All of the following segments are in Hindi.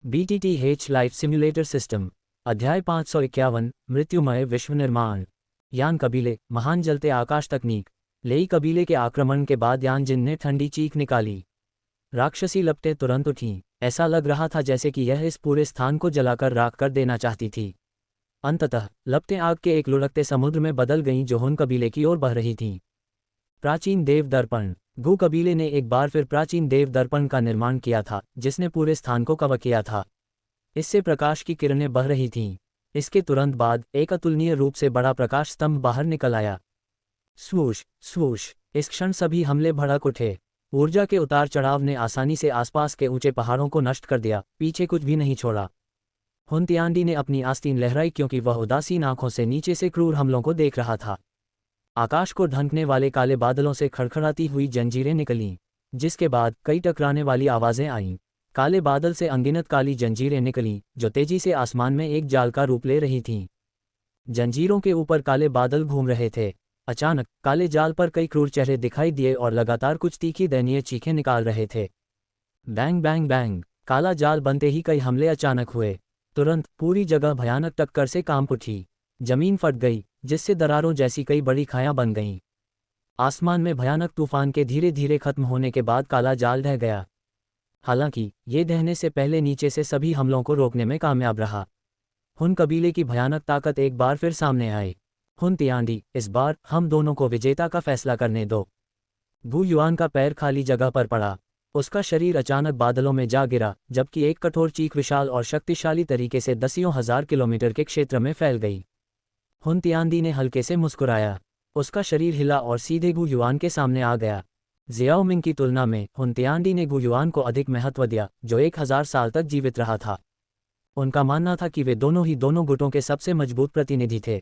BTTH life simulator system. अध्याय 551 मृत्युमय विश्व निर्माण। यान कबीले, महान जलते आकाश तकनीक। लेई कबीले के आक्रमण के बाद यानजिन ने ठंडी चीख निकाली। राक्षसी लपटें तुरंत उठीं। ऐसा लग रहा था जैसे कि यह इस पूरे स्थान को जलाकर राख कर देना चाहती थी। अंततः लपटें आग के एक लुढ़कते समुद्र में बदल गईं जो हुन कबीले की ओर बह रही थीं। प्राचीन देव दर्पण। गु कबीले ने एक बार फिर प्राचीन देव दर्पण का निर्माण किया था जिसने पूरे स्थान को कवर किया था। इससे प्रकाश की किरणें बह रही थीं। इसके तुरंत बाद एक अतुलनीय रूप से बड़ा प्रकाश स्तंभ बाहर निकल आया। स्वूश स्वूश। इस क्षण सभी हमले भड़क उठे। ऊर्जा के उतार चढ़ाव ने आसानी से आसपास के ऊंचे पहाड़ों को नष्ट कर दिया, पीछे कुछ भी नहीं छोड़ा। हुन तियांडी ने अपनी आस्तीन लहराई क्योंकि वह उदासीन आंखों से नीचे से क्रूर हमलों को देख रहा था। आकाश को ढंकने वाले काले बादलों से खड़खड़ाती हुई जंजीरें निकलीं, जिसके बाद कई टकराने वाली आवाजें आईं। काले बादल से अनगिनत काली जंजीरें निकलीं जो तेजी से आसमान में एक जाल का रूप ले रही थीं। जंजीरों के ऊपर काले बादल घूम रहे थे। अचानक काले जाल पर कई क्रूर चेहरे दिखाई दिए और लगातार कुछ तीखी दयनीय चीखें निकाल रहे थे। Bang bang bang. काला जाल बनते ही कई हमले अचानक हुए। तुरंत पूरी जगह भयानक टक्कर से कांप उठी। जमीन फट गई, जिससे दरारों जैसी कई बड़ी खायां बन गईं। आसमान में भयानक तूफान के धीरे धीरे खत्म होने के बाद काला जाल ढह गया। हालांकि ये ढहने से पहले नीचे से सभी हमलों को रोकने में कामयाब रहा। हुन कबीले की भयानक ताकत एक बार फिर सामने आई। हुन तियांडी, इस बार हम दोनों को विजेता का फैसला करने दो। गु युआन का पैर खाली जगह पर पड़ा। उसका शरीर अचानक बादलों में जा गिरा, जबकि एक कठोर चीख विशाल और शक्तिशाली तरीके से दसियों हजार किलोमीटर के क्षेत्र में फैल गई। हुन तियांडी ने हल्के से मुस्कुराया। उसका शरीर हिला और सीधे गु युआन के सामने आ गया। जियाओ मिंग की तुलना में हुन तियांडी ने गु युआन को अधिक महत्व दिया, जो 1000 साल तक जीवित रहा था। उनका मानना था कि वे दोनों गुटों के सबसे मजबूत प्रतिनिधि थे।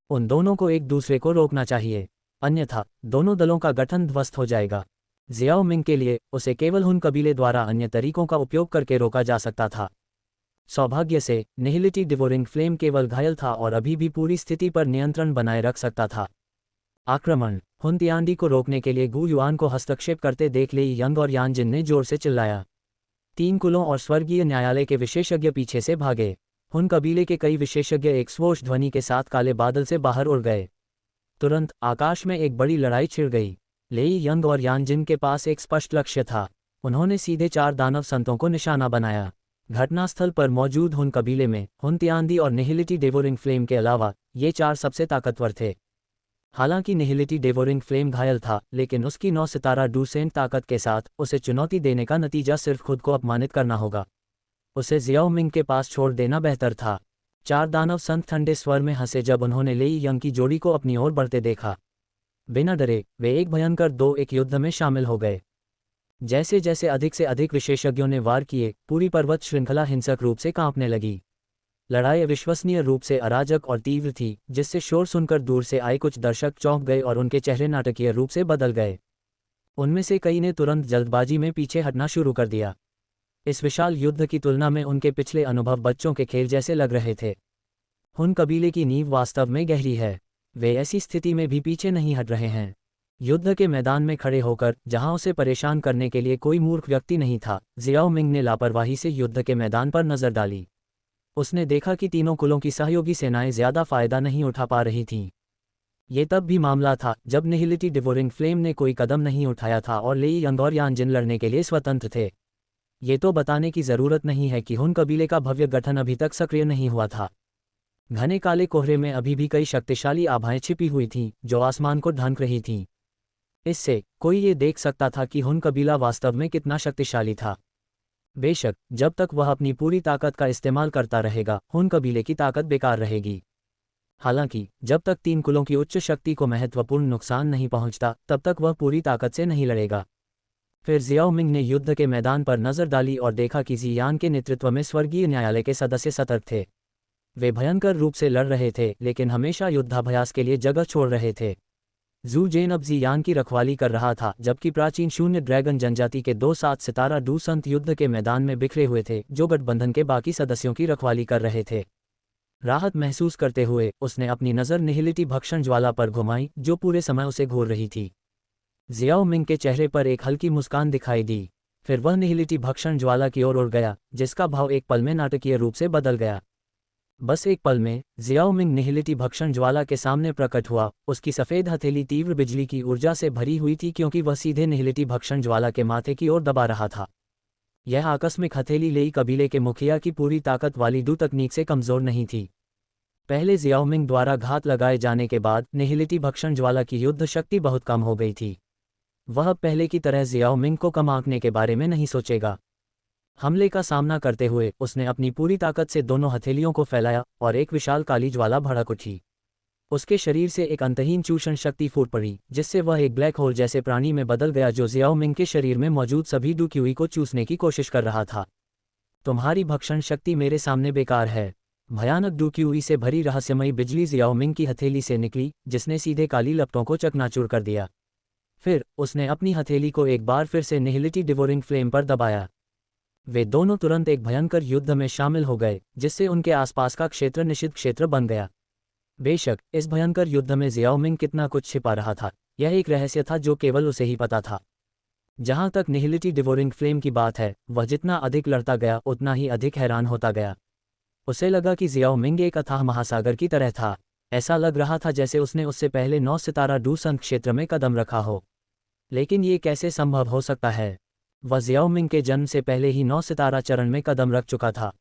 उन दोनों को एक दूसरे को रोकना चाहिए, अन्यथा दोनों दलों का गठन ध्वस्त हो जाएगा। जियाओ मिंग के लिए उसे केवल हुन कबीले द्वारा अन्य तरीकों का उपयोग करके रोका जा सकता था। सौभाग्य से निहिलिटी डिवोरिंग फ्लेम केवल घायल था और अभी भी पूरी स्थिति पर नियंत्रण बनाए रख सकता था। आक्रमण। हुन तियांडी को रोकने के लिए गु युआन को हस्तक्षेप करते देख लेई यंग और यानजिन ने जोर से चिल्लाया। 3 कुलों और स्वर्गीय न्यायालय के विशेषज्ञ पीछे से भागे। हुन कबीले के कई विशेषज्ञ एक स्वोश ध्वनि के साथ काले बादल से बाहर उड़ गए। तुरंत आकाश में एक बड़ी लड़ाई छिड़ गई। लेई यंग और यानजिन के पास एक स्पष्ट लक्ष्य था। उन्होंने सीधे 4 दानव संतों को निशाना बनाया। घटनास्थल पर मौजूद हुन कबीले में हुन तियांडी और निहिलिटी डेवोरिंग फ्लेम के अलावा ये 4 सबसे ताकतवर थे। हालांकि निहिलिटी डेवोरिंग फ्लेम घायल था, लेकिन उसकी 9 सितारा डूसेंट ताकत के साथ उसे चुनौती देने का नतीजा सिर्फ खुद को अपमानित करना होगा। उसे जियाओ मिंग के पास छोड़ देना बेहतर था। 4 दानव संत ठंडे स्वर में हंसे जब उन्होंने लेई यंग की जोड़ी को अपनी ओर बढ़ते देखा। बिना डरे वे एक भयंकर 2-1 युद्ध में शामिल हो गए। जैसे जैसे अधिक से अधिक विशेषज्ञों ने वार किए, पूरी पर्वत श्रृंखला हिंसक रूप से कांपने लगी। लड़ाई अविश्वसनीय रूप से अराजक और तीव्र थी, जिससे शोर सुनकर दूर से आए कुछ दर्शक चौंक गए और उनके चेहरे नाटकीय रूप से बदल गए। उनमें से कई ने तुरंत जल्दबाजी में पीछे हटना शुरू कर दिया। इस विशाल युद्ध की तुलना में उनके पिछले अनुभव बच्चों के खेल जैसे लग रहे थे। हुन कबीले की नींव वास्तव में गहरी है। वे ऐसी स्थिति में भी पीछे नहीं हट रहे हैं। युद्ध के मैदान में खड़े होकर, जहां उसे परेशान करने के लिए कोई मूर्ख व्यक्ति नहीं था, जियाओ मिंग ने लापरवाही से युद्ध के मैदान पर नजर डाली। उसने देखा कि तीनों कुलों की सहयोगी सेनाएं ज्यादा फायदा नहीं उठा पा रही थीं। ये तब भी मामला था जब निहिलिटी डिवोरिंग फ्लेम ने कोई कदम नहीं उठाया था और लेई यंग और यानजिन लड़ने के लिए स्वतंत्र थे। ये तो बताने की जरूरत नहीं है कि हुन कबीले का भव्य गठन अभी तक सक्रिय नहीं हुआ था। घने काले कोहरे में अभी भी कई शक्तिशाली आभाएं छिपी हुई थीं जो आसमान को ढंक रही थीं। इससे कोई ये देख सकता था कि हुन कबीला वास्तव में कितना शक्तिशाली था। बेशक जब तक वह अपनी पूरी ताकत का इस्तेमाल करता रहेगा, हुन कबीले की ताकत बेकार रहेगी। हालांकि जब तक 3 कुलों की उच्च शक्ति को महत्वपूर्ण नुकसान नहीं पहुंचता, तब तक वह पूरी ताकत से नहीं लड़ेगा। फिर जियाओ मिंग ने युद्ध के मैदान पर नजर डाली और देखा कि जियान के नेतृत्व में स्वर्गीय न्यायालय के सदस्य सतर्क थे। वे भयंकर रूप से लड़ रहे थे, लेकिन हमेशा युद्धाभ्यास के लिए जगह छोड़ रहे थे। जू जेन अब जियान की रखवाली कर रहा था, जबकि प्राचीन शून्य ड्रैगन जनजाति के 2 7 सितारा डू संत युद्ध के मैदान में बिखरे हुए थे, जो गठबंधन के बाकी सदस्यों की रखवाली कर रहे थे। राहत महसूस करते हुए उसने अपनी नज़र निहिलिटी भक्षण ज्वाला पर घुमाई, जो पूरे समय उसे घूर रही थी। जियाओ मिंग के चेहरे पर एक हल्की मुस्कान दिखाई दी। फिर वह निहिलिटी भक्षण ज्वाला की ओर उड़ गया, जिसका भाव एक पल में नाटकीय रूप से बदल गया। बस एक पल में जियाओ मिंग निहिलिटी भक्षण ज्वाला के सामने प्रकट हुआ। उसकी सफ़ेद हथेली तीव्र बिजली की ऊर्जा से भरी हुई थी, क्योंकि वह सीधे निहिलिटी भक्षण ज्वाला के माथे की ओर दबा रहा था। यह आकस्मिक हथेली लेई कबीले के मुखिया की पूरी ताकत वाली डू तकनीक से कमज़ोर नहीं थी। पहले जियाओ मिंग द्वारा घात लगाए जाने के बाद निहिलिटी भक्षण ज्वाला की युद्ध शक्ति बहुत कम हो गई थी। वह पहले की तरह जियाओ मिंग को कम आंकने के बारे में नहीं सोचेगा। हमले का सामना करते हुए उसने अपनी पूरी ताकत से दोनों हथेलियों को फैलाया और एक विशाल काली ज्वाला भड़क उठी। उसके शरीर से एक अंतहीन चूषण शक्ति फूट पड़ी, जिससे वह एक ब्लैक होल जैसे प्राणी में बदल गया जो जियाओ मिंग के शरीर में मौजूद सभी डू क्यूई को चूसने की कोशिश कर रहा था। तुम्हारी भक्षण शक्ति मेरे सामने बेकार है। भयानक डू क्यूई से भरी रहस्यमयी बिजली जियाओ मिंग की हथेली से निकली, जिसने सीधे काली लपटों को चकनाचूर कर दिया। फिर उसने अपनी हथेली को एक बार फिर से निहिलिटी डिवोरिंग फ्लेम पर दबाया। वे दोनों तुरंत एक भयंकर युद्ध में शामिल हो गए, जिससे उनके आसपास का क्षेत्र निषिद्ध क्षेत्र बन गया। बेशक इस भयंकर युद्ध में जियाओ मिंग कितना कुछ छिपा रहा था, यह एक रहस्य था जो केवल उसे ही पता था। जहां तक निहिलिटी डिवोरिंग फ्लेम की बात है, वह जितना अधिक लड़ता गया उतना ही अधिक हैरान होता गया। उसे लगा कि जियाओ मिंग एक अथाह महासागर की तरह था। ऐसा लग रहा था जैसे उसने उससे पहले 9 सितारा डू संघ क्षेत्र में कदम रखा हो। लेकिन ये कैसे संभव हो सकता है? वह जियाओ मिंग के जन्म से पहले ही 9 सितारा चरण में कदम रख चुका था।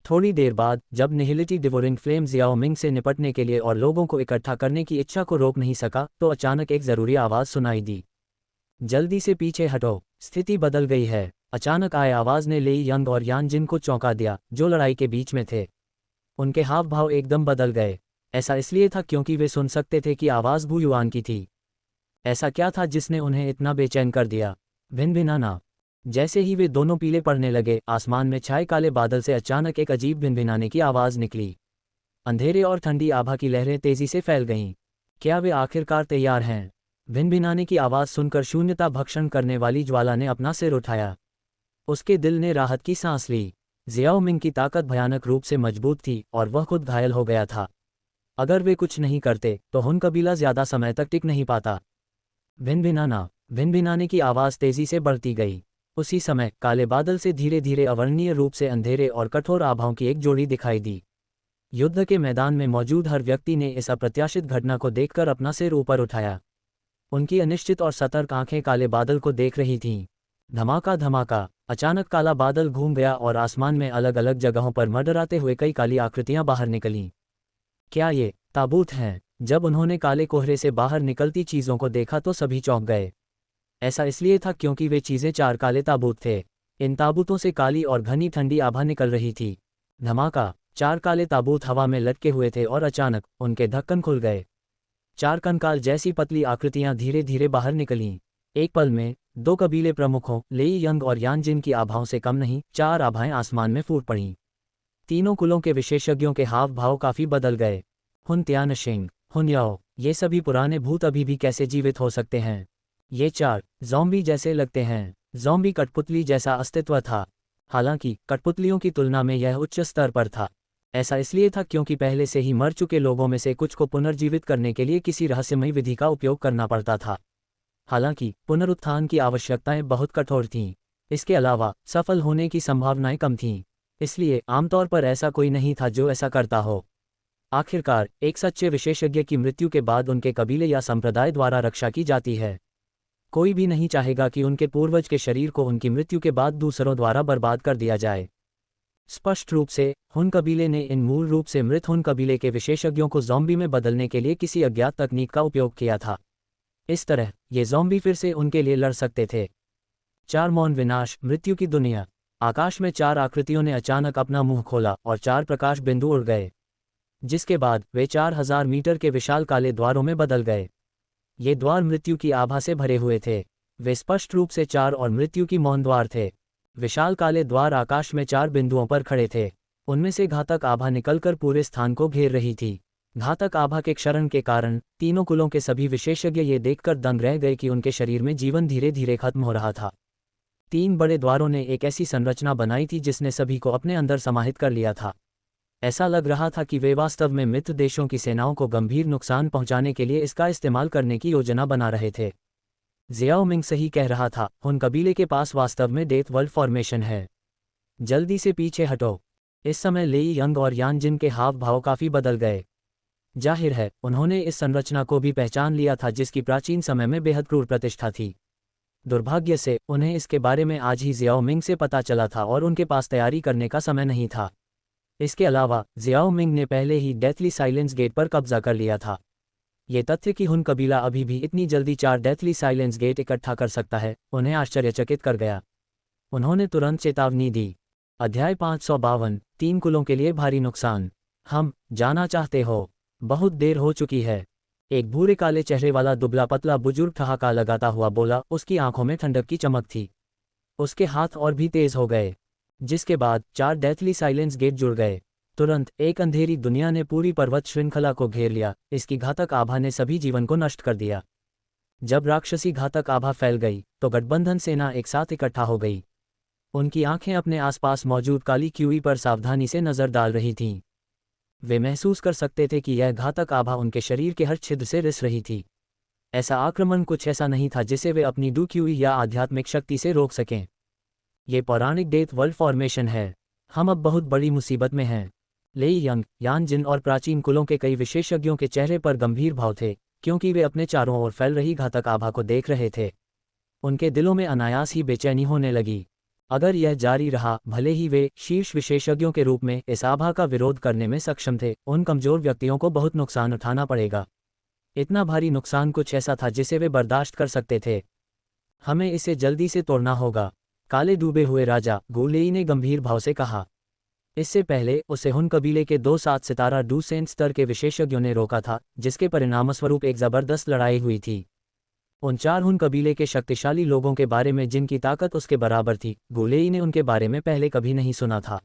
थोड़ी देर बाद जब निहिलिटी डिवोरिंग फ्लेम जियाओ मिंग से निपटने के लिए और लोगों को इकट्ठा करने की इच्छा को रोक नहीं सका, तो अचानक एक जरूरी आवाज़ सुनाई दी। जल्दी से पीछे हटो, स्थिति बदल गई है। अचानक आए आवाज़ ने लेई यंग और यान जिन को चौंका दिया, जो लड़ाई के बीच में थे। उनके हाव भाव एकदम बदल गए। ऐसा इसलिए था क्योंकि वे सुन सकते थे कि आवाज़ वू युआन की थी। ऐसा क्या था जिसने उन्हें इतना बेचैन कर दिया? भिनभिनाना। जैसे ही वे दोनों पीले पड़ने लगे, आसमान में छाए काले बादल से अचानक एक अजीब भिनभिनाने की आवाज़ निकली। अंधेरे और ठंडी आभा की लहरें तेजी से फैल गईं। क्या वे आखिरकार तैयार हैं? भिनभिनाने की आवाज़ सुनकर शून्यता भक्षण करने वाली ज्वाला ने अपना सिर उठाया। उसके दिल ने राहत की सांस ली। जियाओ मिंग की ताकत भयानक रूप से मजबूत थी और वह खुद घायल हो गया था। अगर वे कुछ नहीं करते तो हुन कबीला ज़्यादा समय तक टिक नहीं पाता। भिनभिनाना। भिनभिनाने की आवाज़ तेजी से बढ़ती गई। उसी समय काले बादल से धीरे धीरे अवर्णनीय रूप से अंधेरे और कठोर आभाओं की एक जोड़ी दिखाई दी। युद्ध के मैदान में मौजूद हर व्यक्ति ने इस अप्रत्याशित घटना को देखकर अपना सिर ऊपर उठाया। उनकी अनिश्चित और सतर्क आंखें काले बादल को देख रही थीं। धमाका धमाका। अचानक काला बादल घूम गया और आसमान में अलग अलग जगहों पर मंडराते हुए कई काली आकृतियां बाहर निकलीं। क्या ये ताबूत हैं? जब उन्होंने काले कोहरे से बाहर निकलती चीज़ों को देखा तो सभी चौंक गए। ऐसा इसलिए था क्योंकि वे चीज़ें 4 काले ताबूत थे। इन ताबूतों से काली और घनी ठंडी आभा निकल रही थी। धमाका। 4 काले ताबूत हवा में लटके हुए थे और अचानक उनके ढक्कन खुल गए। 4 कंकाल जैसी पतली आकृतियां धीरे धीरे बाहर निकलीं। एक पल में 2 कबीले प्रमुखों लेई यंग और यान जिन की आभाओं से कम नहीं 4 आभाएं आसमान में फूट पड़ीं। तीनों कुलों के विशेषज्ञों के हाव भाव काफ़ी बदल गए। हुन त्यानशिंग, हुन याओ, ये सभी पुराने भूत अभी भी कैसे जीवित हो सकते हैं? ये 4 ज़ॉम्बी जैसे लगते हैं। ज़ॉम्बी कठपुतली जैसा अस्तित्व था। हालांकि कठपुतलियों की तुलना में यह उच्च स्तर पर था। ऐसा इसलिए था क्योंकि पहले से ही मर चुके लोगों में से कुछ को पुनर्जीवित करने के लिए किसी रहस्यमयी विधि का उपयोग करना पड़ता था। हालांकि पुनरुत्थान की आवश्यकताएं बहुत कठोर थीं। इसके अलावा सफल होने की संभावनाएं कम थीं। इसलिए आमतौर पर ऐसा कोई नहीं था जो ऐसा करता हो। आखिरकार एक सच्चे विशेषज्ञ की मृत्यु के बाद उनके कबीले या संप्रदाय द्वारा रक्षा की जाती है। कोई भी नहीं चाहेगा कि उनके पूर्वज के शरीर को उनकी मृत्यु के बाद दूसरों द्वारा बर्बाद कर दिया जाए। स्पष्ट रूप से हुन कबीले ने इन मूल रूप से मृत हुन कबीले के विशेषज्ञों को ज़ॉम्बी में बदलने के लिए किसी अज्ञात तकनीक का उपयोग किया था। इस तरह ये ज़ॉम्बी फिर से उनके लिए लड़ सकते थे। 4 मौन विनाश, मृत्यु की दुनिया। आकाश में 4 आकृतियों ने अचानक अपना मुंह खोला और 4 प्रकाश बिंदु उड़ गए, जिसके बाद वे 4000 मीटर के विशाल काले द्वारों में बदल गए। ये द्वार मृत्यु की आभा से भरे हुए थे। वे स्पष्ट रूप से 4 और मृत्यु की मौन द्वार थे। विशाल काले द्वार आकाश में 4 बिंदुओं पर खड़े थे। उनमें से घातक आभा निकलकर पूरे स्थान को घेर रही थी। घातक आभा के क्षरण के कारण तीनों कुलों के सभी विशेषज्ञ ये देखकर दंग रह गए कि उनके शरीर में जीवन धीरे धीरे खत्म हो रहा था। 3 बड़े द्वारों ने एक ऐसी संरचना बनाई थी जिसने सभी को अपने अंदर समाहित कर लिया था। ऐसा लग रहा था कि वे वास्तव में मित्र देशों की सेनाओं को गंभीर नुकसान पहुंचाने के लिए इसका इस्तेमाल करने की योजना बना रहे थे। जियाओ मिंग सही कह रहा था, हुन कबीले के पास वास्तव में डेथ वर्ल्ड फॉर्मेशन है। जल्दी से पीछे हटो। इस समय लेई यंग और यान जिन के हाव भाव काफी बदल गए। जाहिर है उन्होंने इस संरचना को भी पहचान लिया था जिसकी प्राचीन समय में बेहद क्रूर प्रतिष्ठा थी। दुर्भाग्य से उन्हें इसके बारे में आज ही जियाओ मिंग से पता चला था और उनके पास तैयारी करने का समय नहीं था। इसके अलावा जियाओ मिंग ने पहले ही डेथली साइलेंस गेट पर कब्जा कर लिया था। ये तथ्य कि हुन कबीला अभी भी इतनी जल्दी 4 डेथली साइलेंस गेट इकट्ठा कर सकता है उन्हें आश्चर्यचकित कर गया। उन्होंने तुरंत चेतावनी दी। अध्याय 552 3 कुलों के लिए भारी नुकसान। हम जाना चाहते हो? बहुत देर हो चुकी है। एक भूरे काले चेहरे वाला दुबला पतला बुजुर्ग ठहाका लगाता हुआ बोला, उसकी आंखों में ठंडक की चमक थी। उसके हाथ और भी तेज हो गए, जिसके बाद 4 डेथली साइलेंस गेट जुड़ गए। तुरंत एक अंधेरी दुनिया ने पूरी पर्वत श्रृंखला को घेर लिया। इसकी घातक आभा ने सभी जीवन को नष्ट कर दिया। जब राक्षसी घातक आभा फैल गई तो गठबंधन सेना एक साथ इकट्ठा हो गई। उनकी आंखें अपने आसपास मौजूद काली क्यूई पर सावधानी से नजर डाल रही थीं। वे महसूस कर सकते थे कि यह घातक आभा उनके शरीर के हर छिद्र से रिस रही थी। ऐसा आक्रमण कुछ ऐसा नहीं था जिसे वे अपनी डू क्यूई या आध्यात्मिक शक्ति से रोक सकें। ये पौराणिक डेथ वर्ल्ड फॉर्मेशन है। हम अब बहुत बड़ी मुसीबत में हैं। लेई यंग, यान जिन और प्राचीन कुलों के कई विशेषज्ञों के चेहरे पर गंभीर भाव थे, क्योंकि वे अपने चारों ओर फैल रही घातक आभा को देख रहे थे। उनके दिलों में अनायास ही बेचैनी होने लगी। अगर यह जारी रहा, भले ही वे शीर्ष विशेषज्ञों के रूप में इस आभा का विरोध करने में सक्षम थे, उन कमजोर व्यक्तियों को बहुत नुकसान उठाना पड़ेगा। इतना भारी नुकसान कुछ ऐसा था जिसे वे बर्दाश्त कर सकते थे। हमें इसे जल्दी से तोड़ना होगा, काले डूबे हुए राजा गु लेई ने गंभीर भाव से कहा। इससे पहले उसे हुन कबीले के 2 7 सितारा डू सेंट स्तर के विशेषज्ञों ने रोका था, जिसके परिणामस्वरूप एक जबरदस्त लड़ाई हुई थी। उन 4 हुन कबीले के शक्तिशाली लोगों के बारे में जिनकी ताकत उसके बराबर थी, गु लेई ने उनके बारे में पहले कभी नहीं सुना था।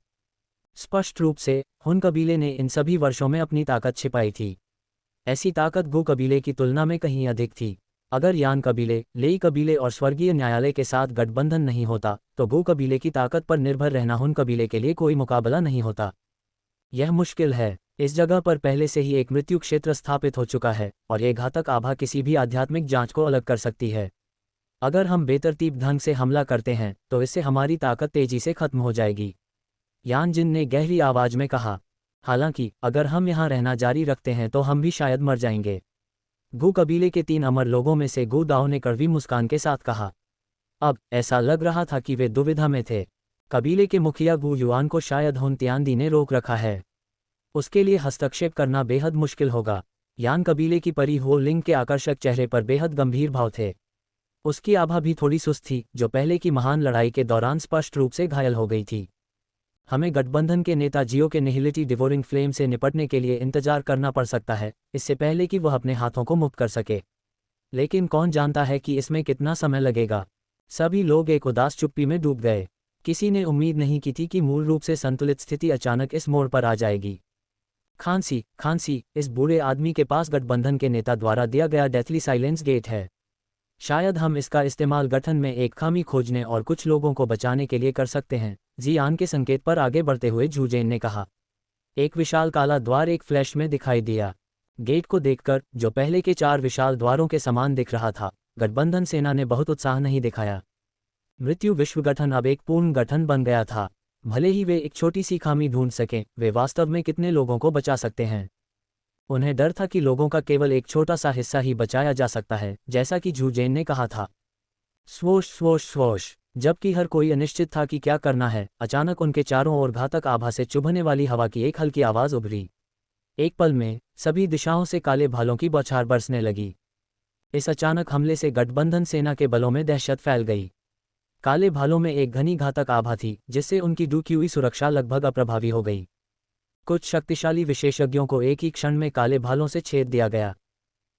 स्पष्ट रूप से हुन कबीले ने इन सभी वर्षों में अपनी ताकत छिपाई थी। ऐसी ताकत गु कबीले की तुलना में कहीं अधिक थी। अगर यान कबीले, लेई कबीले और स्वर्गीय न्यायालय के साथ गठबंधन नहीं होता तो गु कबीले की ताकत पर निर्भर रहना हुन कबीले के लिए कोई मुकाबला नहीं होता। यह मुश्किल है। इस जगह पर पहले से ही एक मृत्यु क्षेत्र स्थापित हो चुका है और ये घातक आभा किसी भी आध्यात्मिक जांच को अलग कर सकती है। अगर हम बेतरतीब ढंग से हमला करते हैं तो इससे हमारी ताकत तेजी से खत्म हो जाएगी, यान जिन ने गहरी आवाज में कहा। हालांकि अगर हम यहाँ रहना जारी रखते हैं तो हम भी शायद मर जाएंगे। गु कबीले के 3 अमर लोगों में से गु दाओ ने कड़वी मुस्कान के साथ कहा। अब ऐसा लग रहा था कि वे दुविधा में थे। कबीले के मुखिया गु युआन को शायद हुन तियानदी ने रोक रखा है। उसके लिए हस्तक्षेप करना बेहद मुश्किल होगा। यान कबीले की परी हो लिंग के आकर्षक चेहरे पर बेहद गंभीर भाव थे। उसकी आभा भी थोड़ी सुस्त थी, जो पहले की महान लड़ाई के दौरान स्पष्ट रूप से घायल हो गई थी। हमें गठबंधन के नेता जियो के निहिलिटी डिवोरिंग फ्लेम से निपटने के लिए इंतजार करना पड़ सकता है, इससे पहले कि वह अपने हाथों को मुक्त कर सके। लेकिन कौन जानता है कि इसमें कितना समय लगेगा। सभी लोग एक उदास चुप्पी में डूब गए। किसी ने उम्मीद नहीं की थी कि मूल रूप से संतुलित स्थिति अचानक इस मोड़ पर आ जाएगी। खांसी, इस बूढ़े आदमी के पास गठबंधन के नेता द्वारा दिया गया डेथली साइलेंस गेट है। शायद हम इसका इस्तेमाल गठन में एक खामी खोजने और कुछ लोगों को बचाने के लिए कर सकते हैं, जियान के संकेत पर आगे बढ़ते हुए जूजेन ने कहा। एक विशाल काला द्वार एक फ्लैश में दिखाई दिया। गेट को देखकर, जो पहले के 4 विशाल द्वारों के समान दिख रहा था, गठबंधन सेना ने बहुत उत्साह नहीं दिखाया। मृत्यु विश्व गठन अब एक पूर्ण गठन बन गया था। भले ही वे एक छोटी सी खामी ढूंढ सकें, वे वास्तव में कितने लोगों को बचा सकते हैं। उन्हें डर था कि लोगों का केवल एक छोटा सा हिस्सा ही बचाया जा सकता है, जैसा कि जूजेन ने कहा था। Swoosh swoosh swoosh. जबकि हर कोई अनिश्चित था कि क्या करना है, अचानक उनके चारों ओर घातक आभा से चुभने वाली हवा की एक हल्की आवाज उभरी। एक पल में सभी दिशाओं से काले भालों की बौछार बरसने लगी। इस अचानक हमले से गठबंधन सेना के बलों में दहशत फैल गई। काले भालों में एक घनी घातक आभा थी, जिससे उनकी डूबी हुई सुरक्षा लगभग अप्रभावी हो गई। कुछ शक्तिशाली विशेषज्ञों को एक ही क्षण में काले भालों से छेद दिया गया।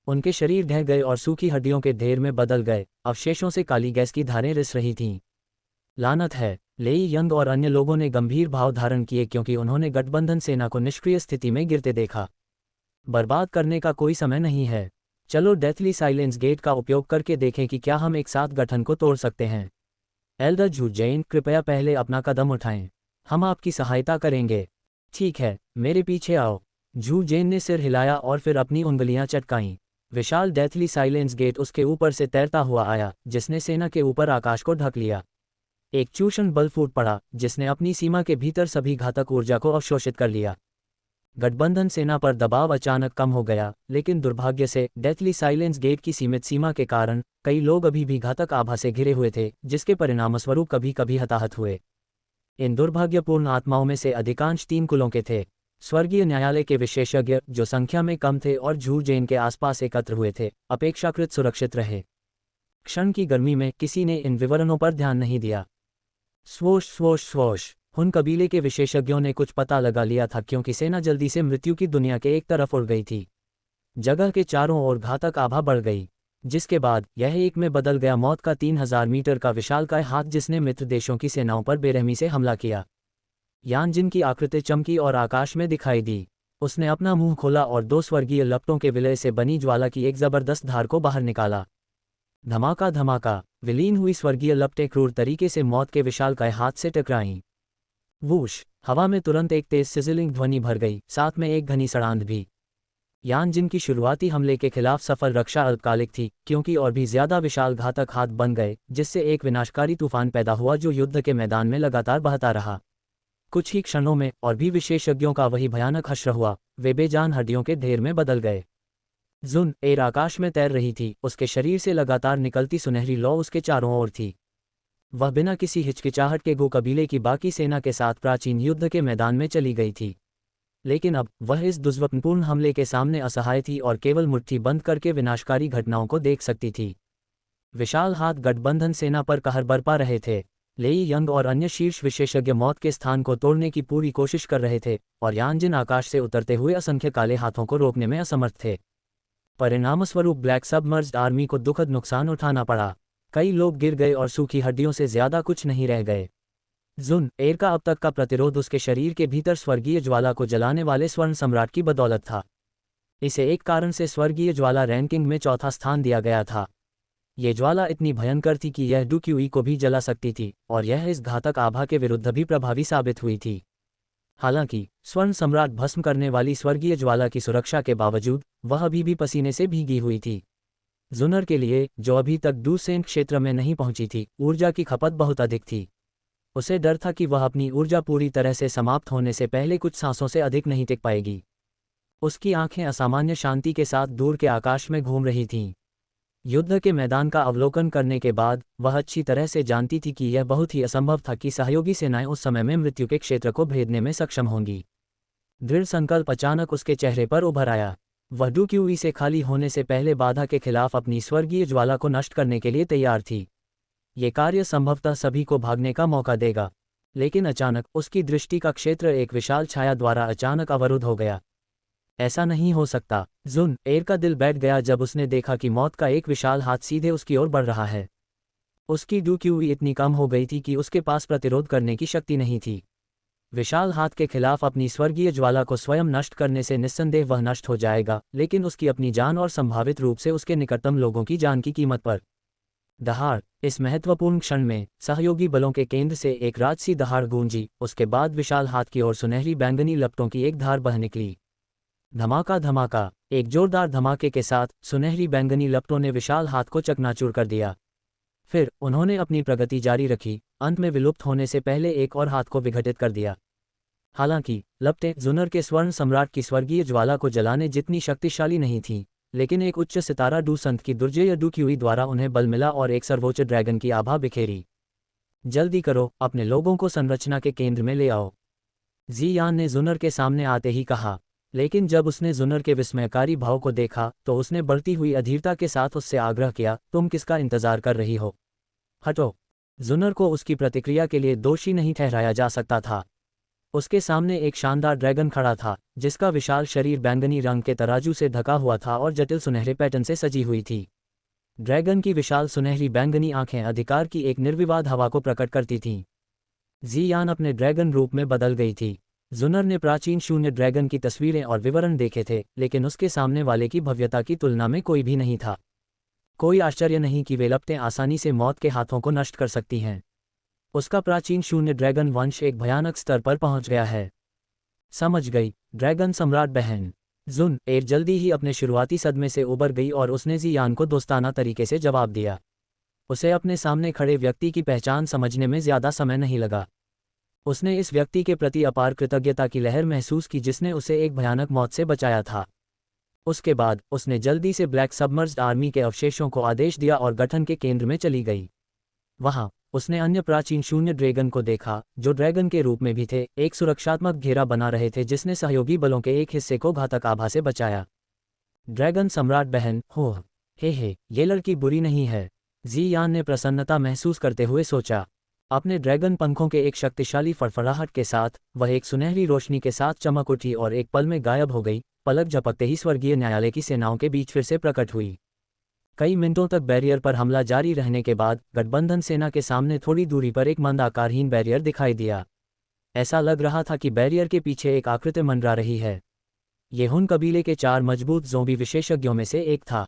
उनके शरीर ढह गए और सूखी हड्डियों के ढेर में बदल गए। अवशेषों से काली गैस की धारें रिस रही थीं। लानत है, लेई यंग और अन्य लोगों ने गंभीर भाव धारण किए, क्योंकि उन्होंने गठबंधन सेना को निष्क्रिय स्थिति में गिरते देखा। बर्बाद करने का कोई समय नहीं है। चलो डेथली साइलेंस गेट का उपयोग करके देखें कि क्या हम एक साथ गठन को तोड़ सकते हैं। एल्डर जूजेन, कृपया पहले अपना कदम उठाएं। हम आपकी सहायता करेंगे। ठीक है, मेरे पीछे आओ। जूजेन ने सिर हिलाया और फिर अपनी उंगलियां चटकाईं। विशाल डेथली साइलेंस गेट उसके ऊपर से तैरता हुआ आया, जिसने सेना के ऊपर आकाश को ढक लिया। एक चूषण बल फूट पड़ा, जिसने अपनी सीमा के भीतर सभी घातक ऊर्जा को अवशोषित कर लिया। गठबंधन सेना पर दबाव अचानक कम हो गया, लेकिन दुर्भाग्य से डेथली साइलेंस गेट की सीमित सीमा के कारण कई लोग अभी भी घातक आभा से घिरे हुए थे, जिसके परिणामस्वरूप कभी कभी हताहत हुए। इन दुर्भाग्यपूर्ण आत्माओं में से अधिकांश 3 कुलों के थे। स्वर्गीय न्यायालय के विशेषज्ञ, जो संख्या में कम थे और झूरजेन के आसपास एकत्र हुए थे, अपेक्षाकृत सुरक्षित रहे। क्षण की गर्मी में किसी ने इन विवरणों पर ध्यान नहीं दिया। स्वोश स्वोश स्वोश, हुन कबीले के विशेषज्ञों ने कुछ पता लगा लिया था, क्योंकि सेना जल्दी से मृत्यु की दुनिया के एक तरफ उड़ गई थी। जगह के चारों ओर घातक आभा बढ़ गई, जिसके बाद यह एक में बदल गया मौत का 3000 मीटर का विशालकाय हाथ, जिसने मित्र देशों की सेनाओं पर बेरहमी से हमला किया। यानजिन की आकृति चमकी और आकाश में दिखाई दी। उसने अपना मुंह खोला और 2 स्वर्गीय लपटों के विलय से बनी ज्वाला की एक जबरदस्त धार को बाहर निकाला। धमाका धमाका, विलीन हुई स्वर्गीय लपटें क्रूर तरीके से मौत के विशालकाय हाथ से टकराईं। वूश, हवा में तुरंत एक तेज सिजलिंग ध्वनि भर गई, साथ में एक घनी सड़ांध भी। यानजिन की शुरुआती हमले के खिलाफ सफल रक्षा अल्पकालिक थी, क्योंकि और भी ज्यादा विशाल घातक हाथ बन गए, जिससे एक विनाशकारी तूफान पैदा हुआ जो युद्ध के मैदान में लगातार बहता रहा। कुछ ही क्षणों में और भी विशेषज्ञों का वही भयानक हश्र हुआ, वे बेजान हड्डियों के ढेर में बदल गए। जुन एर आकाश में तैर रही थी, उसके शरीर से लगातार निकलती सुनहरी लौ उसके चारों ओर थी। वह बिना किसी हिचकिचाहट के गो कबीले की बाकी सेना के साथ प्राचीन युद्ध के मैदान में चली गई थी। लेकिन अब वह इस दुर्स्वप्नपूर्ण हमले के सामने असहाय थी और केवल मुट्ठी बंद करके विनाशकारी घटनाओं को देख सकती थी। विशाल हाथ गठबंधन सेना पर कहर बरपा रहे थे। लेई यंग और अन्य शीर्ष विशेषज्ञ मौत के स्थान को तोड़ने की पूरी कोशिश कर रहे थे, और यानजिन आकाश से उतरते हुए असंख्य काले हाथों को रोकने में असमर्थ थे। परिणामस्वरूप ब्लैक सबमर्ज्ड आर्मी को दुखद नुकसान उठाना पड़ा। कई लोग गिर गए और सूखी हड्डियों से ज्यादा कुछ नहीं रह गए। जुन एर का अब तक का प्रतिरोध उसके शरीर के भीतर स्वर्गीय ज्वाला को जलाने वाले स्वर्ण सम्राट की बदौलत था। इसे एक कारण से स्वर्गीय ज्वाला रैंकिंग में 4था स्थान दिया गया था। ये ज्वाला इतनी भयंकर थी कि यह डुक्यूई को भी जला सकती थी, और यह इस घातक आभा के विरुद्ध भी प्रभावी साबित हुई थी। हालांकि स्वर्ण सम्राट भस्म करने वाली स्वर्गीय ज्वाला की सुरक्षा के बावजूद वह अभी भी पसीने से भीगी हुई थी। जुनर के लिए, जो अभी तक डूसेंट क्षेत्र में नहीं पहुंची थी, ऊर्जा की खपत बहुत अधिक थी। उसे डर था कि वह अपनी ऊर्जा पूरी तरह से समाप्त होने से पहले कुछ सांसों से अधिक नहीं टिक पाएगी। उसकी आंखें असामान्य शांति के साथ दूर के आकाश में घूम रही थीं। युद्ध के मैदान का अवलोकन करने के बाद वह अच्छी तरह से जानती थी कि यह बहुत ही असंभव था कि सहयोगी सेनाएं उस समय में मृत्यु के क्षेत्र को भेदने में सक्षम होंगी। दृढ़ संकल्प अचानक उसके चेहरे पर उभर आया। वह डुक्यूई से खाली होने से पहले बाधा के खिलाफ अपनी स्वर्गीय ज्वाला को नष्ट करने के लिए तैयार थी। ये कार्य संभवतः सभी को भागने का मौका देगा। लेकिन अचानक उसकी दृष्टि का क्षेत्र एक विशाल छाया द्वारा अचानक अवरुद्ध हो गया। ऐसा नहीं हो सकता। जुन एर का दिल बैठ गया जब उसने देखा कि मौत का एक विशाल हाथ सीधे उसकी ओर बढ़ रहा है। उसकी डुक्यूई इतनी कम हो गई थी कि उसके पास प्रतिरोध करने की शक्ति नहीं थी। विशाल हाथ के खिलाफ अपनी स्वर्गीय ज्वाला को स्वयं नष्ट करने से निस्संदेह वह नष्ट हो जाएगा, लेकिन उसकी अपनी जान और संभावित रूप से उसके निकटतम लोगों की जान की कीमत पर। दहाड़, इस महत्वपूर्ण क्षण में सहयोगी बलों के केंद्र से एक राजसी दहाड़ गूंजी। उसके बाद विशाल हाथ की ओर सुनहरी बैंगनी लपटों की एक धार बह निकली। धमाका धमाका, एक जोरदार धमाके के साथ सुनहरी बैंगनी लपटों ने विशाल हाथ को चकनाचूर कर दिया। फिर उन्होंने अपनी प्रगति जारी रखी, अंत में विलुप्त होने से पहले एक और हाथ को विघटित कर दिया। हालांकि लपटें जुनर के स्वर्ण सम्राट की स्वर्गीय ज्वाला को जलाने जितनी शक्तिशाली नहीं थीं, लेकिन एक उच्च सितारा डूसंत की दुर्जय डुक्यूई द्वारा उन्हें बल मिला और एक सर्वोच्च ड्रैगन की आभा बिखेरी। जल्दी करो, अपने लोगों को संरचना के केंद्र में ले आओ, जी यान ने जुनर के सामने आते ही कहा। लेकिन जब उसने जुनर के विस्मयकारी भाव को देखा तो उसने बढ़ती हुई अधीरता के साथ उससे आग्रह किया, तुम किसका इंतजार कर रही हो? हटो। जुनर को उसकी प्रतिक्रिया के लिए दोषी नहीं ठहराया जा सकता था। उसके सामने एक शानदार ड्रैगन खड़ा था, जिसका विशाल शरीर बैंगनी रंग के तराजू से ढका हुआ था और जटिल सुनहरे पैटर्न से सजी हुई थी। ड्रैगन की विशाल सुनहरी बैंगनी आंखें अधिकार की एक निर्विवाद हवा को प्रकट करती थीं। जी यान अपने ड्रैगन रूप में बदल गई थी। जुनर ने प्राचीन शून्य ड्रैगन की तस्वीरें और विवरण देखे थे, लेकिन उसके सामने वाले की भव्यता की तुलना में कोई भी नहीं था। कोई आश्चर्य नहीं कि वे लपटें आसानी से मौत के हाथों को नष्ट कर सकती हैं। उसका प्राचीन शून्य ड्रैगन वंश एक भयानक स्तर पर पहुंच गया है। समझ गई, ड्रैगन सम्राट बहन। जुन एर जल्दी ही अपने शुरुआती सदमे से उबर गई और उसने जियान को दोस्ताना तरीके से जवाब दिया। उसे अपने सामने खड़े व्यक्ति की पहचान समझने में ज़्यादा समय नहीं लगा। उसने इस व्यक्ति के प्रति अपार कृतज्ञता की लहर महसूस की जिसने उसे एक भयानक मौत से बचाया था। उसके बाद उसने जल्दी से ब्लैक सबमर्ज्ड आर्मी के अवशेषों को आदेश दिया और गठन के केंद्र में चली गई। वहां उसने अन्य प्राचीन शून्य ड्रैगन को देखा जो ड्रैगन के रूप में भी थे, एक सुरक्षात्मक घेरा बना रहे थे जिसने सहयोगी बलों के एक हिस्से को घातक आभा से बचाया। ड्रैगन सम्राट बहन, हो हे, ये लड़की बुरी नहीं है, जियान ने प्रसन्नता महसूस करते हुए सोचा। अपने ड्रैगन पंखों के एक शक्तिशाली फड़फड़ाहट के साथ वह एक सुनहरी रोशनी के साथ चमक उठी और एक पल में गायब हो गई। पलक झपकते ही स्वर्गीय न्यायालय की सेनाओं के बीच फिर से प्रकट हुई। कई मिनटों तक बैरियर पर हमला जारी रहने के बाद गठबंधन सेना के सामने थोड़ी दूरी पर एक मंद आकारहीन बैरियर दिखाई दिया। ऐसा लग रहा था कि बैरियर के पीछे एक आकृति मंडरा रही है। ये हुन कबीले के 4 मजबूत ज़ोंबी विशेषज्ञों में से एक था।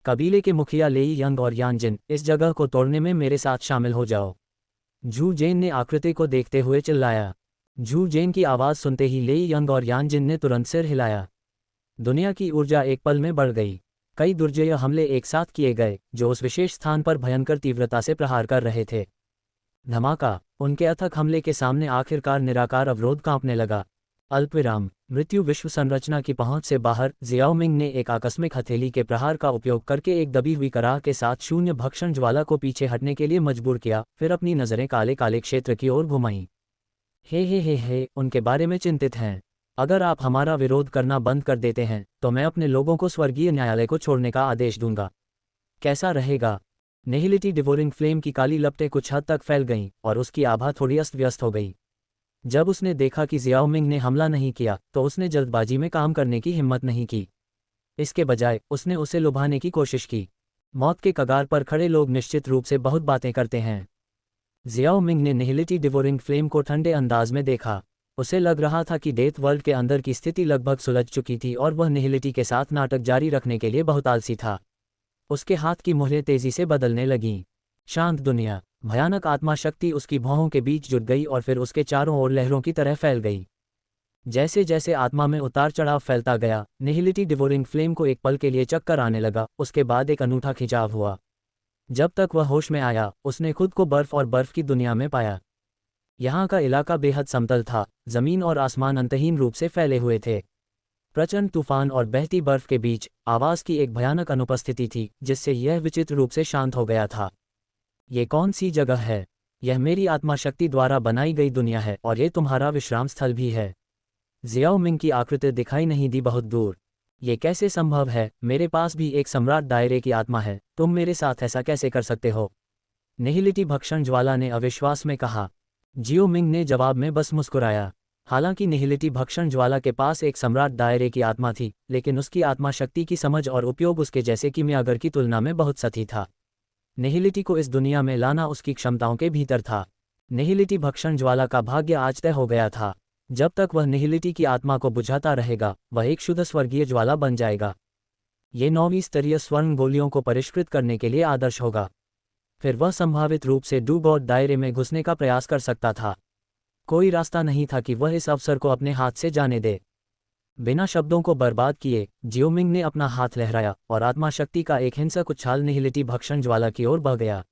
कबीले के मुखिया लेई यंग और यानजिन, इस जगह को तोड़ने में मेरे साथ शामिल हो जाओ, झू जेन ने आकृति को देखते हुए चिल्लाया। झू जेन की आवाज़ सुनते ही लेई यंग और यानजिन ने तुरंत सिर हिलाया। दुनिया की ऊर्जा एक पल में बढ़ गई। कई दुर्जय हमले एक साथ किए गए जो उस विशेष स्थान पर भयंकर तीव्रता से प्रहार कर रहे थे। धमाका, उनके अथक हमले के सामने आखिरकार निराकार अवरोध कांपने लगा। अल्पविराम, मृत्यु विश्व संरचना की पहुंच से बाहर जियाओमिंग ने एक आकस्मिक हथेली के प्रहार का उपयोग करके एक दबी हुई कराह के साथ शून्य भक्षण ज्वाला को पीछे हटने के लिए मजबूर किया, फिर अपनी नज़रें काले काले क्षेत्र की ओर घुमाईं। हे, उनके बारे में चिंतित हैं। अगर आप हमारा विरोध करना बंद कर देते हैं तो मैं अपने लोगों को स्वर्गीय न्यायालय को छोड़ने का आदेश दूंगा। कैसा रहेगा? निहिलिटी डिवोरिंग फ्लेम की काली लपटें कुछ हद तक फैल गईं और उसकी आभा थोड़ी अस्त व्यस्त हो गई। जब उसने देखा कि जियाओमिंग ने हमला नहीं किया तो उसने जल्दबाजी में काम करने की हिम्मत नहीं की। इसके बजाय उसने उसे लुभाने की कोशिश की। मौत के कगार पर खड़े लोग निश्चित रूप से बहुत बातें करते हैं। जियाओमिंग ने निहिलिटी डिवोरिंग फ्लेम को ठंडे अंदाज में देखा। उसे लग रहा था कि डेथ वर्ल्ड के अंदर की स्थिति लगभग सुलझ चुकी थी और वह निहिलिटी के साथ नाटक जारी रखने के लिए बहुत आलसी था। उसके हाथ की मुहरें तेजी से बदलने लगीं। शांत दुनिया, भयानक आत्मा शक्ति उसकी भौहों के बीच जुट गई और फिर उसके चारों ओर लहरों की तरह फैल गई। जैसे जैसे आत्मा में उतार चढ़ाव फैलता गया, निहिलिटी डिवोरिंग फ्लेम को एक पल के लिए चक्कर आने लगा। उसके बाद एक अनूठा खिंचाव हुआ। जब तक वह होश में आया उसने खुद को बर्फ और बर्फ की दुनिया में पाया। यहाँ का इलाका बेहद समतल था, जमीन और आसमान अंतहीन रूप से फैले हुए थे। प्रचंड तूफान और बहती बर्फ के बीच आवाज़ की एक भयानक अनुपस्थिति थी जिससे यह विचित्र रूप से शांत हो गया था। ये कौन सी जगह है? यह मेरी आत्मा शक्ति द्वारा बनाई गई दुनिया है और ये तुम्हारा विश्राम स्थल भी है। जियाओमिंग की आकृति दिखाई नहीं दी बहुत दूर। ये कैसे संभव है? मेरे पास भी एक सम्राट दायरे की आत्मा है, तुम मेरे साथ ऐसा कैसे कर सकते हो? निहिलिटी भक्षण ज्वाला ने अविश्वास में कहा। जियाओमिंग ने जवाब में बस मुस्कुराया। हालांकि निहिलिटी भक्षण ज्वाला के पास एक सम्राट दायरे की आत्मा थी, लेकिन उसकी आत्मा शक्ति की समझ और उपयोग उसके जैसे किमियागर की तुलना में बहुत सती था। निहिलिटी को इस दुनिया में लाना उसकी क्षमताओं के भीतर था। निहिलिटी भक्षण ज्वाला का भाग्य आज तय हो गया था। जब तक वह निहिलिटी की आत्मा को बुझाता रहेगा वह एक शुद्ध स्वर्गीय ज्वाला बन जाएगा। ये 9वीं स्तरीय स्वर्ण गोलियों को परिष्कृत करने के लिए आदर्श होगा। फिर वह संभावित रूप से डू गॉड दायरे में घुसने का प्रयास कर सकता था। कोई रास्ता नहीं था कि वह इस अवसर को अपने हाथ से जाने दे। बिना शब्दों को बर्बाद किए जियोमिंग ने अपना हाथ लहराया और आत्मा शक्ति का एक हिंसक उछाल निहिलिटी भक्षण ज्वाला की ओर बह गया।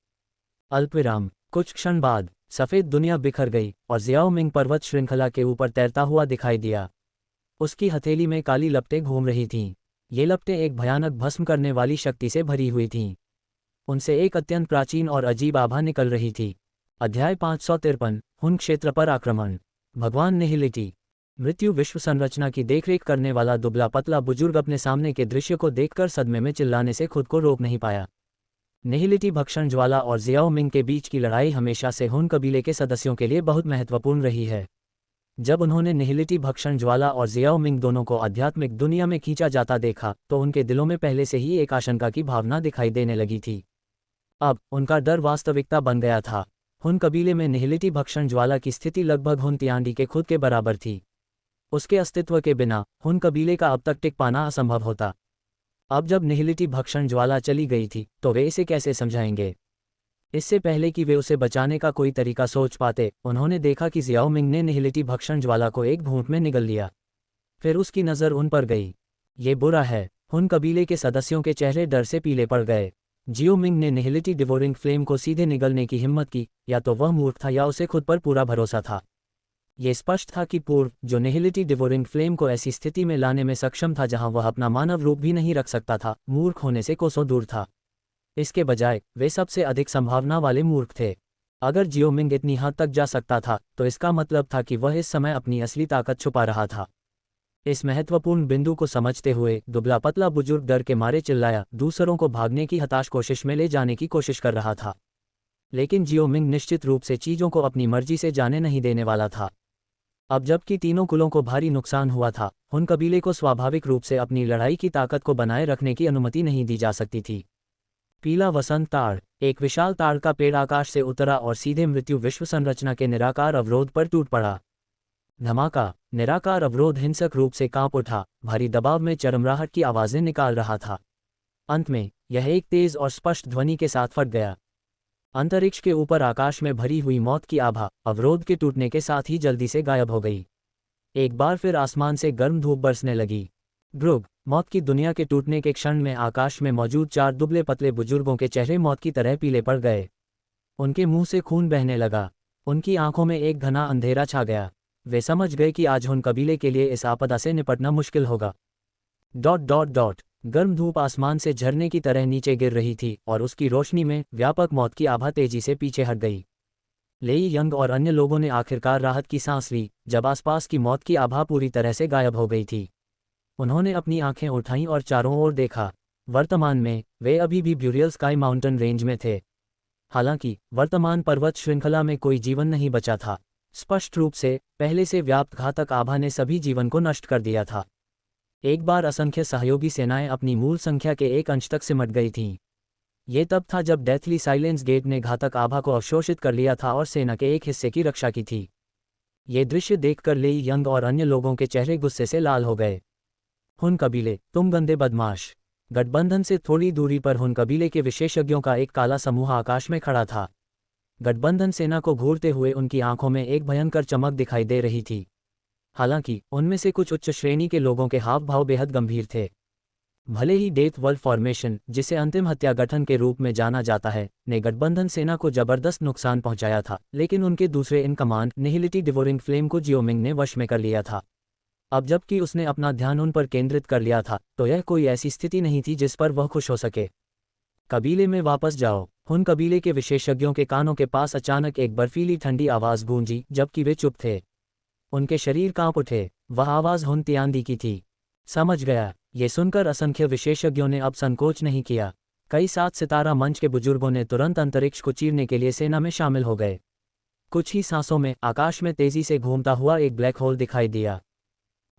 अल्पविराम, कुछ क्षण बाद सफ़ेद दुनिया बिखर गई और जियाओमिंग पर्वत श्रृंखला के ऊपर तैरता हुआ दिखाई दिया। उसकी हथेली में काली लपटें घूम रही थीं। ये लपटें एक भयानक भस्म करने वाली शक्ति से भरी हुई थीं। उनसे एक अत्यंत प्राचीन और अजीब आभा निकल रही थी। अध्याय 553 हुन क्षेत्र पर आक्रमण। भगवान निहिलिटी। मृत्यु विश्व संरचना की देखरेख करने वाला दुबला पतला बुजुर्ग अपने सामने के दृश्य को देखकर सदमे में चिल्लाने से खुद को रोक नहीं पाया। निहिलिटी भक्षण ज्वाला और जियाओमिंग के बीच की लड़ाई हमेशा से हुन कबीले के सदस्यों के लिए बहुत महत्वपूर्ण रही है। जब उन्होंने निहिलिटी भक्षण ज्वाला और जियाओमिंग दोनों को आध्यात्मिक दुनिया में खींचा जाता देखा तो उनके दिलों में पहले से ही एक आशंका की भावना दिखाई देने लगी थी। अब उनका डर वास्तविकता बन गया था। हुन कबीले में निहिलिटी भक्षण ज्वाला की स्थिति लगभग हुन तियांडी के खुद के बराबर थी। उसके अस्तित्व के बिना हुन कबीले का अब तक टिक पाना असंभव होता। अब जब निहिलिटी भक्षण ज्वाला चली गई थी तो वे इसे कैसे समझाएंगे? इससे पहले कि वे उसे बचाने का कोई तरीका सोच पाते, उन्होंने देखा कि जियाओमिंग ने निहिलिटी भक्षण ज्वाला को एक घूंट में निगल लिया। फिर उसकी नज़र उन पर गई। ये बुरा है। हुन कबीले के सदस्यों के चेहरे डर से पीले पड़ गए। जियो मिंग ने निहिलिटी डिवोरिंग फ्लेम को सीधे निगलने की हिम्मत की, या तो वह मूर्ख था या उसे खुद पर पूरा भरोसा था। ये स्पष्ट था कि पूर्व जो निहिलिटी डिवोरिंग फ्लेम को ऐसी स्थिति में लाने में सक्षम था जहां वह अपना मानव रूप भी नहीं रख सकता था, मूर्ख होने से कोसों दूर था। इसके बजाय वे सबसे अधिक संभावना वाले मूर्ख थे। अगर जियो मिंग इतनी हद तक जा सकता था तो इसका मतलब था कि वह इस समय अपनी असली ताकत छुपा रहा था। इस महत्वपूर्ण बिंदु को समझते हुए दुबला पतला बुजुर्ग डर के मारे चिल्लाया, दूसरों को भागने की हताश कोशिश में ले जाने की कोशिश कर रहा था। लेकिन जियो मिंग निश्चित रूप से चीजों को अपनी मर्जी से जाने नहीं देने वाला था। अब जबकि तीनों कुलों को भारी नुकसान हुआ था, हुन कबीले को स्वाभाविक रूप से अपनी लड़ाई की ताकत को बनाए रखने की अनुमति नहीं दी जा सकती थी। पीला वसंत ताड़। एक विशाल ताड़ का पेड़ आकाश से उतरा और सीधे मृत्यु विश्व संरचना के निराकार अवरोध पर टूट पड़ा। धमाका। निराकार अवरोध हिंसक रूप से कांप उठा, भारी दबाव में चरमराहट की आवाजें निकाल रहा था। अंत में यह एक तेज और स्पष्ट ध्वनि के साथ फट गया। अंतरिक्ष के ऊपर आकाश में भरी हुई मौत की आभा अवरोध के टूटने के साथ ही जल्दी से गायब हो गई। एक बार फिर आसमान से गर्म धूप बरसने लगी। ग्रुग। मौत की दुनिया के टूटने के क्षण में आकाश में मौजूद 4 दुबले पतले बुजुर्गों के चेहरे मौत की तरह पीले पड़ गए। उनके मुंह से खून बहने लगा। उनकी आंखों में एक घना अंधेरा छा गया। वे समझ गए कि आज हुन कबीले के लिए इस आपदा से निपटना मुश्किल होगा। ... गर्म धूप आसमान से झरने की तरह नीचे गिर रही थी और उसकी रोशनी में व्यापक मौत की आभा तेजी से पीछे हट गई। लेई यंग और अन्य लोगों ने आखिरकार राहत की सांस ली जब आसपास की मौत की आभा पूरी तरह से गायब हो गई थी। उन्होंने अपनी आंखें उठाईं और चारों ओर देखा। वर्तमान में वे अभी भी ब्यूरियल स्काई माउंटेन रेंज में थे। हालांकि वर्तमान पर्वत श्रृंखला में कोई जीवन नहीं बचा था। स्पष्ट रूप से पहले से व्याप्त घातक आभा ने सभी जीवन को नष्ट कर दिया था। एक बार असंख्य सहयोगी सेनाएं अपनी मूल संख्या के एक अंश तक सिमट गई थीं। ये तब था जब डेथली साइलेंस गेट ने घातक आभा को अवशोषित कर लिया था और सेना के एक हिस्से की रक्षा की थी। ये दृश्य देखकर लेई यंग और अन्य लोगों के चेहरे गुस्से से लाल हो गए। हुन कबीले, तुम गंदे बदमाश। गठबंधन से थोड़ी दूरी पर हुन कबीले के विशेषज्ञों का एक काला समूह आकाश में खड़ा था। गठबंधन सेना को घूरते हुए उनकी आंखों में एक भयंकर चमक दिखाई दे रही थी। हालांकि उनमें से कुछ उच्च श्रेणी के लोगों के हाव भाव बेहद गंभीर थे। भले ही डेथ वर्ल्ड फॉर्मेशन, जिसे अंतिम हत्या गठन के रूप में जाना जाता है, ने गठबंधन सेना को जबरदस्त नुकसान पहुंचाया था, लेकिन उनके दूसरे इन कमांड निहिलिटी डिवोरिंग फ्लेम को जियो मिंग ने वश में कर लिया था। अब जबकि उसने अपना ध्यान उन पर केंद्रित कर लिया था, तो यह कोई ऐसी स्थिति नहीं थी जिस पर वह खुश हो सके। कबीले में वापस जाओ। हुन कबीले के विशेषज्ञों के कानों के पास अचानक एक बर्फीली ठंडी आवाज गूंजी जबकि वे चुप थे। उनके शरीर कांप उठे। वह आवाज हुन तियांदी की थी। समझ गया। ये सुनकर असंख्य विशेषज्ञों ने अब संकोच नहीं किया। कई 7 सितारा मंच के बुजुर्गों ने तुरंत अंतरिक्ष को चीरने के लिए सेना में शामिल हो गए। कुछ ही सांसों में आकाश में तेजी से घूमता हुआ एक ब्लैक होल दिखाई दिया।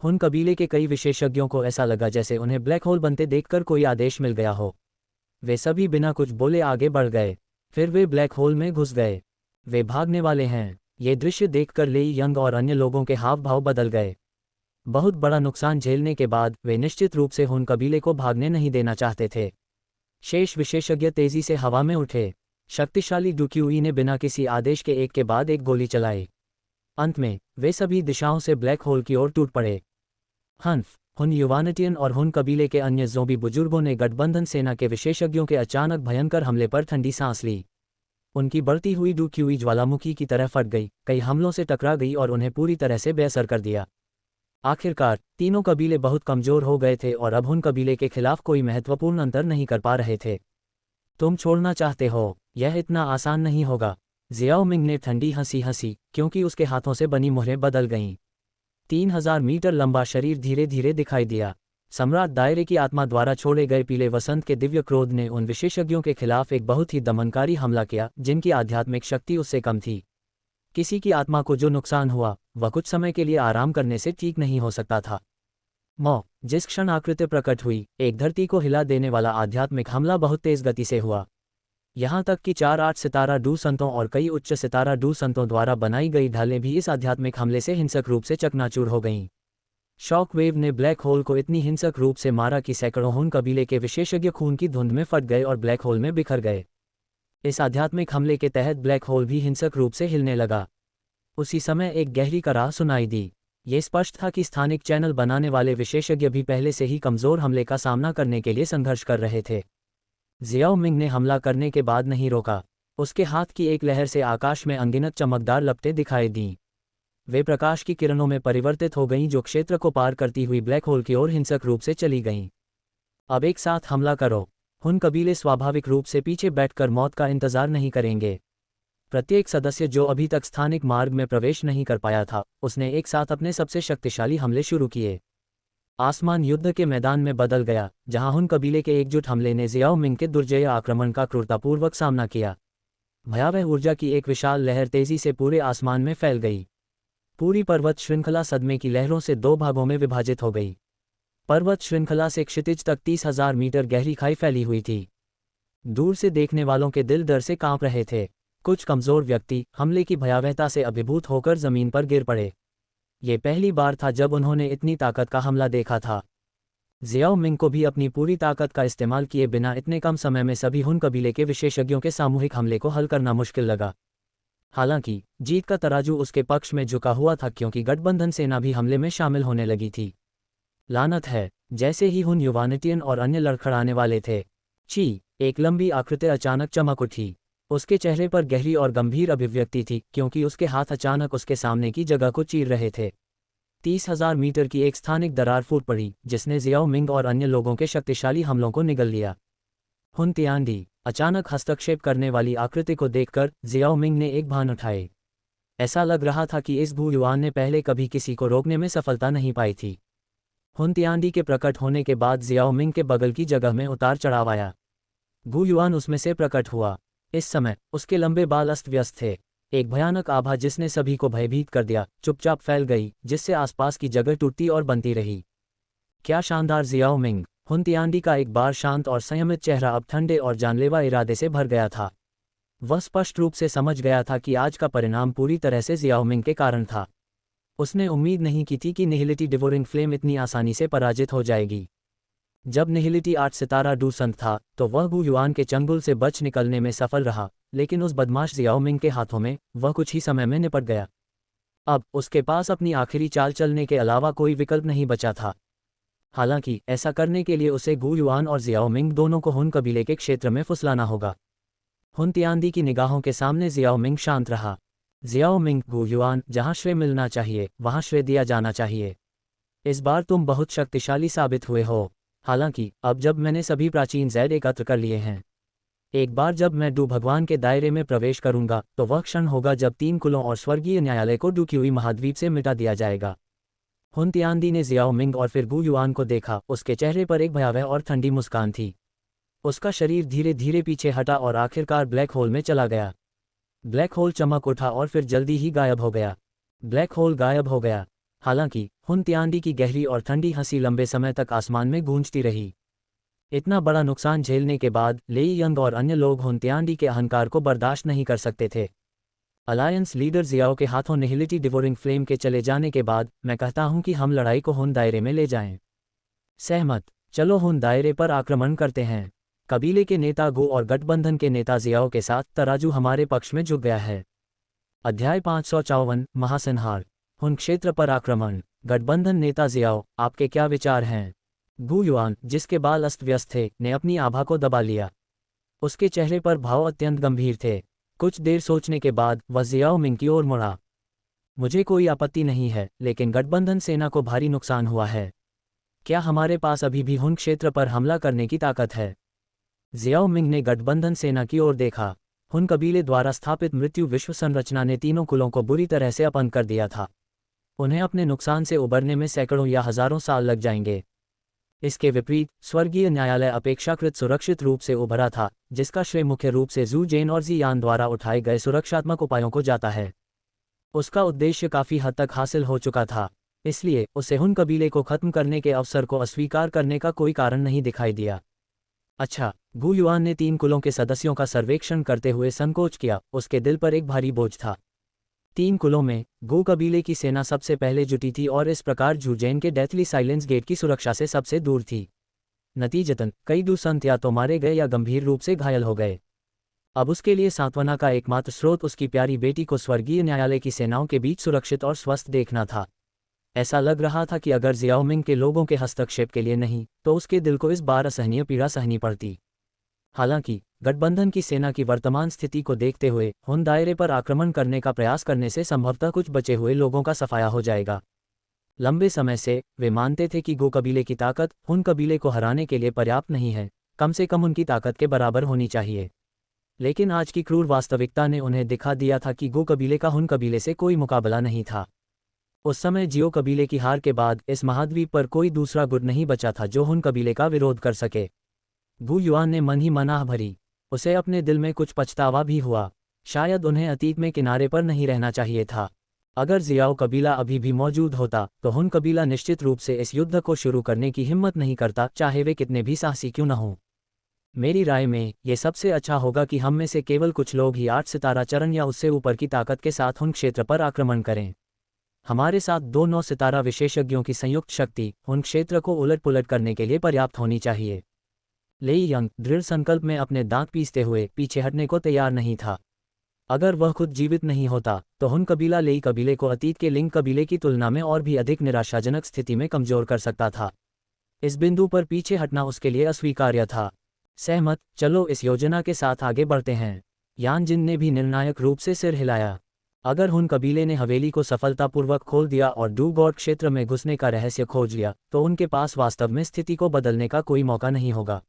हुन कबीले के कई विशेषज्ञों को ऐसा लगा जैसे उन्हें ब्लैक होल बनते देखकर कोई आदेश मिल गया हो। वे सभी बिना कुछ बोले आगे बढ़ गए। फिर वे ब्लैक होल में घुस गए। वे भागने वाले हैं। ये दृश्य देखकर लेई यंग और अन्य लोगों के हाव भाव बदल गए। बहुत बड़ा नुकसान झेलने के बाद वे निश्चित रूप से हुन कबीले को भागने नहीं देना चाहते थे। शेष विशेषज्ञ तेजी से हवा में उठे। शक्तिशाली डुक्यूई ने बिना किसी आदेश के एक के बाद एक गोली चलाई। अंत में वे सभी दिशाओं से ब्लैक होल की ओर टूट पड़े। हन्फ, हुन युवानिटियन और हुन कबीले के अन्य ज़ोंबी बुजुर्गों ने गठबंधन सेना के विशेषज्ञों के अचानक भयंकर हमले पर ठंडी सांस ली। उनकी बढ़ती हुई डुक्यूई ज्वालामुखी की तरह फट गई, कई हमलों से टकरा गई और उन्हें पूरी तरह से बेअसर कर दिया। आखिरकार तीनों कबीले बहुत कमजोर हो गए थे और अब हुन कबीले के खिलाफ कोई महत्वपूर्ण अंतर नहीं कर पा रहे थे। तुम छोड़ना चाहते हो? यह इतना आसान नहीं होगा। जियाओ मिंग ने ठंडी हंसी हंसी, क्योंकि उसके हाथों से बनी मुहरें बदल गईं। 3000 मीटर लंबा शरीर धीरे धीरे दिखाई दिया। सम्राट दायरे की आत्मा द्वारा छोड़े गए पीले वसंत के दिव्य क्रोध ने उन विशेषज्ञों के खिलाफ एक बहुत ही दमनकारी हमला किया जिनकी आध्यात्मिक शक्ति उससे कम थी। किसी की आत्मा को जो नुकसान हुआ वह कुछ समय के लिए आराम करने से ठीक नहीं हो सकता था। जिस क्षण आकृति प्रकट हुई, एक धरती को हिला देने वाला आध्यात्मिक हमला बहुत तेज गति से हुआ। यहाँ तक कि 4-8 सितारा डू संतों और कई उच्च सितारा डू संतों द्वारा बनाई गई ढालें भी इस आध्यात्मिक हमले से हिंसक रूप से चकनाचूर हो गईं। शॉक वेव ने ब्लैक होल को इतनी हिंसक रूप से मारा कि सैकड़ों हुन कबीले के विशेषज्ञ खून की धुंध में फट गए और ब्लैक होल में बिखर गए। इस आध्यात्मिक हमले के तहत ब्लैक होल भी हिंसक रूप से हिलने लगा। उसी समय एक गहरी कराह सुनाई दी। ये स्पष्ट था कि स्थानिक चैनल बनाने वाले विशेषज्ञ भी पहले से ही कमज़ोर हमले का सामना करने के लिए संघर्ष कर रहे थे। जियाओ मिंग ने हमला करने के बाद नहीं रोका। उसके हाथ की एक लहर से आकाश में अनगिनत चमकदार लपटें दिखाई दीं। वे प्रकाश की किरणों में परिवर्तित हो गईं जो क्षेत्र को पार करती हुई ब्लैक होल की ओर हिंसक रूप से चली गईं। अब एक साथ हमला करो। हुन कबीले स्वाभाविक रूप से पीछे बैठकर मौत का इंतजार नहीं करेंगे। प्रत्येक सदस्य जो अभी तक स्थानिक मार्ग में प्रवेश नहीं कर पाया था, उसने एक साथ अपने सबसे शक्तिशाली हमले शुरू किए। आसमान युद्ध के मैदान में बदल गया, जहां हुन कबीले के एकजुट हमले ने जियाओ मिंग के दुर्जय आक्रमण का क्रूरतापूर्वक सामना किया। भयावह ऊर्जा की एक विशाल लहर तेजी से पूरे आसमान में फैल गई। पूरी पर्वत श्रृंखला सदमे की लहरों से दो भागों में विभाजित हो गई। पर्वत श्रृंखला से क्षितिज तक 30,000 मीटर गहरी खाई फैली हुई थी। दूर से देखने वालों के दिल डर से कांप रहे थे। कुछ कमज़ोर व्यक्ति हमले की भयावहता से अभिभूत होकर ज़मीन पर गिर पड़े। ये पहली बार था जब उन्होंने इतनी ताकत का हमला देखा था। जियाओ मिंग को भी अपनी पूरी ताकत का इस्तेमाल किए बिना इतने कम समय में सभी हुन कबीले के विशेषज्ञों के सामूहिक हमले को हल करना मुश्किल लगा। हालांकि जीत का तराजू उसके पक्ष में झुका हुआ था, क्योंकि गठबंधन सेना भी हमले में शामिल होने लगी थी। लानत है, जैसे ही हुन युवानिटियन और अन्य लड़खड़ाने वाले थे, ची एक लंबी आकृति अचानक चमक उठी। उसके चेहरे पर गहरी और गंभीर अभिव्यक्ति थी, क्योंकि उसके हाथ अचानक उसके सामने की जगह को चीर रहे थे। 30,000 मीटर की एक स्थानिक दरार फूट पड़ी, जिसने जियाओ मिंग और अन्य लोगों के शक्तिशाली हमलों को निगल लिया। हुन तियांडी अचानक हस्तक्षेप करने वाली आकृति को देखकर जियाओ मिंग ने एक भान उठाए। ऐसा लग रहा था कि इस भू युआन ने पहले कभी किसी को रोकने में सफलता नहीं पाई थी। हुन तियांडी के प्रकट होने के बाद जियाओ मिंग के बगल की जगह में उतार चढ़ाव आया। भू युआन उसमें से प्रकट हुआ। इस समय उसके लंबे बाल अस्त व्यस्त थे। एक भयानक आभा जिसने सभी को भयभीत कर दिया चुपचाप फैल गई, जिससे आसपास की जगह टूटती और बनती रही। क्या शानदार! Jiao Ming. हुन तियांडी का एक बार शांत और संयमित चेहरा अब ठंडे और जानलेवा इरादे से भर गया था। वह स्पष्ट रूप से समझ गया था कि आज का परिणाम पूरी तरह से जियाओ मिंग के कारण था। उसने उम्मीद नहीं की थी कि निहिलिटी डिवोरिंग फ्लेम इतनी आसानी से पराजित हो जाएगी। जब निहिलिटी 8 सितारा डूसंत था, तो वह भू युआन के चंगुल से बच निकलने में सफल रहा, लेकिन उस बदमाश जियाओ मिंग के हाथों में वह कुछ ही समय में निपट गया। अब उसके पास अपनी आखिरी चाल चलने के अलावा कोई विकल्प नहीं बचा था। हालांकि ऐसा करने के लिए उसे भू युआन और जियाओ मिंग दोनों को हुन कबीले के क्षेत्र में फुसलाना होगा। हुन तियांडी की निगाहों के सामने जियाओ मिंग शांत रहा। जियाओ मिंग, भू युआन, जहां श्रेय मिलना चाहिए वहां श्रेय दिया जाना चाहिए। इस बार तुम बहुत शक्तिशाली साबित हुए हो। हालांकि अब जब मैंने सभी प्राचीन जैद एकत्र कर लिए हैं, एक बार जब मैं डू भगवान के दायरे में प्रवेश करूंगा, तो वह क्षण होगा जब 3 कुलों और स्वर्गीय न्यायालय को डूक्युई महाद्वीप से मिटा दिया जाएगा। हुन तियांडी ने जियाओ मिंग और फिर भू युआन को देखा। उसके चेहरे पर एक भयावह और ठंडी मुस्कान थी। उसका शरीर धीरे धीरे पीछे हटा और आखिरकार ब्लैक होल में चला गया। ब्लैक होल चमक उठा और फिर जल्दी ही गायब हो गया। ब्लैक होल गायब हो गया। हालांकि हुन तियांडी की गहरी और ठंडी हंसी लंबे समय तक आसमान में गूंजती रही। इतना बड़ा नुकसान झेलने के बाद लेई यंग और अन्य लोग हुन तियांडी के अहंकार को बर्दाश्त नहीं कर सकते थे। अलायंस लीडर जियाओ के हाथों निहिलिटी डिवोरिंग फ्लेम के चले जाने के बाद मैं कहता हूं कि हम लड़ाई को हुन दायरे में ले जाएं। सहमत? चलो हुन दायरे पर आक्रमण करते हैं। कबीले के नेता गो और गठबंधन के नेता जियाओ के साथ तराजू हमारे पक्ष में झुक गया है। अध्याय 554 महासंहार। हुन क्षेत्र पर आक्रमण। गठबंधन नेता जियाओ, आपके क्या विचार हैं? भू युआन, जिसके बाल अस्त व्यस्त थे, ने अपनी आभा को दबा लिया। उसके चेहरे पर भाव अत्यंत गंभीर थे। कुछ देर सोचने के बाद वह जियाओ मिंग की ओर मुड़ा। मुझे कोई आपत्ति नहीं है, लेकिन गठबंधन सेना को भारी नुकसान हुआ है। क्या हमारे पास अभी भी हुन क्षेत्र पर हमला करने की ताकत है? जियाओ मिंग ने गठबंधन सेना की ओर देखा। हुन कबीले द्वारा स्थापित मृत्यु विश्व संरचना ने तीनों कुलों को बुरी तरह से अपंग कर दिया था। उन्हें अपने नुकसान से उबरने में सैकड़ों या हजारों साल लग जाएंगे। इसके विपरीत स्वर्गीय न्यायालय अपेक्षाकृत सुरक्षित रूप से उभरा था, जिसका श्रेय मुख्य रूप से जू जेन और जी यान द्वारा उठाए गए सुरक्षात्मक उपायों को जाता है। उसका उद्देश्य काफ़ी हद तक हासिल हो चुका था, इसलिए उसे हुन कबीले को खत्म करने के अवसर को अस्वीकार करने का कोई कारण नहीं दिखाई दिया। अच्छा, भू युआन ने 3 कुलों के सदस्यों का सर्वेक्षण करते हुए संकोच किया। उसके दिल पर एक भारी बोझ था। 3 कुलों में गो कबीले की सेना सबसे पहले जुटी थी और इस प्रकार जूजेन के डेथली साइलेंस गेट की सुरक्षा से सबसे दूर थी। नतीजतन कई डूसंत या तो मारे गए या गंभीर रूप से घायल हो गए। अब उसके लिए सांत्वना का एकमात्र स्रोत उसकी प्यारी बेटी को स्वर्गीय न्यायालय की सेनाओं के बीच सुरक्षित और स्वस्थ देखना था। ऐसा लग रहा था कि अगर जियाओमिंग के लोगों के हस्तक्षेप के लिए नहीं तो उसके दिल को इस बार असहनीय पीड़ा सहनी पड़ती। हालांकि गठबंधन की सेना की वर्तमान स्थिति को देखते हुए हुन दायरे पर आक्रमण करने का प्रयास करने से संभवतः कुछ बचे हुए लोगों का सफाया हो जाएगा। लंबे समय से वे मानते थे कि गो कबीले की ताकत हुन कबीले को हराने के लिए पर्याप्त नहीं है, कम से कम उनकी ताकत के बराबर होनी चाहिए। लेकिन आज की क्रूर वास्तविकता ने उन्हें दिखा दिया था कि गो कबीले का हुन कबीले से कोई मुकाबला नहीं था। उस समय जियो कबीले की हार के बाद इस महाद्वीप पर कोई दूसरा गुट नहीं बचा था जो हुन कबीले का विरोध कर सके। गु युआन ने मन ही मन आह भरी। उसे अपने दिल में कुछ पछतावा भी हुआ। शायद उन्हें अतीत में किनारे पर नहीं रहना चाहिए था। अगर जियाओ कबीला अभी भी मौजूद होता तो हुन कबीला निश्चित रूप से इस युद्ध को शुरू करने की हिम्मत नहीं करता, चाहे वे कितने भी साहसी क्यों न हों। मेरी राय में ये सबसे अच्छा होगा कि हम में से केवल कुछ लोग ही 8 सितारा चरण या उससे ऊपर की ताकत के साथ हुन क्षेत्र पर आक्रमण करें। हमारे साथ 2 9 सितारा विशेषज्ञों की संयुक्त शक्ति हुन क्षेत्र को उलट पुलट करने के लिए पर्याप्त होनी चाहिए। लेई यंग दृढ़ संकल्प में अपने दांत पीसते हुए पीछे हटने को तैयार नहीं था। अगर वह खुद जीवित नहीं होता तो हुन कबीला लेई कबीले को अतीत के लिंग कबीले की तुलना में और भी अधिक निराशाजनक स्थिति में कमजोर कर सकता था। इस बिंदु पर पीछे हटना उसके लिए अस्वीकार्य था। सहमत, चलो इस योजना के साथ आगे बढ़ते हैं। यान जिन ने भी निर्णायक रूप से सिर हिलाया। अगर हुन कबीले ने हवेली को सफलतापूर्वक खोल दिया और डू गॉड क्षेत्र में घुसने का रहस्य खोज लिया तो उनके पास वास्तव में स्थिति को बदलने का कोई मौका नहीं होगा।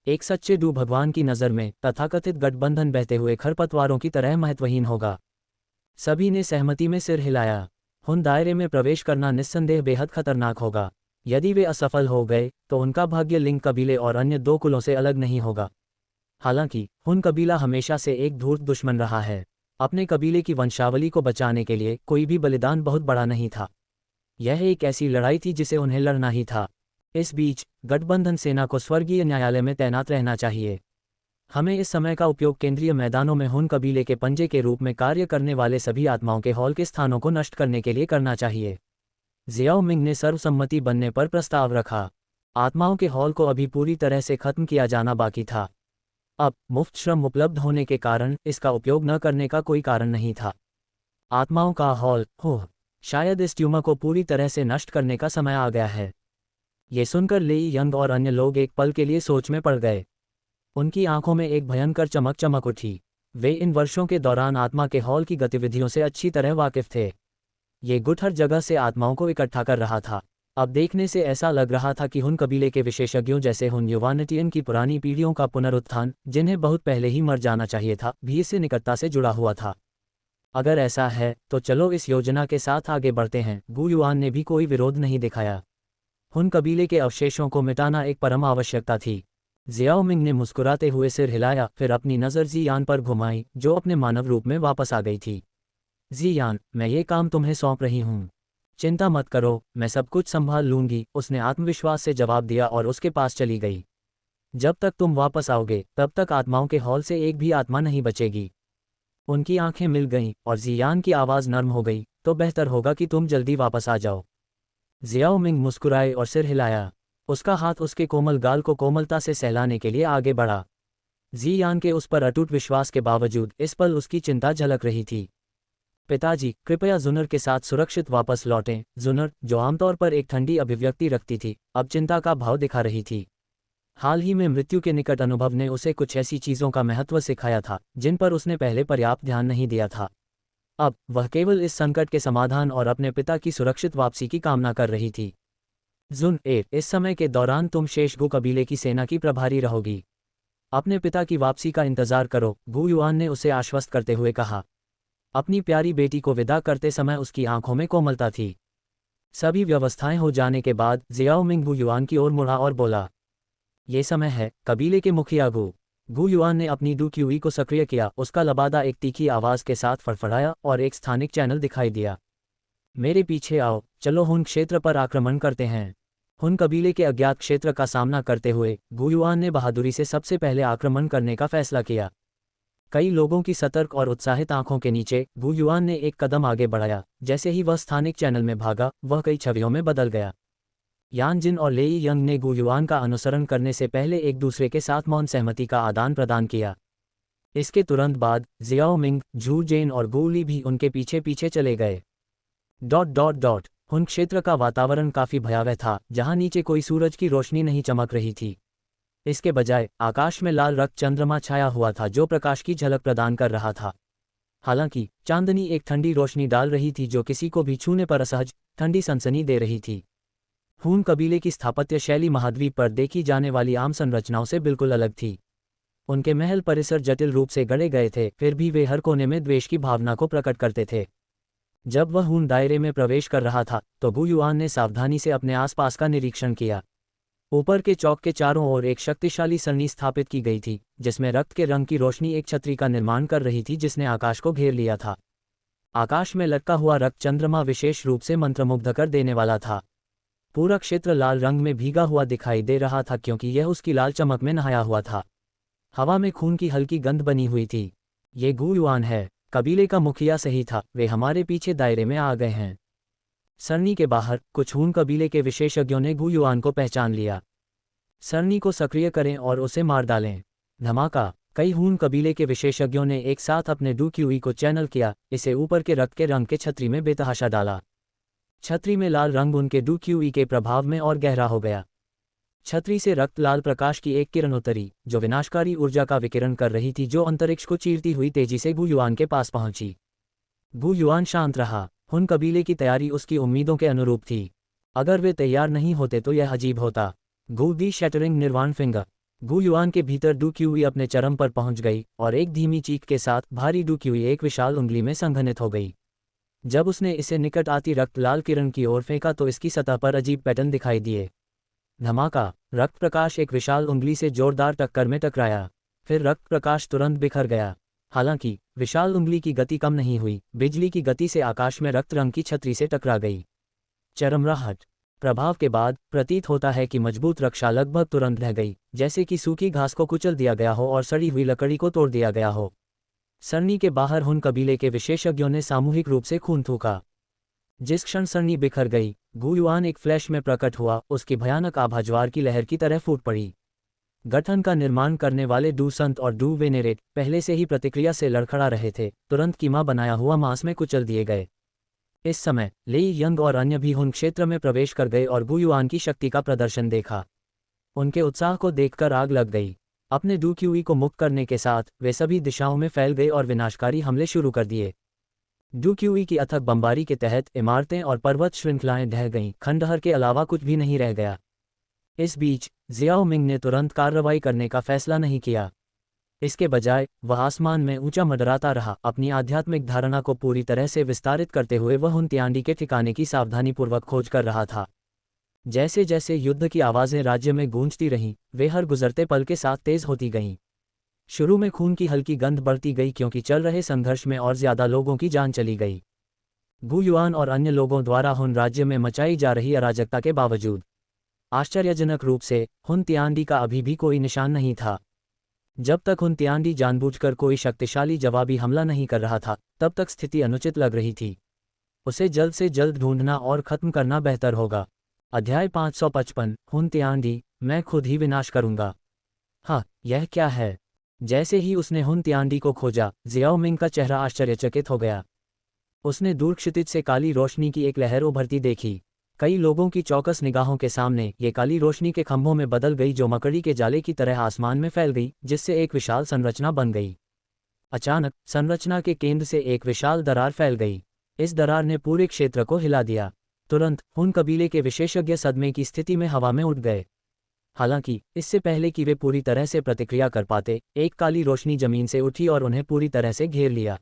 एक सच्चे डू भगवान की नज़र में तथाकथित गठबंधन बहते हुए खरपतवारों की तरह महत्वहीन होगा। सभी ने सहमति में सिर हिलाया। हुन दायरे में प्रवेश करना निस्संदेह बेहद खतरनाक होगा। यदि वे असफल हो गए तो उनका भाग्य लिंग कबीले और अन्य 2 कुलों से अलग नहीं होगा। हालांकि हुन कबीला हमेशा से एक धूर्त दुश्मन रहा है। अपने कबीले की वंशावली को बचाने के लिए कोई भी बलिदान बहुत बड़ा नहीं था। यह एक ऐसी लड़ाई थी जिसे उन्हें लड़ना ही था। इस बीच गठबंधन सेना को स्वर्गीय न्यायालय में तैनात रहना चाहिए। हमें इस समय का उपयोग केंद्रीय मैदानों में हुन कबीले के पंजे के रूप में कार्य करने वाले सभी आत्माओं के हॉल के स्थानों को नष्ट करने के लिए करना चाहिए। जियाओ मिंग ने सर्वसम्मति बनने पर प्रस्ताव रखा। आत्माओं के हॉल को अभी पूरी तरह से खत्म किया जाना बाकी था। अब मुफ्त श्रम उपलब्ध होने के कारण इसका उपयोग न करने का कोई कारण नहीं था। आत्माओं का हॉल, शायद इस ट्यूमर को पूरी तरह से नष्ट करने का समय आ गया है। ये सुनकर लेई यंग और अन्य लोग एक पल के लिए सोच में पड़ गए। उनकी आंखों में एक भयंकर चमक चमक उठी। वे इन वर्षों के दौरान आत्मा के हॉल की गतिविधियों से अच्छी तरह वाकिफ थे। ये गुट हर जगह से आत्माओं को इकट्ठा कर रहा था। अब देखने से ऐसा लग रहा था कि हुन कबीले के विशेषज्ञों जैसे हुन युवानिटियन की पुरानी पीढ़ियों का पुनरुत्थान, जिन्हें बहुत पहले ही मर जाना चाहिए था, भी इससे निकटता से जुड़ा हुआ था। अगर ऐसा है तो चलो इस योजना के साथ आगे बढ़ते हैं। गु युआन ने भी कोई विरोध नहीं दिखाया। हुन कबीले के अवशेषों को मिटाना एक परम आवश्यकता थी। जियाओ मिंग ने मुस्कुराते हुए सिर हिलाया, फिर अपनी नज़र जी यान पर घुमाई जो अपने मानव रूप में वापस आ गई थी। जी यान, मैं ये काम तुम्हें सौंप रही हूँ। चिंता मत करो, मैं सब कुछ संभाल लूंगी, उसने आत्मविश्वास से जवाब दिया और उसके पास चली गई। जब तक तुम वापस आओगे तब तक आत्माओं के हॉल से एक भी आत्मा नहीं बचेगी। उनकी आंखें मिल गईं और जियान की आवाज़ नर्म हो गई, तो बेहतर होगा कि तुम जल्दी वापस आ जाओ। जियाओ मिंग मुस्कुराए और सिर हिलाया। उसका हाथ उसके कोमल गाल को कोमलता से सहलाने के लिए आगे बढ़ा। जियान के उस पर अटूट विश्वास के बावजूद इस पल उसकी चिंता झलक रही थी। पिताजी, कृपया जुनर के साथ सुरक्षित वापस लौटें। जुनर, जो आमतौर पर एक ठंडी अभिव्यक्ति रखती थी, अब चिंता का भाव दिखा रही थी। हाल ही में मृत्यु के निकट अनुभव ने उसे कुछ ऐसी चीज़ों का महत्व सिखाया था जिन पर उसने पहले पर्याप्त ध्यान नहीं दिया था। अब वह केवल इस संकट के समाधान और अपने पिता की सुरक्षित वापसी की कामना कर रही थी। जुन, इस समय के दौरान तुम शेष गु कबीले की सेना की प्रभारी रहोगी। अपने पिता की वापसी का इंतजार करो, गु युआन ने उसे आश्वस्त करते हुए कहा। अपनी प्यारी बेटी को विदा करते समय उसकी आंखों में कोमलता थी। सभी व्यवस्थाएं हो जाने के बाद जियाओ मिंग गु युआन की ओर मुड़ा और बोला, ये समय है, कबीले के मुखिया गु युआन ने अपनी डू क्यूई को सक्रिय किया। उसका लबादा एक तीखी आवाज़ के साथ फड़फड़ाया और एक स्थानिक चैनल दिखाई दिया। मेरे पीछे आओ, चलो हुन क्षेत्र पर आक्रमण करते हैं। हुन कबीले के अज्ञात क्षेत्र का सामना करते हुए गु युआन ने बहादुरी से सबसे पहले आक्रमण करने का फैसला किया। कई लोगों की सतर्क और उत्साहित आंखों के नीचे गु युआन ने एक कदम आगे बढ़ाया। जैसे ही वह स्थानिक चैनल में भागा, वह कई छवियों में बदल गया। यान जिन और लेई यंग ने गु युआन का अनुसरण करने से पहले एक दूसरे के साथ मौन सहमति का आदान प्रदान किया। इसके तुरंत बाद जियाओ मिंग, झू जेन और गु ली भी उनके पीछे पीछे चले गए। हुन क्षेत्र का वातावरण काफी भयावह था, जहां नीचे कोई सूरज की रोशनी नहीं चमक रही थी। इसके बजाय आकाश में लाल रक्त चंद्रमा छाया हुआ था जो प्रकाश की झलक प्रदान कर रहा था। हालांकि चांदनी एक ठंडी रोशनी डाल रही थी जो किसी को भी छूने पर असहज ठंडी सनसनी दे रही थी। हून कबीले की स्थापत्य शैली महाद्वीप पर देखी जाने वाली आम संरचनाओं से बिल्कुल अलग थी। उनके महल परिसर जटिल रूप से गढ़े गए थे, फिर भी वे हर कोने में द्वेष की भावना को प्रकट करते थे। जब वह हून दायरे में प्रवेश कर रहा था तो गु युआन ने सावधानी से अपने आसपास का निरीक्षण किया। ऊपर के चौक के चारों ओर एक शक्तिशाली सरणी स्थापित की गई थी, जिसमें रक्त के रंग की रोशनी एक छतरी का निर्माण कर रही थी जिसने आकाश को घेर लिया था। आकाश में लटका हुआ रक्त चंद्रमा विशेष रूप से मंत्रमुग्ध कर देने वाला था। पूरा क्षेत्र लाल रंग में भीगा हुआ दिखाई दे रहा था क्योंकि यह उसकी लाल चमक में नहाया हुआ था। हवा में खून की हल्की गंध बनी हुई थी। ये गु युआन है, कबीले का मुखिया सही था, वे हमारे पीछे दायरे में आ गए हैं। सरनी के बाहर कुछ हून कबीले के विशेषज्ञों ने गु युआन को पहचान लिया। सरनी को सक्रिय करें और उसे मार डालें। धमाका। कई हून कबीले के विशेषज्ञों ने एक साथ अपने डू क्यूई को चैनल किया, इसे ऊपर के रक्त के रंग के छतरी में बेतहाशा डाला। छतरी में लाल रंग उनके डू क्यूई के प्रभाव में और गहरा हो गया। छतरी से रक्त लाल प्रकाश की एक किरण उतरी जो विनाशकारी ऊर्जा का विकिरण कर रही थी, जो अंतरिक्ष को चीरती हुई तेजी से गु युआन के पास पहुंची। गु युआन शांत रहा। हुन कबीले की तैयारी उसकी उम्मीदों के अनुरूप थी। अगर वे तैयार नहीं होते तो यह अजीब होता। गु दी शैटरिंग निर्वाण फिंगर। गु युआन के भीतर डू क्यूई अपने चरम पर पहुंच गई और एक धीमी चीख के साथ भारी डू क्यूई एक विशाल उंगली में संघनित हो गई। जब उसने इसे निकट आती रक्त लाल किरण की ओर फेंका तो इसकी सतह पर अजीब पैटर्न दिखाई दिए। धमाका। रक्त प्रकाश एक विशाल उंगली से जोरदार टक्कर में टकराया, फिर रक्त प्रकाश तुरंत बिखर गया। हालांकि विशाल उंगली की गति कम नहीं हुई, बिजली की गति से आकाश में रक्त रंग की छतरी से टकरा गई। चरमराहट। प्रभाव के बाद प्रतीत होता है कि मजबूत रक्षा लगभग तुरंत रह गई, जैसे कि सूखी घास को कुचल दिया गया हो और सड़ी हुई लकड़ी को तोड़ दिया गया हो। सरनी के बाहर हुन कबीले के विशेषज्ञों ने सामूहिक रूप से खून थूका। जिस क्षण सरनी बिखर गई, गु युआन एक फ्लैश में प्रकट हुआ, उसकी भयानक आभा ज्वार की लहर की तरह फूट पड़ी। गठन का निर्माण करने वाले डू संत और डू वेनेरेट पहले से ही प्रतिक्रिया से लड़खड़ा रहे थे, तुरंत कीमा बनाया हुआ मांस में कुचल दिए गए। इस समय लेई यंग और अन्य भी हुन क्षेत्र में प्रवेश कर गए और गु युआन की शक्ति का प्रदर्शन देखा। उनके उत्साह को देखकर आग लग गई। अपने डू क्यूई को मुक्त करने के साथ वे सभी दिशाओं में फैल गए और विनाशकारी हमले शुरू कर दिए। डू क्यूई की अथक बमबारी के तहत इमारतें और पर्वत श्रृंखलाएं ढह गईं, खंडहर के अलावा कुछ भी नहीं रह गया। इस बीच जियाओ मिंग ने तुरंत कार्रवाई करने का फैसला नहीं किया। इसके बजाय वह आसमान में ऊंचा मंडराता रहा, अपनी आध्यात्मिक धारणा को पूरी तरह से विस्तारित करते हुए वह हुन तियांडी के ठिकाने की सावधानीपूर्वक खोज कर रहा था। जैसे जैसे युद्ध की आवाज़ें राज्य में गूंजती रहीं, वे हर गुजरते पल के साथ तेज होती गईं। शुरू में खून की हल्की गंध बढ़ती गई क्योंकि चल रहे संघर्ष में और ज्यादा लोगों की जान चली गई। गु युआन और अन्य लोगों द्वारा हुन राज्य में मचाई जा रही अराजकता के बावजूद आश्चर्यजनक रूप से हुन तियांडी का अभी भी कोई निशान नहीं था। जब तक हुन तियांडी जानबूझकर कोई शक्तिशाली जवाबी हमला नहीं कर रहा था, तब तक स्थिति अनुचित लग रही थी। उसे जल्द से जल्द ढूंढना और खत्म करना बेहतर होगा। अध्याय 555 हुन तियांडी, मैं खुद ही विनाश करूंगा। हाँ, यह क्या है? जैसे ही उसने हुन तियांडी को खोजा, जियाओ मिंग का चेहरा आश्चर्यचकित हो गया। उसने दूर क्षितिज से काली रोशनी की एक लहर उभरती देखी। कई लोगों की चौकस निगाहों के सामने ये काली रोशनी के खंभों में बदल गई जो मकड़ी के जाले की तरह आसमान में फैल गई, जिससे एक विशाल संरचना बन गई। अचानक संरचना के केंद्र से एक विशाल दरार फैल गई। इस दरार ने पूरे क्षेत्र को हिला दिया। तुरंत हुन कबीले के विशेषज्ञ सदमे की स्थिति में हवा में उड़ गए। हालांकि इससे पहले कि वे पूरी तरह से प्रतिक्रिया कर पाते, एक काली रोशनी जमीन से उठी और उन्हें पूरी तरह से घेर लिया।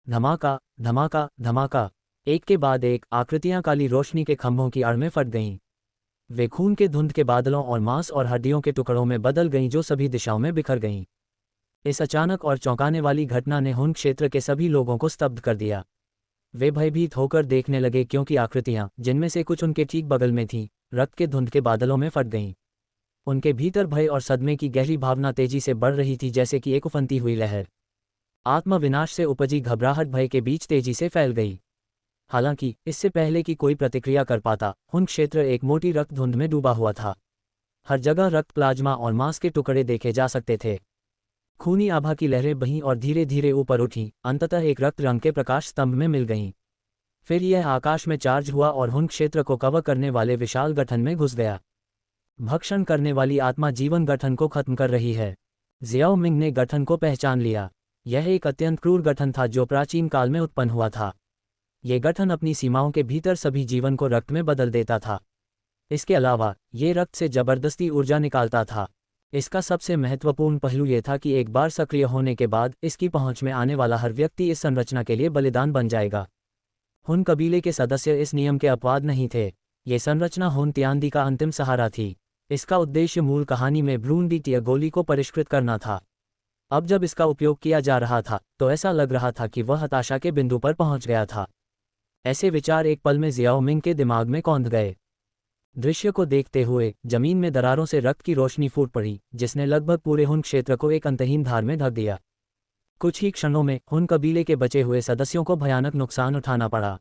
धमाका, धमाका, धमाका। एक के बाद एक आकृतियां काली रोशनी के खंभों की आड़ में फट गईं। वे खून के धुंध के बादलों और मांस और हड्डियों के टुकड़ों में बदल गईं जो सभी दिशाओं में बिखर गईं। इस अचानक और चौंकाने वाली घटना ने हुन क्षेत्र के सभी लोगों को स्तब्ध कर दिया। वे भयभीत होकर देखने लगे क्योंकि आकृतियां, जिनमें से कुछ उनके ठीक बगल में थीं, रक्त के धुंध के बादलों में फट गईं। उनके भीतर भय और सदमे की गहरी भावना तेजी से बढ़ रही थी, जैसे कि एक उफनती हुई लहर। आत्मविनाश से उपजी घबराहट भय के बीच तेजी से फैल गई। हालांकि इससे पहले कि कोई प्रतिक्रिया कर पाता, हुन क्षेत्र एक मोटी रक्त धुंध में डूबा हुआ था। हर जगह रक्त, प्लाज्मा और मांस के टुकड़े देखे जा सकते थे। खूनी आभा की लहरें बहीं और धीरे धीरे ऊपर उठीं, अंततः एक रक्त रंग के प्रकाश स्तंभ में मिल गईं। फिर यह आकाश में चार्ज हुआ और हुन क्षेत्र को कवर करने वाले विशाल गठन में घुस गया। भक्षण करने वाली आत्मा जीवन गठन को खत्म कर रही है। जियाओ मिंग ने गठन को पहचान लिया। यह एक अत्यंत क्रूर गठन था जो प्राचीन काल में उत्पन्न हुआ था। ये गठन अपनी सीमाओं के भीतर सभी जीवन को रक्त में बदल देता था। इसके अलावा ये रक्त से जबरदस्ती ऊर्जा निकालता था। इसका सबसे महत्वपूर्ण पहलू ये था कि एक बार सक्रिय होने के बाद इसकी पहुंच में आने वाला हर व्यक्ति इस संरचना के लिए बलिदान बन जाएगा। हुन कबीले के सदस्य इस नियम के अपवाद नहीं थे। ये संरचना हुन तियानदी का अंतिम सहारा थी। इसका उद्देश्य मूल कहानी में भ्रूण डी गोली को परिष्कृत करना था। अब जब इसका उपयोग किया जा रहा था तो ऐसा लग रहा था कि वह हताशा के बिंदु पर पहुंच गया था। ऐसे विचार एक पल में जियाओ मिंग के दिमाग में कौंध गए। दृश्य को देखते हुए जमीन में दरारों से रक्त की रोशनी फूट पड़ी, जिसने लगभग पूरे हुन क्षेत्र को एक अंतहीन धार में ढक दिया। कुछ ही क्षणों में हुन कबीले के बचे हुए सदस्यों को भयानक नुकसान उठाना पड़ा।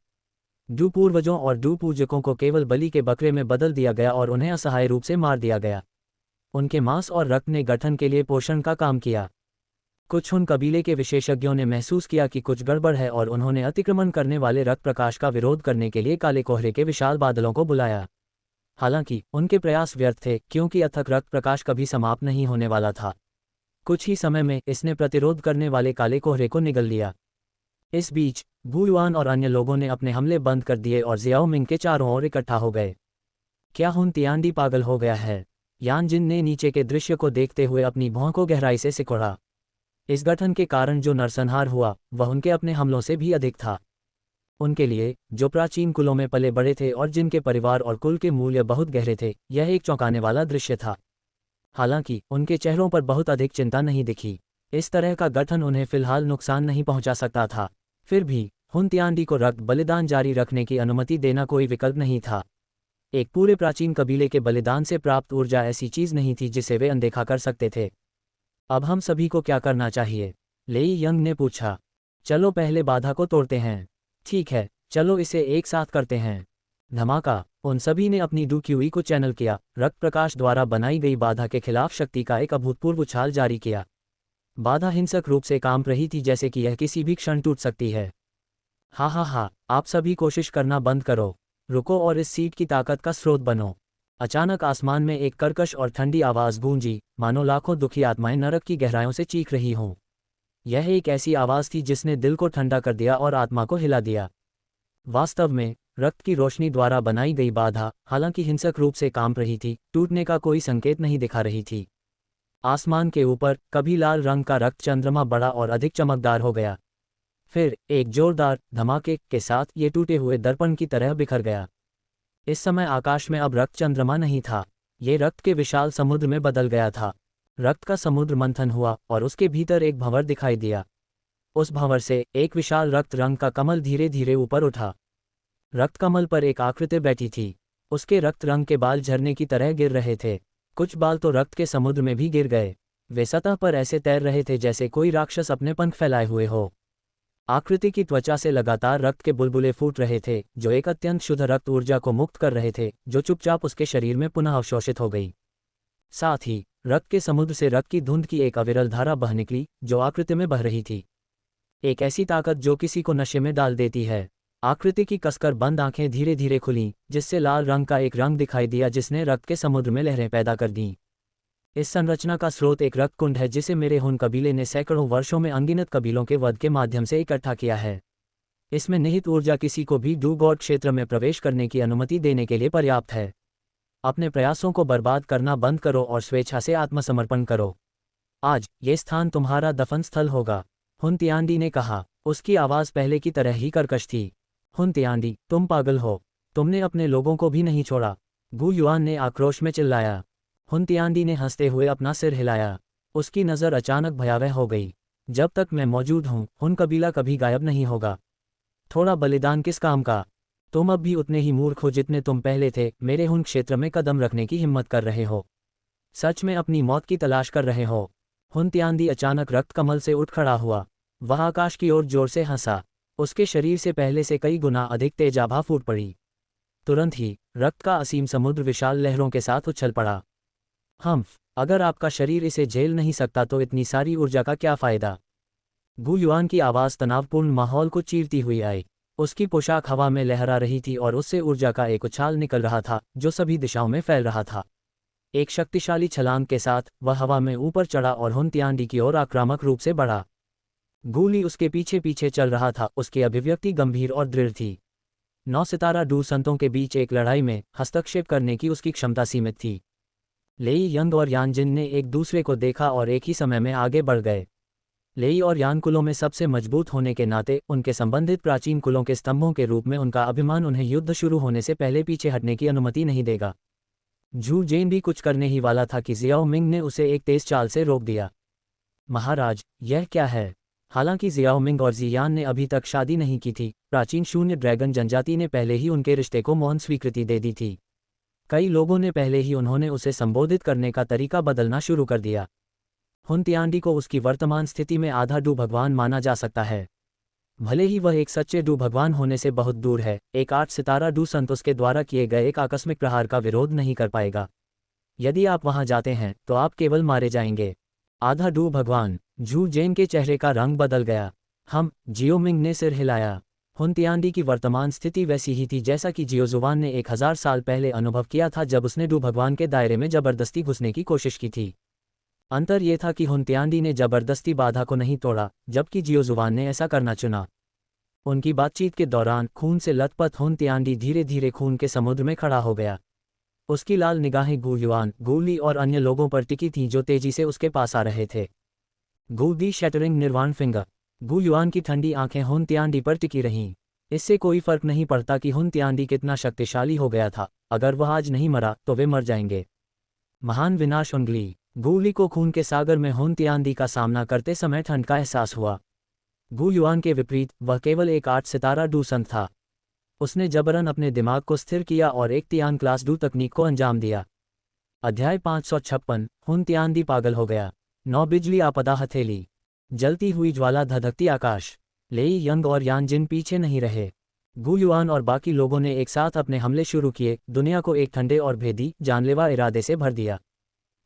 डू पूर्वजों और डू पूजकों को केवल बलि के बकरे में बदल दिया गया और उन्हें असहाय रूप से मार दिया गया। उनके मांस और रक्त ने गठन के लिए पोषण का काम किया। कुछ हुन कबीले के विशेषज्ञों ने महसूस किया कि कुछ गड़बड़ है और उन्होंने अतिक्रमण करने वाले रक्त प्रकाश का विरोध करने के लिए काले कोहरे के विशाल बादलों को बुलाया। हालांकि उनके प्रयास व्यर्थ थे, क्योंकि अथक रक्त प्रकाश कभी समाप्त नहीं होने वाला था। कुछ ही समय में इसने प्रतिरोध करने वाले काले कोहरे को निगल लिया। इस बीच वू युआन और अन्य लोगों ने अपने हमले बंद कर दिए और जियाओ मिंग के चारों ओर इकट्ठा हो गए। क्या हुन तियानदी पागल हो गया है? यान जिन ने नीचे के दृश्य को देखते हुए अपनी भौं को गहराई से सिकोड़ा। इस गठन के कारण जो नरसंहार हुआ वह उनके अपने हमलों से भी अधिक था। उनके लिए, जो प्राचीन कुलों में पले बड़े थे और जिनके परिवार और कुल के मूल्य बहुत गहरे थे, यह एक चौंकाने वाला दृश्य था। हालांकि उनके चेहरों पर बहुत अधिक चिंता नहीं दिखी। इस तरह का गठन उन्हें फिलहाल नुकसान नहीं पहुंचा सकता था। फिर भी हुन तियानदी को रक्त बलिदान जारी रखने की अनुमति देना कोई विकल्प नहीं था। एक पूरे प्राचीन कबीले के बलिदान से प्राप्त ऊर्जा ऐसी चीज नहीं थी जिसे वे अनदेखा कर सकते थे। अब हम सभी को क्या करना चाहिए? लेई यंग ने पूछा। चलो पहले बाधा को तोड़ते हैं। ठीक है, चलो इसे एक साथ करते हैं। धमाका! उन सभी ने अपनी डूक्यूई को चैनल किया, रक्त प्रकाश द्वारा बनाई गई बाधा के खिलाफ शक्ति का एक अभूतपूर्व उछाल जारी किया। बाधा हिंसक रूप से कांप रही थी, जैसे कि यह किसी भी क्षण टूट सकती है। हा, आप सभी कोशिश करना बंद करो, रुको और इस सीट की ताकत का स्रोत बनो। अचानक आसमान में एक कर्कश और ठंडी आवाज़ गूंजी, मानो लाखों दुखी आत्माएं नरक की गहराइयों से चीख रही हों। यह एक ऐसी आवाज़ थी जिसने दिल को ठंडा कर दिया और आत्मा को हिला दिया। वास्तव में रक्त की रोशनी द्वारा बनाई गई बाधा, हालांकि हिंसक रूप से कांप रही थी, टूटने का कोई संकेत नहीं दिखा रही थी। आसमान के ऊपर कभी लाल रंग का रक्त चंद्रमा बड़ा और अधिक चमकदार हो गया। फिर एक जोरदार धमाके के साथ ये टूटे हुए दर्पण की तरह बिखर गया। इस समय आकाश में अब रक्त चंद्रमा नहीं था, ये रक्त के विशाल समुद्र में बदल गया था। रक्त का समुद्र मंथन हुआ और उसके भीतर एक भंवर दिखाई दिया। उस भंवर से एक विशाल रक्त रंग का कमल धीरे धीरे ऊपर उठा। रक्त कमल पर एक आकृति बैठी थी। उसके रक्त रंग के बाल झरने की तरह गिर रहे थे। कुछ बाल तो रक्त के समुद्र में भी गिर गए। वे सतह पर ऐसे तैर रहे थे जैसे कोई राक्षस अपने पंख फैलाए हुए हो। आकृति की त्वचा से लगातार रक्त के बुलबुले फूट रहे थे, जो एक अत्यंत शुद्ध रक्त ऊर्जा को मुक्त कर रहे थे, जो चुपचाप उसके शरीर में पुनः अवशोषित हो गई। साथ ही रक्त के समुद्र से रक्त की धुंध की एक अविरल धारा बह निकली, जो आकृति में बह रही थी। एक ऐसी ताकत जो किसी को नशे में डाल देती है। आकृति की कसकर बंद आंखें धीरे धीरे खुलीं, जिससे लाल रंग का एक रंग दिखाई दिया जिसने रक्त के समुद्र में लहरें पैदा कर दीं। इस संरचना का स्रोत एक रक्त कुंड है जिसे मेरे हुन कबीले ने सैकड़ों वर्षों में अनगिनत कबीलों के वध के माध्यम से इकट्ठा किया है। इसमें निहित ऊर्जा किसी को भी डू गॉड क्षेत्र में प्रवेश करने की अनुमति देने के लिए पर्याप्त है। अपने प्रयासों को बर्बाद करना बंद करो और स्वेच्छा से आत्मसमर्पण करो। आज ये स्थान तुम्हारा दफन स्थल होगा, हुन तियानदी ने कहा। उसकी आवाज़ पहले की तरह ही कर्कश थी। हुन तियानदी, तुम पागल हो, तुमने अपने लोगों को भी नहीं छोड़ा, वू युआन ने आक्रोश में चिल्लाया। हुन तियानदी ने हंसते हुए अपना सिर हिलाया। उसकी नज़र अचानक भयावह हो गई। जब तक मैं मौजूद हूँ, हुन कबीला कभी गायब नहीं होगा। थोड़ा बलिदान किस काम का? तुम अब भी उतने ही मूर्ख हो जितने तुम पहले थे। मेरे हुन क्षेत्र में कदम रखने की हिम्मत कर रहे हो, सच में अपनी मौत की तलाश कर रहे हो। हुन तियानदी अचानक रक्त कमल से उठ खड़ा हुआ। वह आकाश की ओर जोर से हंसा। उसके शरीर से पहले से कई गुना अधिक तेज आभा फूट पड़ी। तुरंत ही रक्त का असीम समुद्र विशाल लहरों के साथ उछल पड़ा। अगर आपका शरीर इसे झेल नहीं सकता तो इतनी सारी ऊर्जा का क्या फायदा? वू युआन की आवाज़ तनावपूर्ण माहौल को चीरती हुई आई। उसकी पोशाक हवा में लहरा रही थी और उससे ऊर्जा का एक उछाल निकल रहा था जो सभी दिशाओं में फैल रहा था। एक शक्तिशाली छलांग के साथ वह हवा में ऊपर चढ़ा और हुन तिआंडी की ओर आक्रामक रूप से बढ़ा। गूली उसके पीछे पीछे चल रहा था, उसकी अभिव्यक्ति गंभीर और दृढ़ थी। 9 सितारा डू संतों के बीच एक लड़ाई में हस्तक्षेप करने की उसकी क्षमता सीमित थी। लेई यंग और यानजिन ने एक दूसरे को देखा और एक ही समय में आगे बढ़ गए। लेई और यान कुलों में सबसे मजबूत होने के नाते उनके संबंधित प्राचीन कुलों के स्तंभों के रूप में उनका अभिमान उन्हें युद्ध शुरू होने से पहले पीछे हटने की अनुमति नहीं देगा। झू जेन भी कुछ करने ही वाला था कि जियाओ मिंग ने उसे एक तेज चाल से रोक दिया। महाराज, यह क्या है? हालांकि जियाओ मिंग और जियान ने अभी तक शादी नहीं की थी, प्राचीन शून्य ड्रैगन जनजाति ने पहले ही उनके रिश्ते को मौन स्वीकृति दे दी थी। कई लोगों ने पहले ही उन्होंने उसे संबोधित करने का तरीका बदलना शुरू कर दिया। हुन तिआंडी को उसकी वर्तमान स्थिति में आधा डू भगवान माना जा सकता है। भले ही वह एक सच्चे डू भगवान होने से बहुत दूर है, एक 8 सितारा डू संत उसके द्वारा किए गए एक आकस्मिक प्रहार का विरोध नहीं कर पाएगा। यदि आप वहां जाते हैं तो आप केवल मारे जाएंगे। आधा डू भगवान। झू जेन के चेहरे का रंग बदल गया। जियो मिंग ने सिर हिलाया। हुन तिआंडी की वर्तमान स्थिति वैसी ही थी जैसा कि जियो जुवान ने 1000 साल पहले अनुभव किया था जब उसने डू भगवान के दायरे में जबरदस्ती घुसने की कोशिश की थी। अंतर यह था कि हुन तिआंडी ने जबरदस्ती बाधा को नहीं तोड़ा, जबकि जियो जुवान ने ऐसा करना चुना। उनकी बातचीत के दौरान खून से लथपथ हुन तिआंडी धीरे धीरे खून के समुद्र में खड़ा हो गया। उसकी लाल निगाहें गू युआन, गूली और अन्य लोगों पर टिकी थीं जो तेजी से उसके पास आ रहे थे। गू दी शैटरिंग निर्वाण फिंगर। गू युआन की ठंडी आंखें हुन तिआंडी पर टिकी रहीं। इससे कोई फर्क नहीं पड़ता कि हुन तिआंडी कितना शक्तिशाली हो गया था, अगर वह आज नहीं मरा तो वे मर जाएंगे। महान विनाश उंगली। गूली को खून के सागर में हुन तिआंडी का सामना करते समय ठंड का एहसास हुआ। गू युआन के विपरीत वह केवल एक 8 सितारा डू संत था। उसने जबरन अपने दिमाग को स्थिर किया और एक तिआन क्लास डू तकनीक को अंजाम दिया। अध्याय 556। हुन तिआंडी पागल हो गया। 9 बिजली आपदा हथेली। जलती हुई ज्वाला, धधकती आकाश। लेई यंग और यानजिन पीछे नहीं रहे। गू युआन और बाकी लोगों ने एक साथ अपने हमले शुरू किए, दुनिया को एक ठंडे और भेदी, जानलेवा इरादे से भर दिया।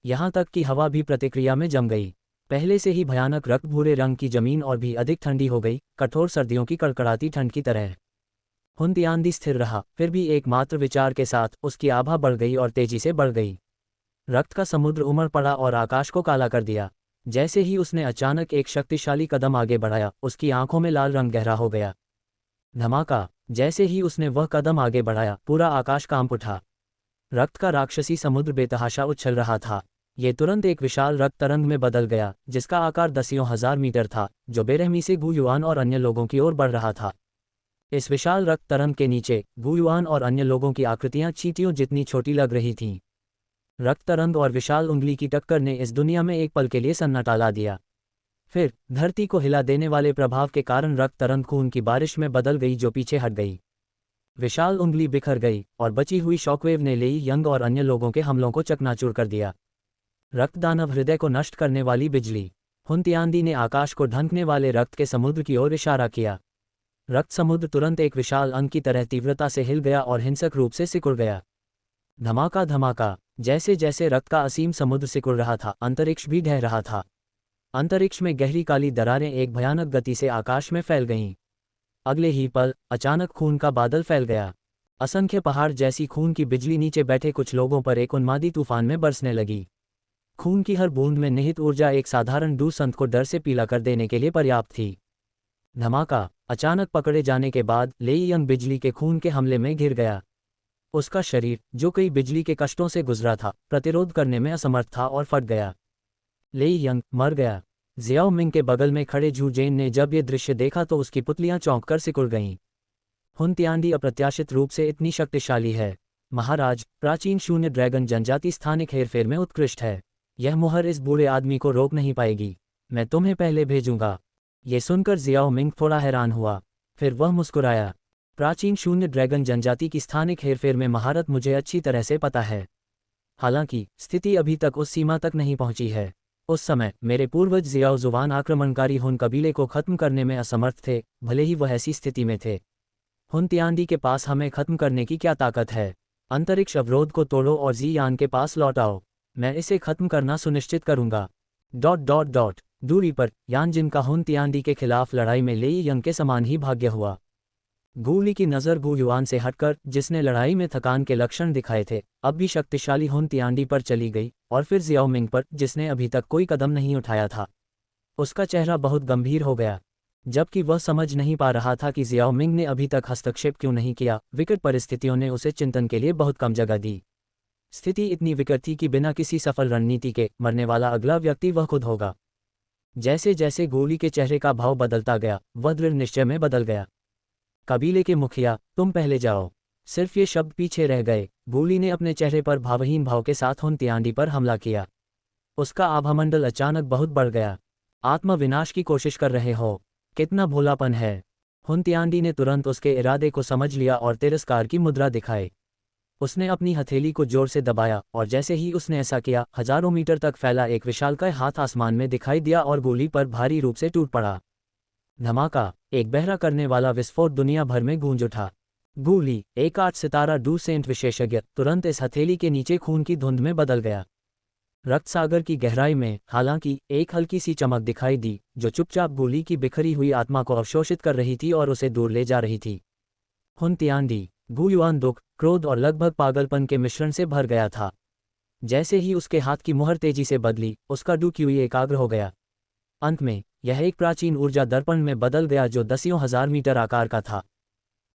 यहाँ तक कि हवा भी प्रतिक्रिया में जम गई। पहले से ही भयानक रक्त भूरे रंग की जमीन और भी अधिक ठंडी हो गई, कठोर सर्दियों की कड़कड़ाती ठंड की तरह। हुन तिआंडी स्थिर रहा, फिर भी एकमात्र विचार के साथ उसकी आभा बढ़ गई और तेजी से बढ़ गई। रक्त का समुद्र उमड़ पड़ा और आकाश को काला कर दिया। जैसे ही उसने अचानक एक शक्तिशाली कदम आगे बढ़ाया, उसकी आंखों में लाल रंग गहरा हो गया। धमाका। जैसे ही उसने वह कदम आगे बढ़ाया, पूरा आकाश कांप उठा। रक्त का राक्षसी समुद्र बेतहाशा उछल रहा था। ये तुरंत एक विशाल रक्त तरंग में बदल गया, जिसका आकार दसियों हजार मीटर था, जो बेरहमी से गू युआन और अन्य लोगों की ओर बढ़ रहा था। इस विशाल रक्त तरंग के नीचे गू युआन और अन्य लोगों की आकृतियां चींटियों जितनी छोटी लग रही थीं। रक्त तरंग और विशाल उंगली की टक्कर ने इस दुनिया में एक पल के लिए सन्नाटा ला दिया। फिर धरती को हिला देने वाले प्रभाव के कारण रक्त तरंग खून की बारिश में बदल गई जो पीछे हट गई। विशाल उंगली बिखर गई और बची हुई शॉकवेव ने लेई यंग और अन्य लोगों के हमलों को चकनाचूर कर दिया। रक्त दानव, हृदय को नष्ट करने वाली बिजली। हुन तिआंडी ने आकाश को ढंकने वाले रक्त के समुद्र की ओर इशारा किया। रक्त समुद्र तुरंत एक विशाल अंक की तरह तीव्रता से हिल गया और हिंसक रूप से सिकुड़ गया। धमाका धमाका। जैसे जैसे रक्त का असीम समुद्र सिकुड़ रहा था, अंतरिक्ष भी ढह रहा था। अंतरिक्ष में गहरी काली दरारें एक भयानक गति से आकाश में फैल गईं। अगले ही पल अचानक खून का बादल फैल गया। असंख्य पहाड़ जैसी खून की बिजली नीचे बैठे कुछ लोगों पर एक उन्मादी तूफान में बरसने लगी। खून की हर बूंद में निहित ऊर्जा एक साधारण डू संत को डर से पीला कर देने के लिए पर्याप्त थी। धमाका। अचानक पकड़े जाने के बाद लेई यंग बिजली के खून के हमले में घिर गया। उसका शरीर, जो कई बिजली के कष्टों से गुजरा था, प्रतिरोध करने में असमर्थ था और फट गया। लेई यंग मर गया। जियाओ मिंग के बगल में खड़े झू जेन ने जब ये दृश्य देखा तो उसकी पुतलियां चौंक कर सिकुड़ गईं। हुन तिआंडी अप्रत्याशित रूप से इतनी शक्तिशाली है। महाराज, प्राचीन शून्य ड्रैगन जनजाति स्थानिक हेरफेर में उत्कृष्ट है। यह मुहर इस बूढ़े आदमी को रोक नहीं पाएगी। मैं तुम्हें पहले भेजूंगा। ये सुनकर जियाओ मिंग थोड़ा हैरान हुआ, फिर वह मुस्कुराया। प्राचीन शून्य ड्रैगन जनजाति की स्थानिक हेरफेर में महारत मुझे अच्छी तरह से पता है। हालांकि स्थिति अभी तक उस सीमा तक नहीं पहुंची है। उस समय मेरे पूर्वज जियाओ जुवान आक्रमणकारी हुन कबीले को खत्म करने में असमर्थ थे, भले ही वह ऐसी स्थिति में थे। हुन तिआंडी के पास हमें खत्म करने की क्या ताकत है? अंतरिक्ष अवरोध को तोड़ो और जी यान के पास लौट आओ। मैं इसे खत्म करना सुनिश्चित करूंगा। ... दूरी पर यान जिनका हुन तिआंडी के खिलाफ लड़ाई में लेई यंग के समान ही भाग्य हुआ। गु ली की नज़र गु युआन से हटकर, जिसने लड़ाई में थकान के लक्षण दिखाए थे, अब भी शक्तिशाली हुन तिआंडी पर चली गई, और फिर जियाओ मिंग पर, जिसने अभी तक कोई कदम नहीं उठाया था। उसका चेहरा बहुत गंभीर हो गया, जबकि वह समझ नहीं पा रहा था कि जियाओ मिंग ने अभी तक हस्तक्षेप क्यों नहीं किया। विकट परिस्थितियों ने उसे चिंतन के लिए बहुत कम जगह दी। स्थिति इतनी विकट थी कि बिना किसी सफल रणनीति के मरने वाला अगला व्यक्ति वह खुद होगा। जैसे जैसे गु ली के चेहरे का भाव बदलता गया, वह दृढ़ निश्चय में बदल गया। कबीले के मुखिया, तुम पहले जाओ। सिर्फ ये शब्द पीछे रह गए। गु ली ने अपने चेहरे पर भावहीन भाव के साथ हुन तिआंडी पर हमला किया। उसका आभामंडल अचानक बहुत बढ़ गया। आत्मविनाश की कोशिश कर रहे हो? कितना भोलापन है। हुन तिआंडी ने तुरंत उसके इरादे को समझ लिया और तिरस्कार की मुद्रा दिखाई। उसने अपनी हथेली को जोर से दबाया, और जैसे ही उसने ऐसा किया, हजारों मीटर तक फैला एक विशालकाय हाथ आसमान में दिखाई दिया और गु ली पर भारी रूप से टूट पड़ा। धमाका, एक बहरा करने वाला विस्फोट दुनिया भर में गूंज उठा। गु ली, एक 8 सितारा डू सेंट विशेषज्ञ, तुरंत इस हथेली के नीचे खून की धुंध में बदल गया। रक्त सागर की गहराई में हालांकि एक हल्की सी चमक दिखाई दी, जो चुपचाप गु ली की बिखरी हुई आत्मा को अवशोषित कर रही थी और उसे दूर ले जा रही थी। हुन तिआंडी, गु युआन दुख, क्रोध और लगभग पागलपन के मिश्रण से भर गया था। जैसे ही उसके हाथ की मुहर तेजी से बदली, उसका डू क्यूई एकाग्र हो गया। अंत में यह एक प्राचीन ऊर्जा दर्पण में बदल गया जो दसियों हजार मीटर आकार का था।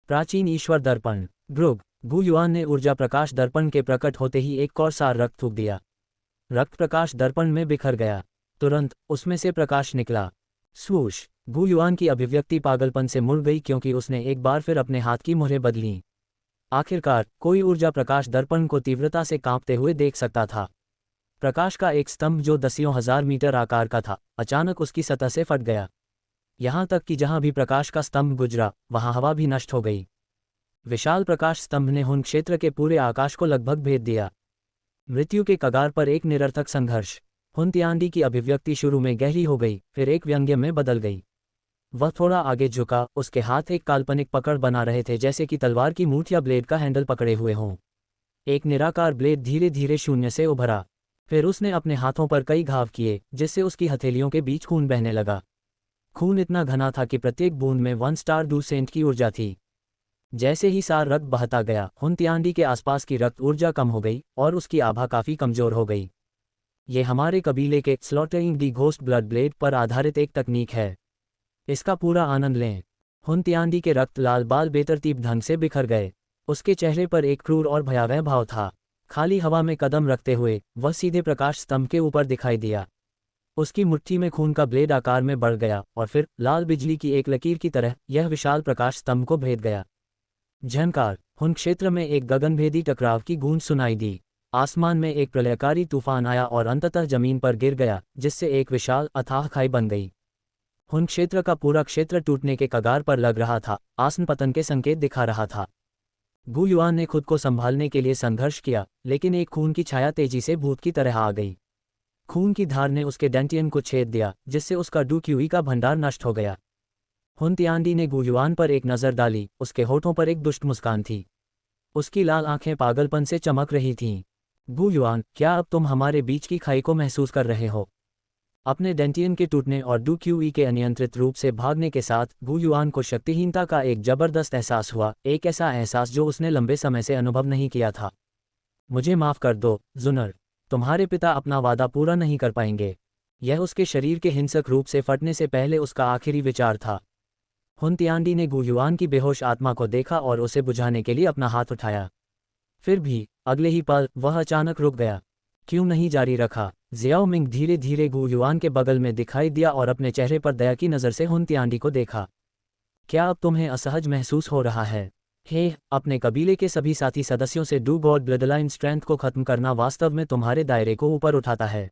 प्राचीन ईश्वर दर्पण। ग्रुग, गु युआन ने ऊर्जा प्रकाश दर्पण के प्रकट होते ही एक कौरसार रक्त थूक दिया। रक्त प्रकाश दर्पण में बिखर गया। तुरंत उसमें से प्रकाश निकला। स्वूश, गु युआन की अभिव्यक्ति पागलपन से मुड़ गई क्योंकि उसने एक बार फिर अपने हाथ की मुहरें बदलीं। आखिरकार कोई ऊर्जा प्रकाश दर्पण को तीव्रता से कांपते हुए देख सकता था। प्रकाश का एक स्तंभ जो दसियों हजार मीटर आकार का था, अचानक उसकी सतह से फट गया। यहां तक कि जहां भी प्रकाश का स्तंभ गुजरा, वहां हवा भी नष्ट हो गई। विशाल प्रकाश स्तंभ ने हुन क्षेत्र के पूरे आकाश को लगभग भेद दिया। मृत्यु के कगार पर एक निरर्थक संघर्ष। हुन तिआंडी की अभिव्यक्ति शुरू में गहरी हो गई, फिर एक व्यंग्य में बदल गई। वह थोड़ा आगे झुका, उसके हाथ एक काल्पनिक पकड़ बना रहे थे, जैसे कि तलवार की मूठ या ब्लेड का हैंडल पकड़े हुए हों। एक निराकार ब्लेड धीरे धीरे शून्य से उभरा। फिर उसने अपने हाथों पर कई घाव किए, जिससे उसकी हथेलियों के बीच खून बहने लगा। खून इतना घना था कि प्रत्येक बूंद में 1 स्टार डू सेंट की ऊर्जा थी। जैसे ही सार रक्त बहता गया, हुन तिआंडी के आसपास की रक्त ऊर्जा कम हो गई और उसकी आभा काफी कमजोर हो गई। ये हमारे कबीले के स्लॉटरिंग दी घोस्ट ब्लड ब्लेड पर आधारित एक तकनीक है। इसका पूरा आनंद लें। हुन तिआंडी के रक्त लाल बाल बेतरतीब ढंग से बिखर गए। उसके चेहरे पर एक क्रूर और भयावह भाव था। खाली हवा में कदम रखते हुए वह सीधे प्रकाश स्तंभ के ऊपर दिखाई दिया। उसकी मुट्ठी में खून का ब्लेड आकार में बढ़ गया और फिर लाल बिजली की एक लकीर की तरह यह विशाल प्रकाश स्तंभ को भेद गया। झनकार, हुन क्षेत्र में एक गगनभेदी टकराव की गूंज सुनाई दी। आसमान में एक प्रलयकारी तूफान आया और अंततः जमीन पर गिर गया, जिससे एक विशाल अथाह खाई बन गई। हुन क्षेत्र का पूरा क्षेत्र टूटने के कगार पर लग रहा था, आसन पतन के संकेत दिखा रहा था। गु युआन ने खुद को संभालने के लिए संघर्ष किया, लेकिन एक खून की छाया तेजी से भूत की तरह आ गई। खून की धार ने उसके डेंटियन को छेद दिया, जिससे उसका डू क्यूई का भंडार नष्ट हो गया। हुन तिआंडी ने गु युआन पर एक नज़र डाली, उसके होठों पर एक दुष्ट मुस्कान थी। उसकी लाल आंखें पागलपन से चमक रही थीं। गु युआन, क्या अब तुम हमारे बीच की खाई को महसूस कर रहे हो? अपने डेंटियन के टूटने और डू क्यूई के अनियंत्रित रूप से भागने के साथ गु युआन को शक्तिहीनता का एक जबरदस्त एहसास हुआ, एक ऐसा एहसास जो उसने लंबे समय से अनुभव नहीं किया था। मुझे माफ़ कर दो, जुनर। तुम्हारे पिता अपना वादा पूरा नहीं कर पाएंगे। यह उसके शरीर के हिंसक रूप से फटने से पहले उसका आखिरी विचार था। हुन तिआंडी ने गु युआन की बेहोश आत्मा को देखा और उसे बुझाने के लिए अपना हाथ उठाया। फिर भी अगले ही पल वह अचानक रुक गया। क्यों नहीं जारी रखा? जियाओ मिंग धीरे धीरे गु युआन के बगल में दिखाई दिया और अपने चेहरे पर दया की नज़र से हुन तिआंडी को देखा। क्या अब तुम्हें असहज महसूस हो रहा है? हे, अपने कबीले के सभी साथी सदस्यों से डू गॉड ब्लडलाइन स्ट्रेंथ को खत्म करना वास्तव में तुम्हारे दायरे को ऊपर उठाता है,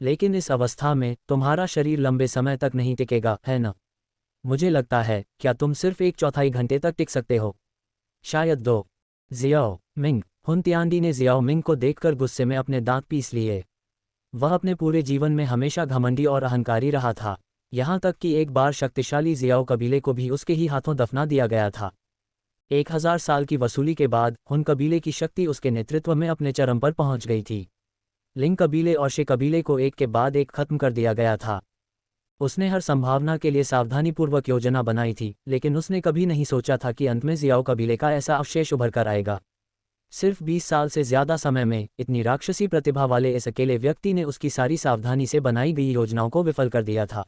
लेकिन इस अवस्था में तुम्हारा शरीर लंबे समय तक नहीं टिकेगा, है न? मुझे लगता है, क्या तुम सिर्फ 1/4 घंटे तक टिक सकते हो? शायद 2। जियाओ मिंग, हुन तिआंडी ने जियाओ मिंग को देखकर गुस्से में अपने दांत पीस लिए। वह अपने पूरे जीवन में हमेशा घमंडी और अहंकारी रहा था, यहाँ तक कि एक बार शक्तिशाली जियाओ कबीले को भी उसके ही हाथों दफना दिया गया था। 1000 साल की वसूली के बाद हुन कबीले की शक्ति उसके नेतृत्व में अपने चरम पर पहुंच गई थी। लिंग कबीले और शे कबीले को एक के बाद एक खत्म कर दिया गया था। उसने हर संभावना के लिए सावधानीपूर्वक योजना बनाई थी, लेकिन उसने कभी नहीं सोचा था कि अंत में जियाओ कबीले का ऐसा अवशेष उभर कर आएगा। सिर्फ 20 साल से ज्यादा समय में इतनी राक्षसी प्रतिभा वाले इस अकेले व्यक्ति ने उसकी सारी सावधानी से बनाई गई योजनाओं को विफल कर दिया था।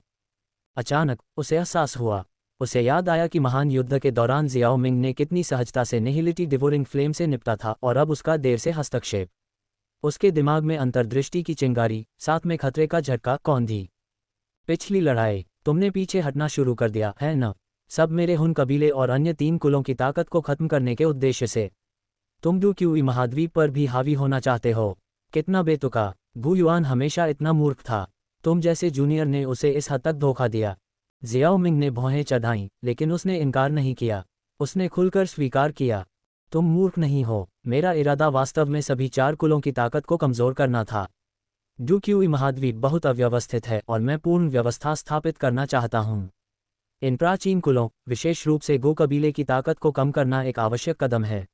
अचानक उसे एहसास हुआ। उसे याद आया कि महान युद्ध के दौरान जियाओ मिंग ने कितनी सहजता से निहिलिटी डिवोरिंग फ्लेम से निपटा था, और अब उसका देर से हस्तक्षेप। उसके दिमाग में अंतर्दृष्टि की चिंगारी, साथ में खतरे का झटका। कौन थी? पिछली लड़ाई। तुमने पीछे हटना शुरू कर दिया है न? सब मेरे हुन कबीले और अन्य 3 कुलों की ताकत को खत्म करने के उद्देश्य से। तुम डू क्यूई महाद्वीप पर भी हावी होना चाहते हो? कितना बेतुका। गु युआन हमेशा इतना मूर्ख था। तुम जैसे जूनियर ने उसे इस हद तक धोखा दिया। जियाओ मिंग ने भौहें चढ़ाईं, लेकिन उसने इनकार नहीं किया। उसने खुलकर स्वीकार किया, तुम मूर्ख नहीं हो। मेरा इरादा वास्तव में सभी 4 कुलों की ताकत को कमजोर करना था। डू क्यूई महाद्वीप बहुत अव्यवस्थित है और मैं पूर्ण व्यवस्था स्थापित करना चाहता हूँ। इन प्राचीन कुलों, विशेष रूप से गो कबीले की ताकत को कम करना एक आवश्यक कदम है।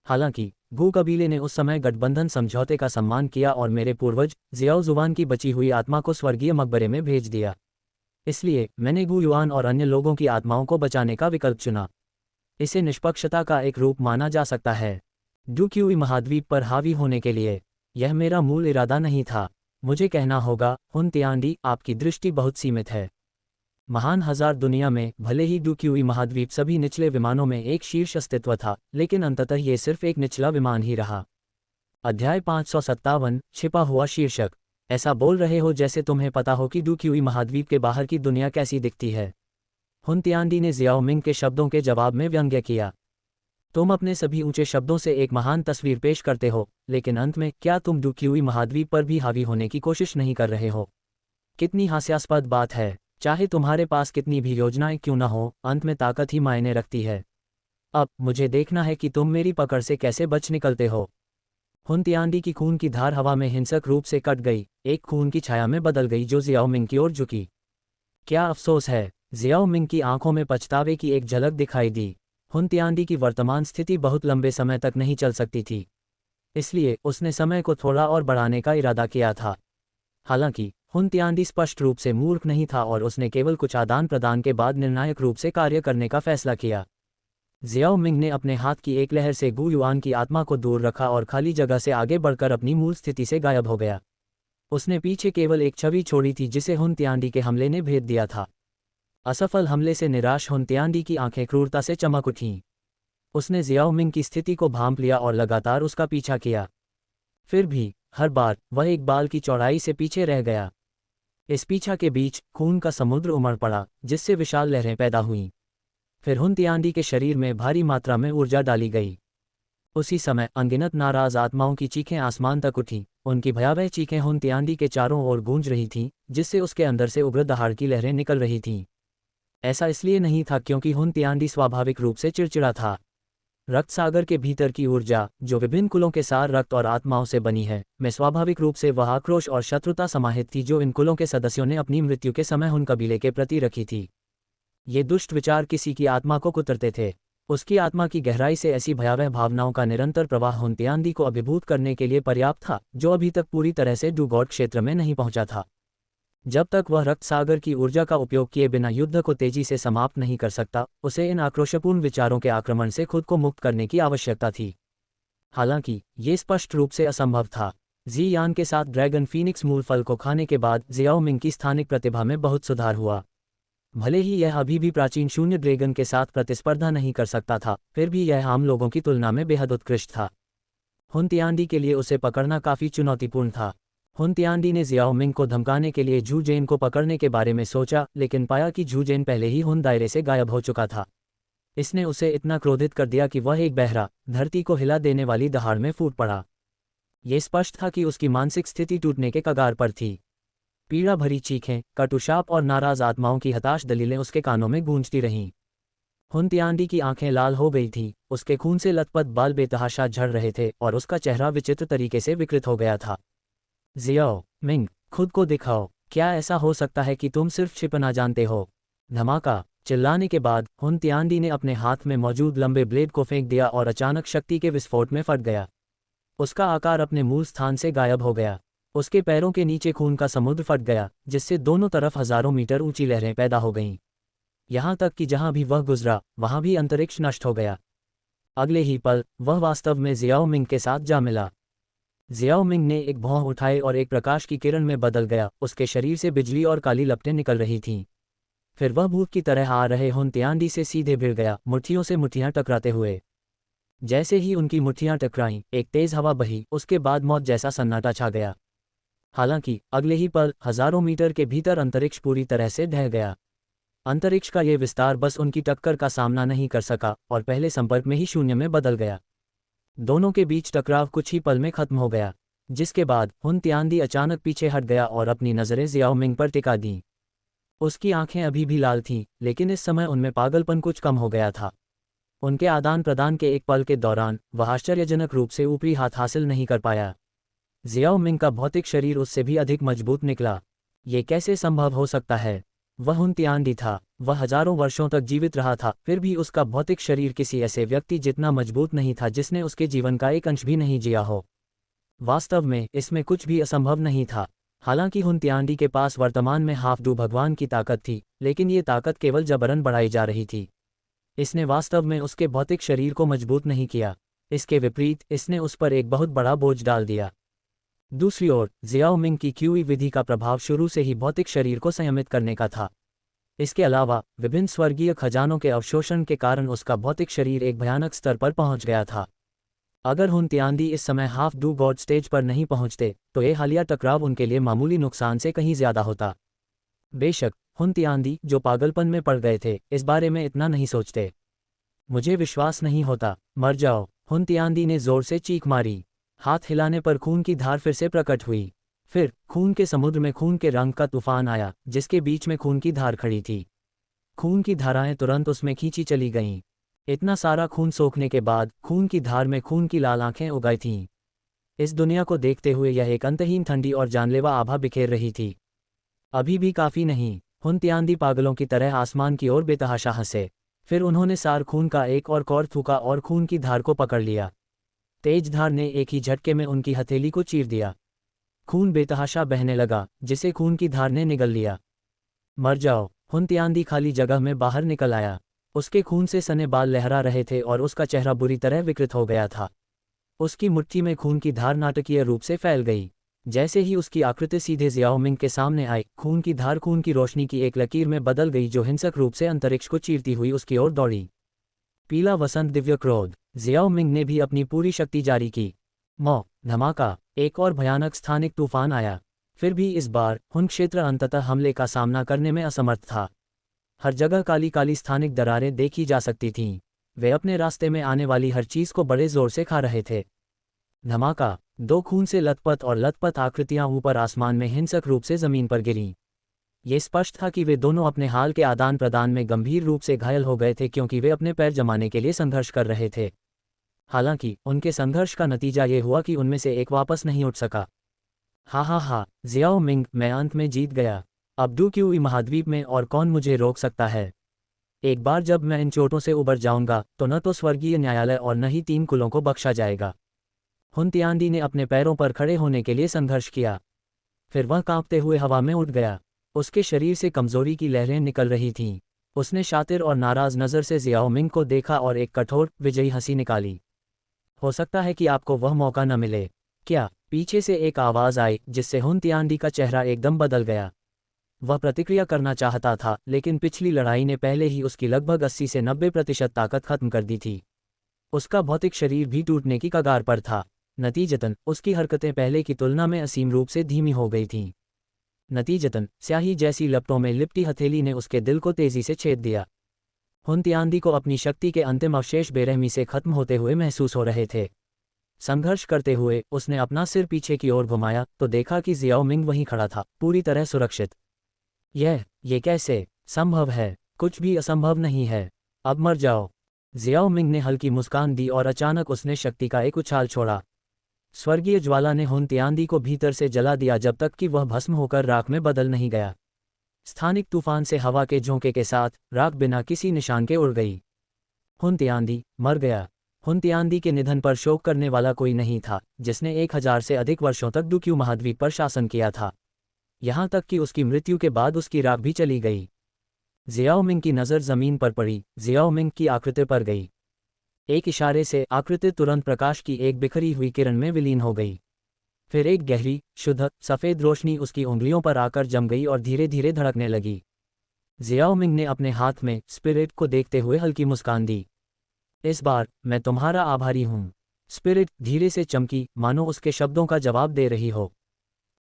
हालांकि गो कबीले ने उस समय गठबंधन समझौते का सम्मान किया और मेरे पूर्वज जियाओ जुवान की बची हुई आत्मा को स्वर्गीय मकबरे में भेज दिया। इसलिए मैंने गु युआन और अन्य लोगों की आत्माओं को बचाने का विकल्प चुना। इसे निष्पक्षता का एक रूप माना जा सकता है। डू क्यूई महाद्वीप पर हावी होने के लिए यह मेरा मूल इरादा नहीं था। मुझे कहना होगा, हुन तिआंडी, आपकी दृष्टि बहुत सीमित है। महान हजार दुनिया में भले ही डू क्यूई महाद्वीप सभी निचले विमानों में एक शीर्ष अस्तित्व था, लेकिन अंततः ये सिर्फ एक निचला विमान ही रहा। अध्याय 557, छिपा हुआ शीर्षक। ऐसा बोल रहे हो जैसे तुम्हें पता हो कि डू क्यूई महाद्वीप के बाहर की दुनिया कैसी दिखती है। हुन तिआंडी ने जियाओ मिंग के शब्दों के जवाब में व्यंग्य किया। तुम अपने सभी ऊंचे शब्दों से एक महान तस्वीर पेश करते हो, लेकिन अंत में क्या तुम डू क्यूई महाद्वीप पर भी हावी होने की कोशिश नहीं कर रहे हो? कितनी हास्यास्पद बात है। चाहे तुम्हारे पास कितनी भी योजनाएं क्यों न हो, अंत में ताकत ही मायने रखती है। अब मुझे देखना है कि तुम मेरी पकड़ से कैसे बच निकलते हो। हुन तिआंडी की खून की धार हवा में हिंसक रूप से कट गई, एक खून की छाया में बदल गई जो जियाओ मिंग की ओर झुकी। क्या अफसोस है। जियाओ मिंग की आंखों में पछतावे की एक झलक दिखाई दी। हुन तिआंडी की वर्तमान स्थिति बहुत लंबे समय तक नहीं चल सकती थी, इसलिए उसने समय को थोड़ा और बढ़ाने का इरादा किया था। हालांकि हुन तिआंडी स्पष्ट रूप से मूर्ख नहीं था और उसने केवल कुछ आदान प्रदान के बाद निर्णायक रूप से कार्य करने का फैसला किया। जियाओ मिंग ने अपने हाथ की एक लहर से गु युआन की आत्मा को दूर रखा और खाली जगह से आगे बढ़कर अपनी मूल स्थिति से गायब हो गया। उसने पीछे केवल एक छवि छोड़ी थी जिसे हुन तिआंडी के हमले ने भेद दिया था। असफल हमले से निराश हुन तिआंडी की आंखें क्रूरता से चमक उठीं। उसने जियाओ मिंग की स्थिति को भांप लिया और लगातार उसका पीछा किया। फिर भी हर बार वह एक बाल की चौड़ाई से पीछे रह गया। इस पीछा के बीच खून का समुद्र उमड़ पड़ा, जिससे विशाल लहरें पैदा हुईं। फिर हुन तिआंडी के शरीर में भारी मात्रा में ऊर्जा डाली गई। उसी समय अनगिनत नाराज आत्माओं की चीखें आसमान तक उठीं। उनकी भयावह चीखें हुन तिआंडी के चारों ओर गूंज रही थीं, जिससे उसके अंदर से उग्र दहाड़ की लहरें निकल रही थीं। ऐसा इसलिए नहीं था क्योंकि हुन तिआंडी स्वाभाविक रूप से चिड़चिड़ा था। रक्त सागर के भीतर की ऊर्जा, जो विभिन्न कुलों के सार रक्त और आत्माओं से बनी है, में स्वाभाविक रूप से वह आक्रोश और शत्रुता समाहित थी जो इन कुलों के सदस्यों ने अपनी मृत्यु के समय हुन कबीले के प्रति रखी थी। ये दुष्ट विचार किसी की आत्मा को कुतरते थे। उसकी आत्मा की गहराई से ऐसी भयावह भावनाओं का निरंतर प्रवाह हुन तिआंडी को अभिभूत करने के लिए पर्याप्त था, जो अभी तक पूरी तरह से डूगॉट क्षेत्र में नहीं पहुंचा था। जब तक वह रक्त सागर की ऊर्जा का उपयोग किए बिना युद्ध को तेजी से समाप्त नहीं कर सकता, उसे इन आक्रोशपूर्ण विचारों के आक्रमण से खुद को मुक्त करने की आवश्यकता थी। हालांकि ये स्पष्ट रूप से असंभव था। जी यान के साथ ड्रैगन फीनिक्स मूल फल को खाने के बाद जियाओ मिंग की स्थानिक प्रतिभा में बहुत सुधार हुआ। भले ही यह अभी भी प्राचीन शून्य ड्रैगन के साथ प्रतिस्पर्धा नहीं कर सकता था, फिर भी यह आम लोगों की तुलना में बेहद उत्कृष्ट था। हुन तिआंडी के लिए उसे पकड़ना काफी चुनौतीपूर्ण था। हुन तिआंडी ने जियाओ मिंग को धमकाने के लिए झू जेन को पकड़ने के बारे में सोचा, लेकिन पाया कि झू जेन पहले ही हुन दायरे से गायब हो चुका था। इसने उसे इतना क्रोधित कर दिया कि वह एक बहरा, धरती को हिला देने वाली दहाड़ में फूट पड़ा। ये स्पष्ट था कि उसकी मानसिक स्थिति टूटने के कगार पर थी। पीड़ा भरी चीखें, कटुशाप और नाराज आत्माओं की हताश दलीलें उसके कानों में गूंजती रहीं। हुन तिआंडी की आंखें लाल हो गई थीं, उसके खून से लथपथ बाल बेतहाशा झड़ रहे थे और उसका चेहरा विचित्र तरीके से विकृत हो गया था। जियाओ मिंग, खुद को दिखाओ। क्या ऐसा हो सकता है कि तुम सिर्फ छिपना जानते हो? धमाका चिल्लाने के बाद हुन तिआंडी ने अपने हाथ में मौजूद लंबे ब्लेड को फेंक दिया और अचानक शक्ति के विस्फोट में फट गया। उसका आकार अपने मूल स्थान से गायब हो गया। उसके पैरों के नीचे खून का समुद्र फट गया, जिससे दोनों तरफ हजारों मीटर ऊंची लहरें पैदा हो गईं। यहाँ तक कि जहाँ भी वह गुजरा वहाँ भी अंतरिक्ष नष्ट हो गया। अगले ही पल वह वास्तव में जियाओ मिंग के साथ जा मिला। जियाओ मिंग ने एक भौं उठाई और एक प्रकाश की किरण में बदल गया। उसके शरीर से बिजली और काली लपटें निकल रही थीं। फिर वह भूत की तरह आ रहे हुन तिआनडी से सीधे भिड़ गया, मुट्ठियों से मुट्ठियां टकराते हुए। जैसे ही उनकी मुट्ठियां टकराईं, एक तेज हवा बही, उसके बाद मौत जैसा सन्नाटा छा गया। हालांकि अगले ही पल हजारों मीटर के भीतर अंतरिक्ष पूरी तरह से ढह गया। अंतरिक्ष का ये विस्तार बस उनकी टक्कर का सामना नहीं कर सका और पहले संपर्क में ही शून्य में बदल गया। दोनों के बीच टकराव कुछ ही पल में खत्म हो गया, जिसके बाद हुन तिआनडी अचानक पीछे हट गया और अपनी नज़रें जियाओ मिंग पर टिका दीं। उसकी आंखें अभी भी लाल थीं, लेकिन इस समय उनमें पागलपन कुछ कम हो गया था। उनके आदान प्रदान के एक पल के दौरान वह आश्चर्यजनक रूप से ऊपरी हाथ हासिल नहीं कर पाया। जियाओ मिंग का भौतिक शरीर उससे भी अधिक मजबूत निकला। ये कैसे संभव हो सकता है? वह हुन तिआनडी था, वह हजारों वर्षों तक जीवित रहा था, फिर भी उसका भौतिक शरीर किसी ऐसे व्यक्ति जितना मजबूत नहीं था जिसने उसके जीवन का एक अंश भी नहीं जिया हो। वास्तव में इसमें कुछ भी असंभव नहीं था। हालांकि हुन तिआनडी के पास वर्तमान में हाफ डू भगवान की ताकत थी, लेकिन ये ताकत केवल जबरन बढ़ाई जा रही थी। इसने वास्तव में उसके भौतिक शरीर को मजबूत नहीं किया। इसके विपरीत इसने उस पर एक बहुत बड़ा बोझ डाल दिया। दूसरी ओर जियाओ मिंग की क्यूई विधि का प्रभाव शुरू से ही भौतिक शरीर को संयमित करने का था। इसके अलावा विभिन्न स्वर्गीय खजानों के अवशोषण के कारण उसका भौतिक शरीर एक भयानक स्तर पर पहुंच गया था। अगर हुन तिआनडी इस समय हाफ डू गॉड स्टेज पर नहीं पहुंचते तो ये हालिया टकराव उनके लिए मामूली नुकसान से कहीं ज्यादा होता। बेशक हुन तिआनडी, जो पागलपन में पड़ गए थे, इस बारे में इतना नहीं सोचते। मुझे विश्वास नहीं होता, मर जाओ, हुन तिआनडी ने जोर से चीख मारी। हाथ हिलाने पर खून की धार फिर से प्रकट हुई। फिर खून के समुद्र में खून के रंग का तूफान आया, जिसके बीच में खून की धार खड़ी थी। खून की धाराएं तुरंत उसमें खींची चली गईं। इतना सारा खून सोखने के बाद खून की धार में खून की लाल आंखें उगाई थीं। इस दुनिया को देखते हुए यह एक अंतहीन ठंडी और जानलेवा आभा बिखेर रही थी। अभी भी काफी नहीं, हुन तिआनडी पागलों की तरह आसमान की ओर बेतहाशा हंसे। फिर उन्होंने सार खून का एक और कौर थूका और खून की धार को पकड़ लिया। तेज धार ने एक ही झटके में उनकी हथेली को चीर दिया। खून बेतहाशा बहने लगा, जिसे खून की धार ने निगल लिया। मर जाओ, हुन तिआनडी खाली जगह में बाहर निकल आया। उसके खून से सने बाल लहरा रहे थे और उसका चेहरा बुरी तरह विकृत हो गया था। उसकी मुट्ठी में खून की धार नाटकीय रूप से फैल गई। जैसे ही उसकी आकृति सीधे जियाओ मिंग के सामने आई, खून की धार खून की रोशनी की एक लकीर में बदल गई, जो हिंसक रूप से अंतरिक्ष को चीरती हुई उसकी ओर दौड़ी। पीला वसंत दिव्य क्रोध। जियाओ मिंग ने भी अपनी पूरी शक्ति जारी की। मौ धमाका, एक और भयानक स्थानिक तूफान आया। फिर भी इस बार हुन क्षेत्र अंततः हमले का सामना करने में असमर्थ था। हर जगह काली काली स्थानिक दरारें देखी जा सकती थीं। वे अपने रास्ते में आने वाली हर चीज को बड़े जोर से खा रहे थे। धमाका, दो खून से लथपथ और लथपथ आकृतियां ऊपर आसमान में हिंसक रूप से जमीन पर गिरीं। ये स्पष्ट था कि वे दोनों अपने हाल के आदान प्रदान में गंभीर रूप से घायल हो गए थे, क्योंकि वे अपने पैर जमाने के लिए संघर्ष कर रहे थे। हालांकि उनके संघर्ष का नतीजा ये हुआ कि उनमें से एक वापस नहीं उठ सका। हा, जियाओ मिंग, मैं अंत में जीत गया। अब डू क्यूई महाद्वीप में और कौन मुझे रोक सकता है? एक बार जब मैं इन चोटों से उबर जाऊंगा तो न तो स्वर्गीय न्यायालय और न ही 3 कुलों को बख्शा जाएगा। हुन तिआनडी ने अपने पैरों पर खड़े होने के लिए संघर्ष किया। फिर वह कांपते हुए हवा में उड़ गया। उसके शरीर से कमजोरी की लहरें निकल रही थीं। उसने शातिर और नाराज नज़र से जियाओ मिंग को देखा और एक कठोर, विजयी हंसी निकाली। हो सकता है कि आपको वह मौका न मिले। क्या? पीछे से एक आवाज़ आई, जिससे हुन तिआनडी का चेहरा एकदम बदल गया। वह प्रतिक्रिया करना चाहता था, लेकिन पिछली लड़ाई ने पहले ही उसकी लगभग 80 से 90% ताकत खत्म कर दी थी। उसका भौतिक शरीर भी टूटने की कगार पर था। नतीजतन उसकी हरकतें पहले की तुलना में असीम रूप से धीमी हो गई थीं। नतीजतन स्याही जैसी लपटों में लिपटी हथेली ने उसके दिल को तेजी से छेद दिया। हुन तिआनडी को अपनी शक्ति के अंतिम अवशेष बेरहमी से खत्म होते हुए महसूस हो रहे थे। संघर्ष करते हुए उसने अपना सिर पीछे की ओर घुमाया तो देखा कि जियाओ मिंग वहीं खड़ा था, पूरी तरह सुरक्षित। ये कैसे संभव है? कुछ भी असंभव नहीं है। अब मर जाओ। जियाओ मिंग ने हल्की मुस्कान दी और अचानक उसने शक्ति का एक उछाल छोड़ा। स्वर्गीय ज्वाला ने हुन तिआनडी को भीतर से जला दिया जब तक कि वह भस्म होकर राख में बदल नहीं गया। स्थानिक तूफान से हवा के झोंके के साथ राख बिना किसी निशान के उड़ गई। हुन तिआनडी मर गया। हुन तिआनदी के निधन पर शोक करने वाला कोई नहीं था, जिसने 1000 से अधिक वर्षों तक डुक्यू महाद्वीप पर शासन किया था। यहाँ तक कि उसकी मृत्यु के बाद उसकी राख भी चली गई। ज़ियाओमिंग की नज़र ज़मीन पर पड़ी, ज़ियाओमिंग की आकृति पर गई। एक इशारे से आकृति तुरंत प्रकाश की एक बिखरी हुई किरण में विलीन हो गई। फिर एक गहरी, शुद्ध, सफ़ेद रोशनी उसकी उंगलियों पर आकर जम गई और धीरे धीरे धड़कने लगी। ज़ियाओमिंग ने अपने हाथ में स्पिरिट को देखते हुए हल्की मुस्कान दी। इस बार मैं तुम्हारा आभारी हूँ। स्पिरिट धीरे से चमकी, मानो उसके शब्दों का जवाब दे रही हो।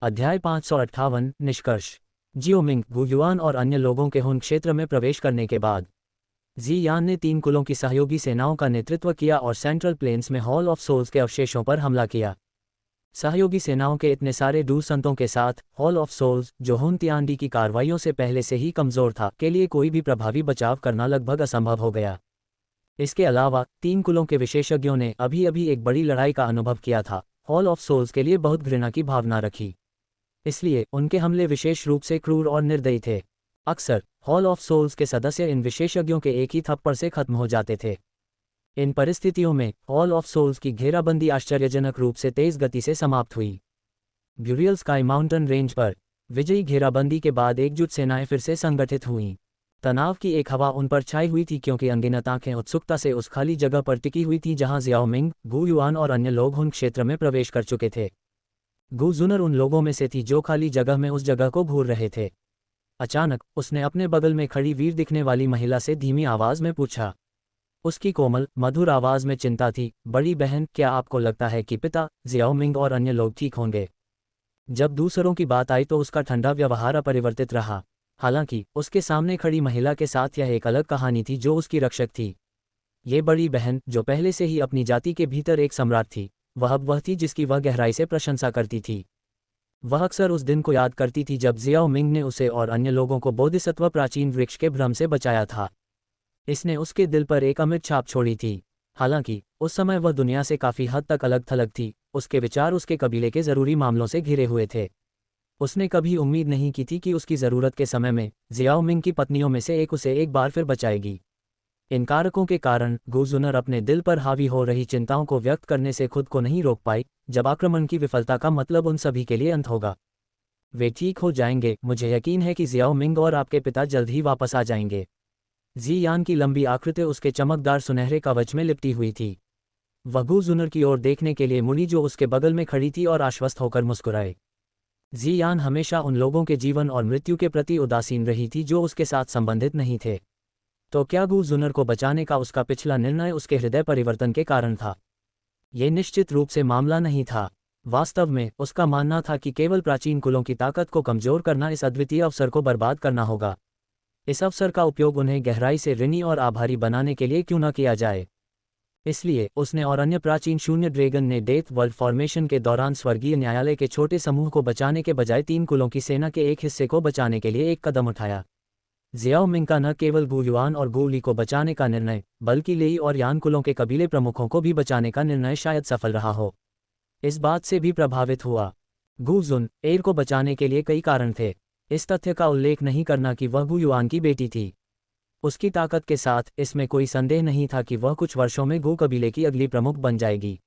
अध्याय 558 निष्कर्ष। जियोमिंग, गुयुआन और अन्य लोगों के हुन क्षेत्र में प्रवेश करने के बाद जी यान ने 3 कुलों की सहयोगी सेनाओं का नेतृत्व किया और सेंट्रल प्लेन्स में हॉल ऑफ सोल्स के अवशेषों पर हमला किया। सहयोगी सेनाओं के इतने सारे दूर संतों के साथ हॉल ऑफ सोल्स, जो हुन तिआनदी की कार्रवाइयों से पहले से ही कमज़ोर था, के लिए कोई भी प्रभावी बचाव करना लगभग असंभव हो गया। इसके अलावा 3 कुलों के विशेषज्ञों ने अभी अभी एक बड़ी लड़ाई का अनुभव किया था, हॉल ऑफ सोल्स के लिए बहुत घृणा की भावना रखी। इसलिए उनके हमले विशेष रूप से क्रूर और निर्दयी थे। अक्सर हॉल ऑफ सोल्स के सदस्य इन विशेषज्ञों के एक ही थप्पड़ से खत्म हो जाते थे। इन परिस्थितियों में हॉल ऑफ सोल्स की घेराबंदी आश्चर्यजनक रूप से तेज गति से समाप्त हुई। ब्यूरियल स्काई माउंटेन रेंज पर विजयी घेराबंदी के बाद एकजुट सेनाएं फिर से संगठित हुईं। तनाव की एक हवा उन पर छाई हुई थी, क्योंकि अनगिनत आंखें उत्सुकता से उस खाली जगह पर टिकी हुई थीं जहां ज़ियाओमिंग, गुयुआन और अन्य लोग हुन क्षेत्र में प्रवेश कर चुके थे। गु जुनर उन लोगों में से थी जो खाली जगह में उस जगह को घूर रहे थे। अचानक उसने अपने बगल में खड़ी वीर दिखने वाली महिला से धीमी आवाज में पूछा। उसकी कोमल, मधुर आवाज में चिंता थी। बड़ी बहन, क्या आपको लगता है कि पिता, ज़ियाओमिंग और अन्य लोग ठीक होंगे? जब दूसरों की बात आई तो उसका ठंडा व्यवहार अपरिवर्तित रहा। हालांकि उसके सामने खड़ी महिला के साथ यह एक अलग कहानी थी जो उसकी रक्षक थी। ये बड़ी बहन, जो पहले से ही अपनी जाति के भीतर एक सम्राट थी, वह अब वह थी जिसकी वह गहराई से प्रशंसा करती थी। वह अक्सर उस दिन को याद करती थी जब ज़ियाओमिंग ने उसे और अन्य लोगों को बोधिसत्व प्राचीन वृक्ष के भ्रम से बचाया था। इसने उसके दिल पर एक अमिट छाप छोड़ी थी। हालांकि उस समय वह दुनिया से काफ़ी हद तक अलग थलग थी। उसके विचार उसके कबीले के ज़रूरी मामलों से घिरे हुए थे। उसने कभी उम्मीद नहीं की थी कि उसकी ज़रूरत के समय में ज़ियाओमिंग की पत्नियों में से एक उसे एक बार फिर बचाएगी। इन कारकों के कारण गु जुनर अपने दिल पर हावी हो रही चिंताओं को व्यक्त करने से खुद को नहीं रोक पाई। जब आक्रमण की विफलता का मतलब उन सभी के लिए अंत होगा। वे ठीक हो जाएंगे। मुझे यकीन है कि ज़ियाओमिंग और आपके पिता जल्द ही वापस आ जाएंगे। जी यान की लंबी आकृति उसके चमकदार सुनहरे कवच में लिपटी हुई थी। वह गु जुनर की ओर देखने के लिए मुड़ी जो उसके बगल में खड़ी थी और आश्वस्त होकर मुस्कुराए। जी यान हमेशा उन लोगों के जीवन और मृत्यु के प्रति उदासीन रही थी जो उसके साथ संबंधित नहीं थे। तो क्या गु जुनर को बचाने का उसका पिछला निर्णय उसके हृदय परिवर्तन के कारण था? ये निश्चित रूप से मामला नहीं था। वास्तव में उसका मानना था कि केवल प्राचीन कुलों की ताकत को कमजोर करना, इस अद्वितीय अवसर को बर्बाद करना होगा। इस अवसर का उपयोग उन्हें गहराई से ऋणी और आभारी बनाने के लिए क्यों न किया जाए। इसलिए उसने और अन्य प्राचीन शून्य ड्रैगन ने डेथ वर्ल्ड फॉर्मेशन के दौरान स्वर्गीय न्यायालय के छोटे समूह को बचाने के बजाय 3 कुलों की सेना के एक हिस्से को बचाने के लिए एक कदम उठाया। ज़ियाओमिंग का न केवल गुयुआन और गु ली को बचाने का निर्णय, बल्कि लेई और यान कुलों के कबीले प्रमुखों को भी बचाने का निर्णय शायद सफल रहा हो। इस बात से भी प्रभावित हुआ। गु जुन एर को बचाने के लिए कई कारण थे। इस तथ्य का उल्लेख नहीं करना कि वह गुयुआन की बेटी थी। उसकी ताकत के साथ इसमें कोई संदेह नहीं था कि वह कुछ वर्षों में गु कबीले की अगली प्रमुख बन जाएगी।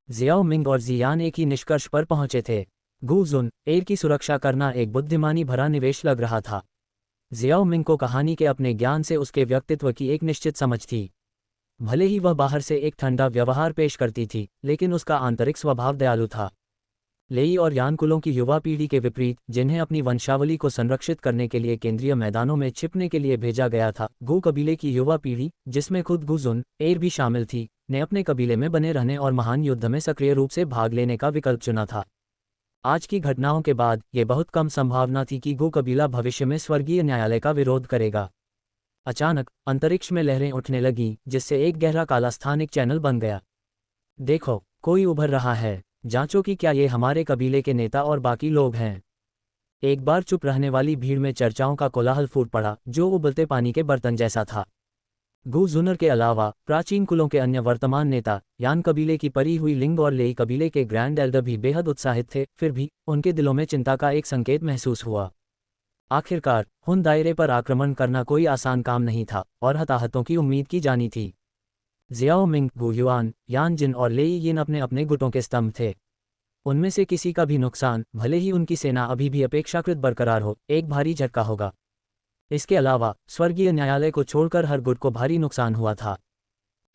ज़ियाओमिंग और ज़ियान एक ही निष्कर्ष पर पहुंचे थे। गु जुन एर की सुरक्षा करना एक बुद्धिमानी भरा निवेश लग रहा था। ज़ियाओमिंग को कहानी के अपने ज्ञान से उसके व्यक्तित्व की एक निश्चित समझ थी। भले ही वह बाहर से एक ठंडा व्यवहार पेश करती थी, लेकिन उसका आंतरिक स्वभाव दयालु था। लेई और यान कुलों की युवा पीढ़ी के विपरीत, जिन्हें अपनी वंशावली को संरक्षित करने के लिए केंद्रीय मैदानों में छिपने के लिए भेजा गया था, गु कबीले की युवा पीढ़ी, जिसमें खुद गु जुन एर भी शामिल थी, ने अपने कबीले में बने रहने और महान युद्ध में सक्रिय रूप से भाग लेने का विकल्प चुना था। आज की घटनाओं के बाद ये बहुत कम संभावना थी कि गु कबीला भविष्य में स्वर्गीय न्यायालय का विरोध करेगा। अचानक अंतरिक्ष में लहरें उठने लगीं, जिससे एक गहरा काला स्थानिक चैनल बन गया। देखो, कोई उभर रहा है। जांचो कि क्या ये हमारे कबीले के नेता और बाकी लोग हैं। एक बार चुप रहने वाली भीड़ में चर्चाओं का कोलाहल फूट पड़ा, जो उबलते पानी के बर्तन जैसा था। गु जुनर के अलावा प्राचीन कुलों के अन्य वर्तमान नेता, यान कबीले की परी हुई लिंग और लेई कबीले के ग्रैंड एल्डर भी बेहद उत्साहित थे। फिर भी उनके दिलों में चिंता का एक संकेत महसूस हुआ। आखिरकार हुन दायरे पर आक्रमण करना कोई आसान काम नहीं था और हताहतों की उम्मीद की जानी थी। जियाओ मिंग, गु युआन, यान जिन और लेई यिन अपने अपने गुटों के स्तंभ थे। उनमें से किसी का भी नुकसान, भले ही उनकी सेना अभी भी अपेक्षाकृत बरकरार हो, एक भारी झटका होगा। इसके अलावा स्वर्गीय न्यायालय को छोड़कर हर गुट को भारी नुकसान हुआ था,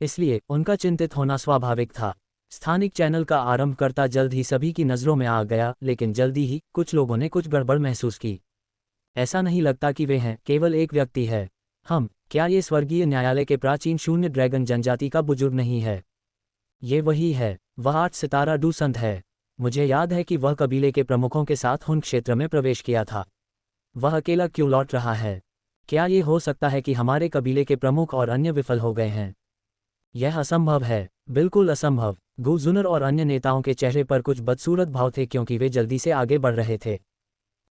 इसलिए उनका चिंतित होना स्वाभाविक था। स्थानिक चैनल का आरंभकर्ता जल्द ही सभी की नज़रों में आ गया, लेकिन जल्दी ही कुछ लोगों ने कुछ गड़बड़ महसूस की। ऐसा नहीं लगता कि वे हैं, केवल एक व्यक्ति है। क्या ये स्वर्गीय न्यायालय के प्राचीन शून्य ड्रैगन जनजाति का बुजुर्ग नहीं है? ये वही है, वह 8 सितारा डूसंत है। मुझे याद है कि वह कबीले के प्रमुखों के साथ हुन क्षेत्र में प्रवेश किया था। वह अकेला क्यों लौट रहा है? क्या ये हो सकता है कि हमारे कबीले के प्रमुख और अन्य विफल हो गए हैं? यह असंभव है, बिल्कुल असंभव। गु जुनर और अन्य नेताओं के चेहरे पर कुछ बदसूरत भाव थे क्योंकि वे जल्दी से आगे बढ़ रहे थे।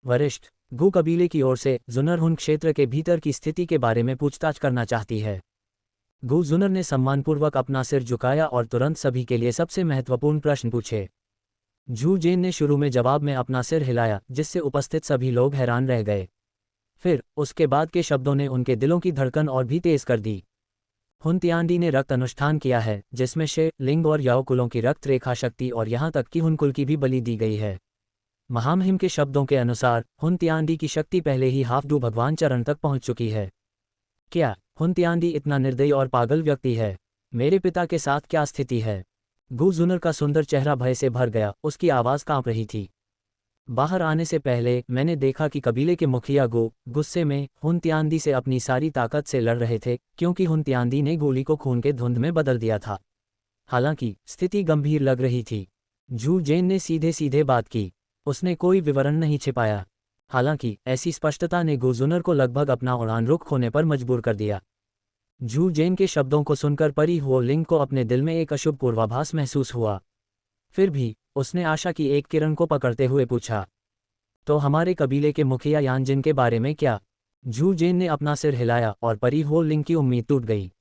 वरिष्ठ, गु कबीले की ओर से जुनर हुन क्षेत्र के भीतर की स्थिति के बारे में पूछताछ करना चाहती है। गु जुनर ने सम्मानपूर्वक अपना सिर झुकाया और तुरंत सभी के लिए सबसे महत्वपूर्ण प्रश्न पूछे। झू जेन ने शुरू में जवाब में अपना सिर हिलाया, जिससे उपस्थित सभी लोग हैरान रह गए। फिर उसके बाद के शब्दों ने उनके दिलों की धड़कन और भी तेज कर दी। हुन तिआंडी ने रक्त अनुष्ठान किया है, जिसमें शे, लिंग और याओ कुलों की रक्त रेखा शक्ति और यहाँ तक कि हुन कुल की भी बलि दी गई है। महामहिम के शब्दों के अनुसार हुन तिआंडी की शक्ति पहले ही हाफडू भगवान चरण तक पहुंच चुकी है। क्या हुन तिआंडी इतना निर्दयी और पागल व्यक्ति है? मेरे पिता के साथ क्या स्थिति है? गु जुनर का सुंदर चेहरा भय से भर गया, उसकी आवाज़ कांप रही थी। बाहर आने से पहले मैंने देखा कि कबीले के मुखिया गो गुस्से में हुन तिआंडी से अपनी सारी ताकत से लड़ रहे थे, क्योंकि हुन तिआंडी ने गोली को खून के धुंध में बदल दिया था। हालांकि स्थिति गंभीर लग रही थी। झू जेन ने सीधे सीधे बात की, उसने कोई विवरण नहीं छिपाया। हालांकि ऐसी स्पष्टता ने गु जुनर को लगभग अपना उड़ान रुख होने पर मजबूर कर दिया। झू जेन के शब्दों को सुनकर परी हुओ लिंग को अपने दिल में एक अशुभ पूर्वाभास महसूस हुआ। फिर भी उसने आशा की एक किरण को पकड़ते हुए पूछा, तो हमारे कबीले के मुखिया यानजिन के बारे में क्या? झू जेन ने अपना सिर हिलाया और परी हुओ लिंग की उम्मीद टूट गई।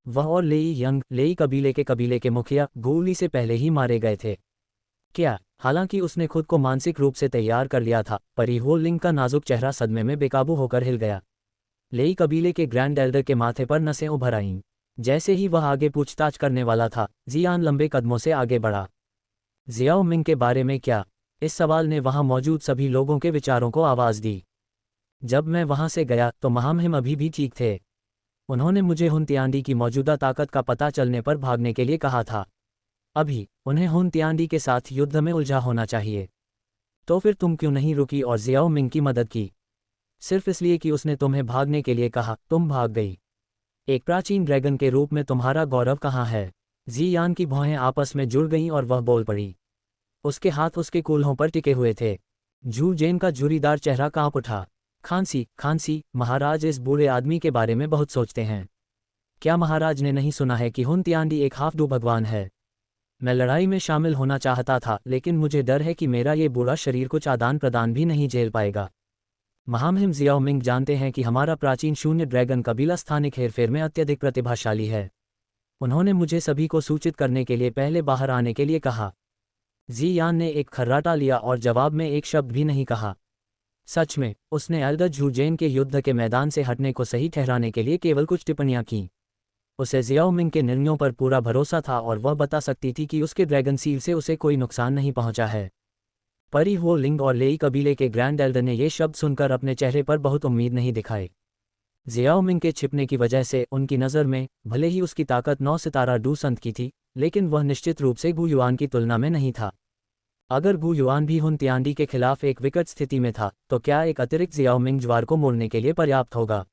वह और लेई यंग, लेई कबीले के मुखिया गोली से पहले ही मारे गए थे। क्या? हालांकि उसने खुद को मानसिक रूप से तैयार कर लिया था, परी हुओ लिंग का नाजुक चेहरा सदमे में बेकाबू होकर हिल गया। लेई कबीले के ग्रैंड एल्डर के माथे पर नसें उभर आईं। जैसे ही वह आगे पूछताछ करने वाला था, जियान लंबे कदमों से आगे बढ़ा। जियाओ मिंग के बारे में क्या? इस सवाल ने वहां मौजूद सभी लोगों के विचारों को आवाज दी। जब मैं वहां से गया तो महामहिम अभी भी ठीक थे। उन्होंने मुझे हुन तिआंडी की मौजूदा ताकत का पता चलने पर भागने के लिए कहा था। अभी उन्हें हुन तिआंडी के साथ युद्ध में उलझा होना चाहिए। तो फिर तुम क्यों नहीं रुकी और जियाओ मिंग की मदद की? सिर्फ इसलिए कि उसने तुम्हें भागने के लिए कहा, तुम भाग गई। एक प्राचीन ड्रैगन के रूप में तुम्हारा गौरव कहाँ है? जियान की भौहें आपस में जुड़ गईं और वह बोल पड़ी। उसके हाथ उसके कूल्हों पर टिके हुए थे। झू जेन का झुर्रीदार चेहरा कांप उठा। खांसी, महाराज इस बूढ़े आदमी के बारे में बहुत सोचते हैं। क्या महाराज ने नहीं सुना है कि हुन तिआंडी एक हाफडू भगवान है? मैं लड़ाई में शामिल होना चाहता था, लेकिन मुझे डर है कि मेरा ये बूढ़ा शरीर कुछ आदान प्रदान भी नहीं झेल पाएगा। महामहिम जियाओ मिंग जानते हैं कि हमारा प्राचीन शून्य ड्रैगन कबीला स्थानिक हेरफेर में अत्यधिक प्रतिभाशाली है। उन्होंने मुझे सभी को सूचित करने के लिए पहले बाहर आने के लिए कहा। जियान ने एक खर्राटा लिया और जवाब में एक शब्द भी नहीं कहा। सच में उसने एल्डर झू जेन के युद्ध के मैदान से हटने को सही ठहराने के लिए केवल कुछ टिप्पणियां की। उसे जियाओ मिंग के निर्णयों पर पूरा भरोसा था और वह बता सकती थी कि उसके ड्रैगन सील से उसे कोई नुकसान नहीं पहुंचा है। परी हुओ लिंग और लेई कबीले के ग्रैंड एल्डर ने ये शब्द सुनकर अपने चेहरे पर बहुत उम्मीद नहीं दिखाई। जियाओ मिंग के छिपने की वजह से उनकी नज़र में भले ही उसकी ताकत 9 सितारा डूसंत की थी, लेकिन वह निश्चित रूप से गु युआन की तुलना में नहीं था। अगर गु युआन भी हुन तिआंडी के खिलाफ एक विकट स्थिति में था, तो क्या एक अतिरिक्त जियाओ मिंग ज्वार को मोड़ने के लिए पर्याप्त होगा?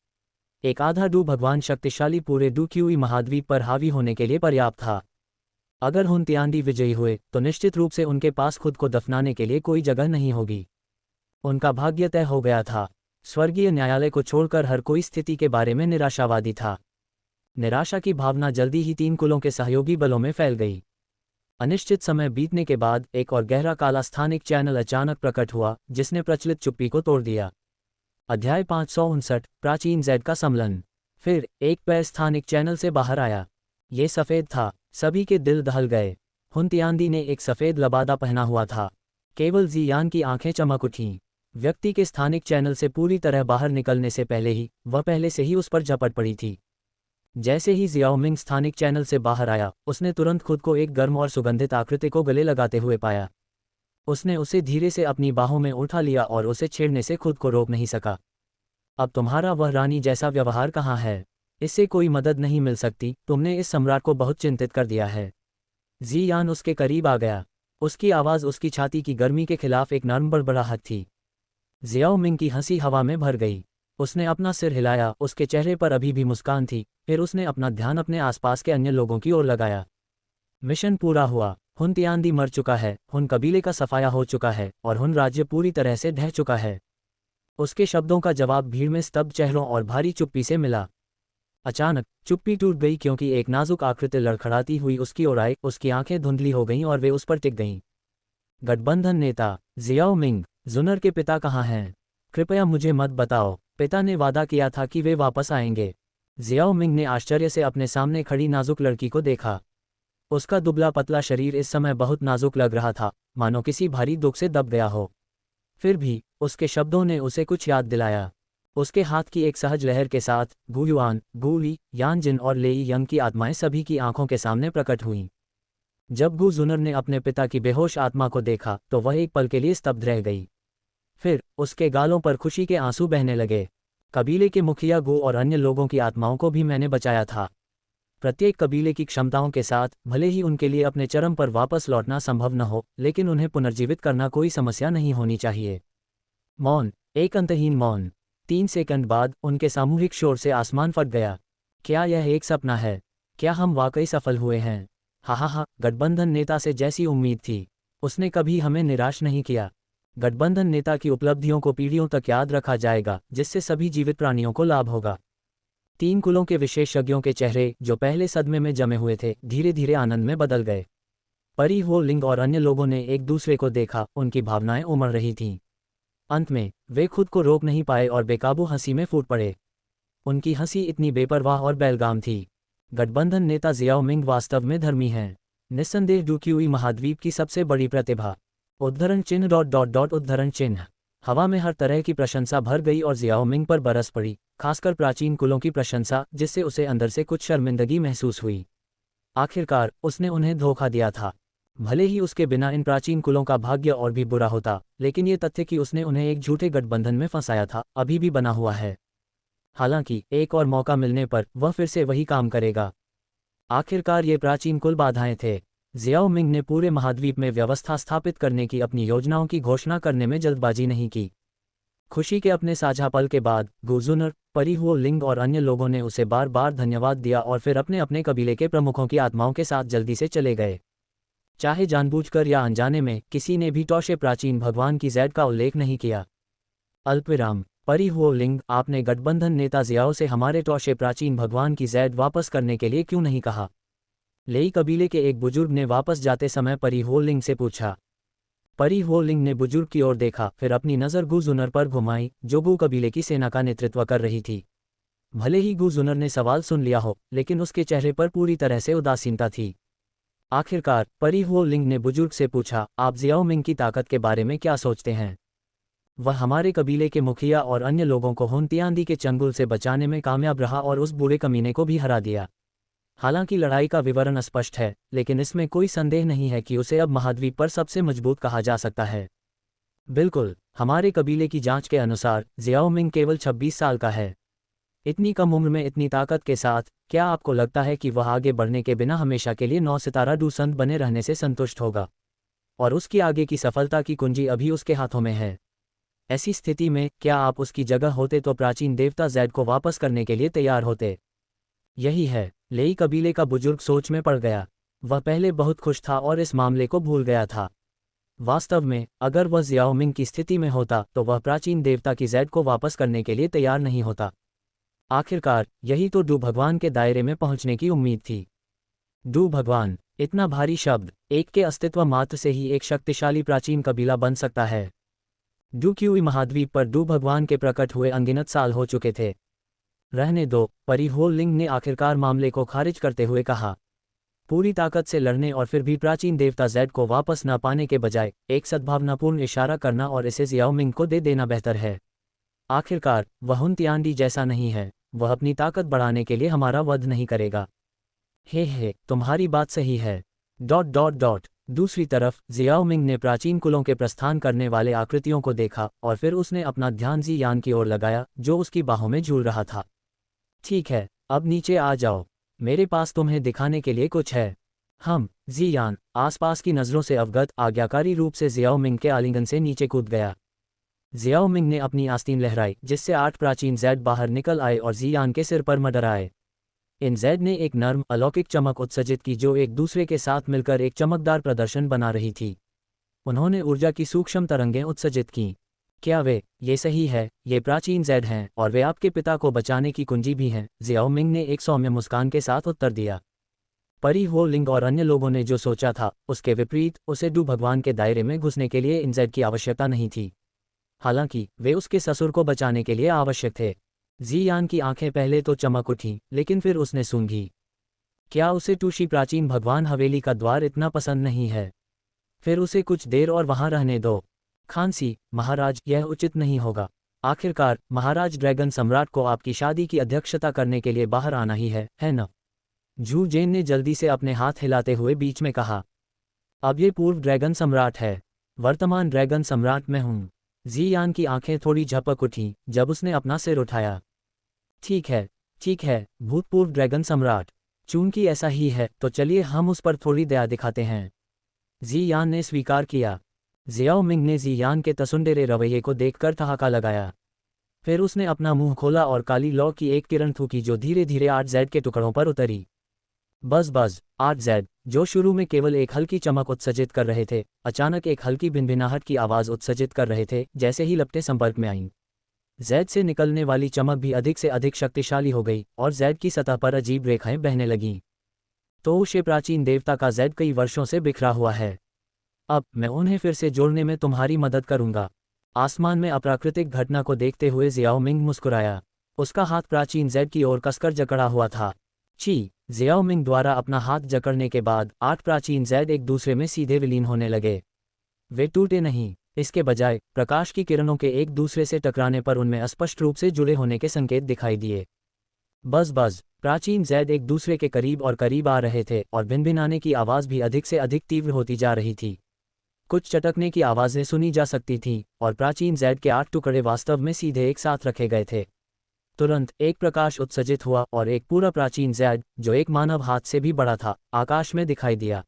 एक आधा डू भगवान शक्तिशाली पूरे डू क्यूई महाद्वीप पर हावी होने के लिए पर्याप्त था। अगर हुन तिआंडी विजयी हुए तो निश्चित रूप से उनके पास खुद को दफनाने के लिए कोई जगह नहीं होगी। उनका भाग्य तय हो गया था। स्वर्गीय न्यायालय को छोड़कर हर कोई स्थिति के बारे में निराशावादी था। निराशा की भावना जल्दी ही 3 कुलों के सहयोगी बलों में फैल गई। अनिश्चित समय बीतने के बाद एक और गहरा काला स्थानिक चैनल अचानक प्रकट हुआ, जिसने प्रचलित चुप्पी को तोड़ दिया। अध्याय 559, प्राचीन जेड का सम्मेलन। फिर एक पैर स्थानिक चैनल से बाहर आया। ये सफ़ेद था। सभी के दिल दहल गए। हुन तिआंडी ने एक सफ़ेद लबादा पहना हुआ था। केवल जियान की आंखें चमक उठीं। व्यक्ति के स्थानिक चैनल से पूरी तरह बाहर निकलने से पहले ही वह पहले से ही उस पर झपट पड़ी थी। जैसे ही जियाओमिंग स्थानिक चैनल से बाहर आया, उसने तुरंत खुद को एक गर्म और सुगंधित आकृति को गले लगाते हुए पाया। उसने उसे धीरे से अपनी बाहों में उठा लिया और उसे छेड़ने से खुद को रोक नहीं सका। अब तुम्हारा वह रानी जैसा व्यवहार कहाँ है? इससे कोई मदद नहीं मिल सकती, तुमने इस सम्राट को बहुत चिंतित कर दिया है। जी यान उसके करीब आ गया। उसकी आवाज़ उसकी छाती की गर्मी के खिलाफ एक नर्म बड़बड़ाहट थी। जियाओ मिंग की हंसी हवा में भर गई। उसने अपना सिर हिलाया, उसके चेहरे पर अभी भी मुस्कान थी। फिर उसने अपना ध्यान अपने आसपास के अन्य लोगों की ओर लगाया। मिशन पूरा हुआ। हुन तियानदी मर चुका है, हुन कबीले का सफाया हो चुका है और हुन राज्य पूरी तरह से ढह चुका है। उसके शब्दों का जवाब भीड़ में स्तब्ध चेहरों और भारी चुप्पी से मिला। अचानक चुप्पी टूट गई क्योंकि एक नाजुक आकृति लड़खड़ाती हुई उसकी ओर आई। उसकी आंखें धुंधली हो गईं और वे उस पर टिक गईं। गठबंधन नेता जियाओ मिंग, जुनर के पिता कहाँ हैं? कृपया मुझे मत बताओ। पिता ने वादा किया था कि वे वापस आएंगे। जियाओ मिंग ने आश्चर्य से अपने सामने खड़ी नाजुक लड़की को देखा। उसका दुबला पतला शरीर इस समय बहुत नाजुक लग रहा था, मानो किसी भारी दुख से दब गया हो। फिर भी उसके शब्दों ने उसे कुछ याद दिलाया। उसके हाथ की एक सहज लहर के साथ गु युआन, गु ली, यानजिन और लेई यंग की आत्माएं सभी की आंखों के सामने प्रकट हुईं। जब गु जुनर ने अपने पिता की बेहोश आत्मा को देखा तो वह एक पल के लिए स्तब्ध रह गई। फिर उसके गालों पर खुशी के आंसू बहने लगे। कबीले के मुखिया गु और अन्य लोगों की आत्माओं को भी मैंने बचाया था। प्रत्येक कबीले की क्षमताओं के साथ, भले ही उनके लिए अपने चरम पर वापस लौटना संभव न हो, लेकिन उन्हें पुनर्जीवित करना कोई समस्या नहीं होनी चाहिए। मौन, एक अंतहीन मौन। 3 सेकंड बाद उनके सामूहिक शोर से आसमान फट गया। क्या यह एक सपना है? क्या हम वाकई सफल हुए हैं? हा, गठबंधन नेता से जैसी उम्मीद थी। उसने कभी हमें निराश नहीं किया। गठबंधन नेता की उपलब्धियों को पीढ़ियों तक याद रखा जाएगा, जिससे सभी जीवित प्राणियों को लाभ होगा। 3 कुलों के विशेषज्ञों के चेहरे, जो पहले सदमे में जमे हुए थे, धीरे धीरे आनंद में बदल गए। परी हो लिंग और अन्य लोगों ने एक दूसरे को देखा, उनकी भावनाएं उमड़ रही थीं। अंत में वे खुद को रोक नहीं पाए और बेकाबू हंसी में फूट पड़े। उनकी हंसी इतनी बेपरवाह और बेलगाम थी। गठबंधन नेता जियाओ मिंग वास्तव में धर्मी हैं, निस्संदेह डूक्यूई महाद्वीप की सबसे बड़ी प्रतिभा। उद्धरण चिन्ह उद्धरण चिन्ह। हवा में हर तरह की प्रशंसा भर गई और जियाओ मिंग पर बरस पड़ी, खासकर प्राचीन कुलों की प्रशंसा, जिससे उसे अंदर से कुछ शर्मिंदगी महसूस हुई। आखिरकार उसने उन्हें धोखा दिया था। भले ही उसके बिना इन प्राचीन कुलों का भाग्य और भी बुरा होता, लेकिन ये तथ्य कि उसने उन्हें एक झूठे गठबंधन में फंसाया था, अभी भी बना हुआ है। हालांकि एक और मौका मिलने पर वह फिर से वही काम करेगा। आखिरकार ये प्राचीन कुल बाधाएं थे। जियाओ मिंग ने पूरे महाद्वीप में व्यवस्था स्थापित करने की अपनी योजनाओं की घोषणा करने में जल्दबाजी नहीं की। खुशी के अपने साझा पल के बाद गु जुनर, परी हुओ लिंग और अन्य लोगों ने उसे बार बार धन्यवाद दिया और फिर अपने अपने कबीले के प्रमुखों की आत्माओं के साथ जल्दी से चले गए। चाहे जानबूझकर या अनजाने में, किसी ने भी टॉशे प्राचीन भगवान की जैद का उल्लेख नहीं किया। अल्पविराम। परी हुओ लिंग, आपने गठबंधन नेता जियाओ से हमारे टॉशे प्राचीन भगवान की जैद वापस करने के लिए क्यों नहीं कहा? लेई कबीले के एक बुजुर्ग ने वापस जाते समय परी हुओ लिंग से पूछा। परी हुओ लिंग ने बुजुर्ग की ओर देखा, फिर अपनी नज़र गु जुनर पर घुमाई, जो गु कबीले की सेना का नेतृत्व कर रही थी। भले ही गु जुनर ने सवाल सुन लिया हो, लेकिन उसके चेहरे पर पूरी तरह से उदासीनता थी। आखिरकार परी हुओ लिंग ने बुजुर्ग से पूछा, आप जियाओ मिंग की ताकत के बारे में क्या सोचते हैं? वह हमारे कबीले के मुखिया और अन्य लोगों को हुन तियानदी के चंगुल से बचाने में कामयाब रहा और उस बूढ़े कमीने को भी हरा दिया। हालांकि लड़ाई का विवरण अस्पष्ट है, लेकिन इसमें कोई संदेह नहीं है कि उसे अब महाद्वीप पर सबसे मजबूत कहा जा सकता है। बिल्कुल, हमारे कबीले की जांच के अनुसार जियाओ मिंग केवल 26 साल का है। इतनी कम उम्र में इतनी ताकत के साथ, क्या आपको लगता है कि वह आगे बढ़ने के बिना हमेशा के लिए 9 सितारा डूसंत बने रहने से संतुष्ट होगा? और उसकी आगे की सफलता की कुंजी अभी उसके हाथों में है। ऐसी स्थिति में क्या आप उसकी जगह होते तो प्राचीन देवता जैड को वापस करने के लिए तैयार होते? यही है। लेई कबीले का बुजुर्ग सोच में पड़ गया। वह पहले बहुत खुश था और इस मामले को भूल गया था। वास्तव में अगर वह जियाओ मिंग की स्थिति में होता तो वह प्राचीन देवता की जैड को वापस करने के लिए तैयार नहीं होता। आखिरकार यही तो डू भगवान के दायरे में पहुंचने की उम्मीद थी। डू भगवान, इतना भारी शब्द, एक के अस्तित्व मात्र से ही एक शक्तिशाली प्राचीन कबीला बन सकता है। डूक्यूई महाद्वीप पर डू भगवान के प्रकट हुए अनगिनत साल हो चुके थे। रहने दो, परी हुओ लिंग ने आखिरकार मामले को खारिज करते हुए कहा। पूरी ताकत से लड़ने और फिर भी प्राचीन देवता जैड को वापस न पाने के बजाय एक सद्भावनापूर्ण इशारा करना और इसे जियाओ मिंग को दे देना बेहतर है। आखिरकार वह हुन तियानदी जैसा नहीं है, वह अपनी ताकत बढ़ाने के लिए हमारा वध नहीं करेगा। हे, तुम्हारी बात सही है। ... दूसरी तरफ जियाओ मिंग ने प्राचीन कुलों के प्रस्थान करने वाले आकृतियों को देखा और फिर उसने अपना ध्यान जी यान की ओर लगाया जो उसकी बाहों में झूल रहा था। ठीक है, अब नीचे आ जाओ, मेरे पास तुम्हें दिखाने के लिए कुछ है। जी यान आसपास की नज़रों से अवगत आज्ञाकारी रूप से जियाओ मिंग के आलिंगन से नीचे कूद गया। जियाओ मिंग ने अपनी आस्तीन लहराई जिससे 8 प्राचीन जैड बाहर निकल आए और जी यान के सिर पर मंडराए। इन जैड ने एक नर्म अलौकिक चमक उत्सर्जित की जो एक दूसरे के साथ मिलकर एक चमकदार प्रदर्शन बना रही थी। उन्होंने ऊर्जा की सूक्ष्म तरंगें उत्सर्जित कीं। क्या ये सही है, ये प्राचीन जैड हैं और वे आपके पिता को बचाने की कुंजी भी हैं? जियाओ मिंग ने एक सौम्य मुस्कान के साथ उत्तर दिया। परी हो लिंग और अन्य लोगों ने जो सोचा था उसके विपरीत उसे डू भगवान के दायरे में घुसने के लिए इन जैड की आवश्यकता नहीं थी। हालांकि वे उसके ससुर को बचाने के लिए आवश्यक थे। जी यान की आंखें पहले तो चमक उठीं लेकिन फिर उसने सूंघी। क्या उसे टूशी प्राचीन भगवान हवेली का द्वार इतना पसंद नहीं है? फिर उसे कुछ देर और वहां रहने दो। खांसी, महाराज, यह उचित नहीं होगा। आखिरकार महाराज ड्रैगन सम्राट को आपकी शादी की अध्यक्षता करने के लिए बाहर आना ही है न? जू जेन ने जल्दी से अपने हाथ हिलाते हुए बीच में कहा। अब ये पूर्व ड्रैगन सम्राट है, वर्तमान ड्रैगन सम्राट मैं हूं। जी यान की आंखें थोड़ी झपक उठीं जब उसने अपना सिर उठाया। ठीक है, भूतपूर्व ड्रैगन सम्राट, चूंकि ऐसा ही है तो चलिए हम उस पर थोड़ी दया दिखाते हैं। जी यान ने स्वीकार किया। जियाओ मिंग ने जी यान के तसुंडेरे रवैये को देखकर ठहाका लगाया। फिर उसने अपना मुंह खोला और काली लौ की एक किरण थूकी जो धीरे धीरे 8 जैड के टुकड़ों पर उतरी। बस 8 जैड, जो शुरू में केवल एक हल्की चमक उत्सर्जित कर रहे थे, अचानक एक हल्की भिनभिनाहट की आवाज़ उत्सर्जित कर रहे थे जैसे ही लपटें संपर्क में आईं। जैड से निकलने वाली चमक भी अधिक से अधिक शक्तिशाली हो गई और जैड की सतह पर अजीब रेखाएं बहने लगीं। तो उसे प्राचीन देवता का जैड कई वर्षों से बिखरा हुआ है। अब मैं उन्हें फिर से जोड़ने में तुम्हारी मदद करूंगा। आसमान में अप्राकृतिक घटना को देखते हुए जियाओ मिंग मुस्कुराया। उसका हाथ प्राचीन जैड की ओर कसकर जकड़ा हुआ था। जियाओ मिंग द्वारा अपना हाथ जकड़ने के बाद 8 प्राचीन जैड एक दूसरे में सीधे विलीन होने लगे। वे टूटे नहीं, इसके बजाय प्रकाश की किरणों के एक दूसरे से टकराने पर उनमें स्पष्ट रूप से जुड़े होने के संकेत दिखाई दिए। बस प्राचीन जैड एक दूसरे के करीब और करीब आ रहे थे और भिनभिनाने की आवाज़ भी अधिक से अधिक तीव्र होती जा रही थी। कुछ चटकने की आवाज़ें सुनी जा सकती थीं और प्राचीन जैड के 8 टुकड़े वास्तव में सीधे एक साथ रखे गए थे। तुरंत एक प्रकाश उत्सर्जित हुआ और एक पूरा प्राचीन जैड, जो एक मानव हाथ से भी बड़ा था, आकाश में दिखाई दिया।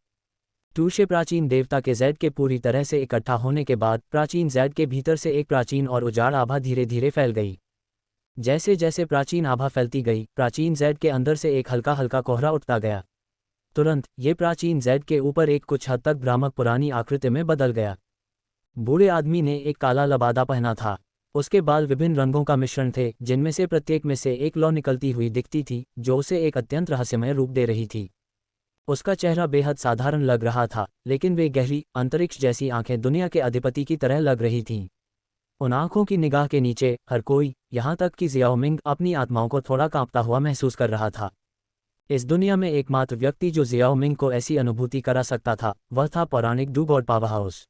टूशे प्राचीन देवता के जैड के पूरी तरह से इकट्ठा होने के बाद प्राचीन जैड के भीतर से एक प्राचीन और उजाड़ आभा धीरे धीरे फैल गई। जैसे जैसे प्राचीन आभा फैलती गई, प्राचीन जैड के अंदर से एक हल्का हल्का कोहरा उठता गया। तुरंत ये प्राचीन जैड के ऊपर एक कुछ हद तक भ्रामक पुरानी आकृति में बदल गया। बूढ़े आदमी ने एक काला लबादा पहना था। उसके बाल विभिन्न रंगों का मिश्रण थे जिनमें से प्रत्येक में से एक लौ निकलती हुई दिखती थी जो उसे एक अत्यंत रहस्यमय रूप दे रही थी। उसका चेहरा बेहद साधारण लग रहा था लेकिन वे गहरी अंतरिक्ष जैसी आंखें दुनिया के अधिपति की तरह लग रही थीं। उन आंखों की निगाह के नीचे हर कोई, यहाँ तक कि जियाओ मिंग, अपनी आत्माओं को थोड़ा कांपता हुआ महसूस कर रहा था। इस दुनिया में एकमात्र व्यक्ति जो जियाओ मिंग को ऐसी अनुभूति करा सकता था वह था पौराणिक डू गॉड पावरहाउस।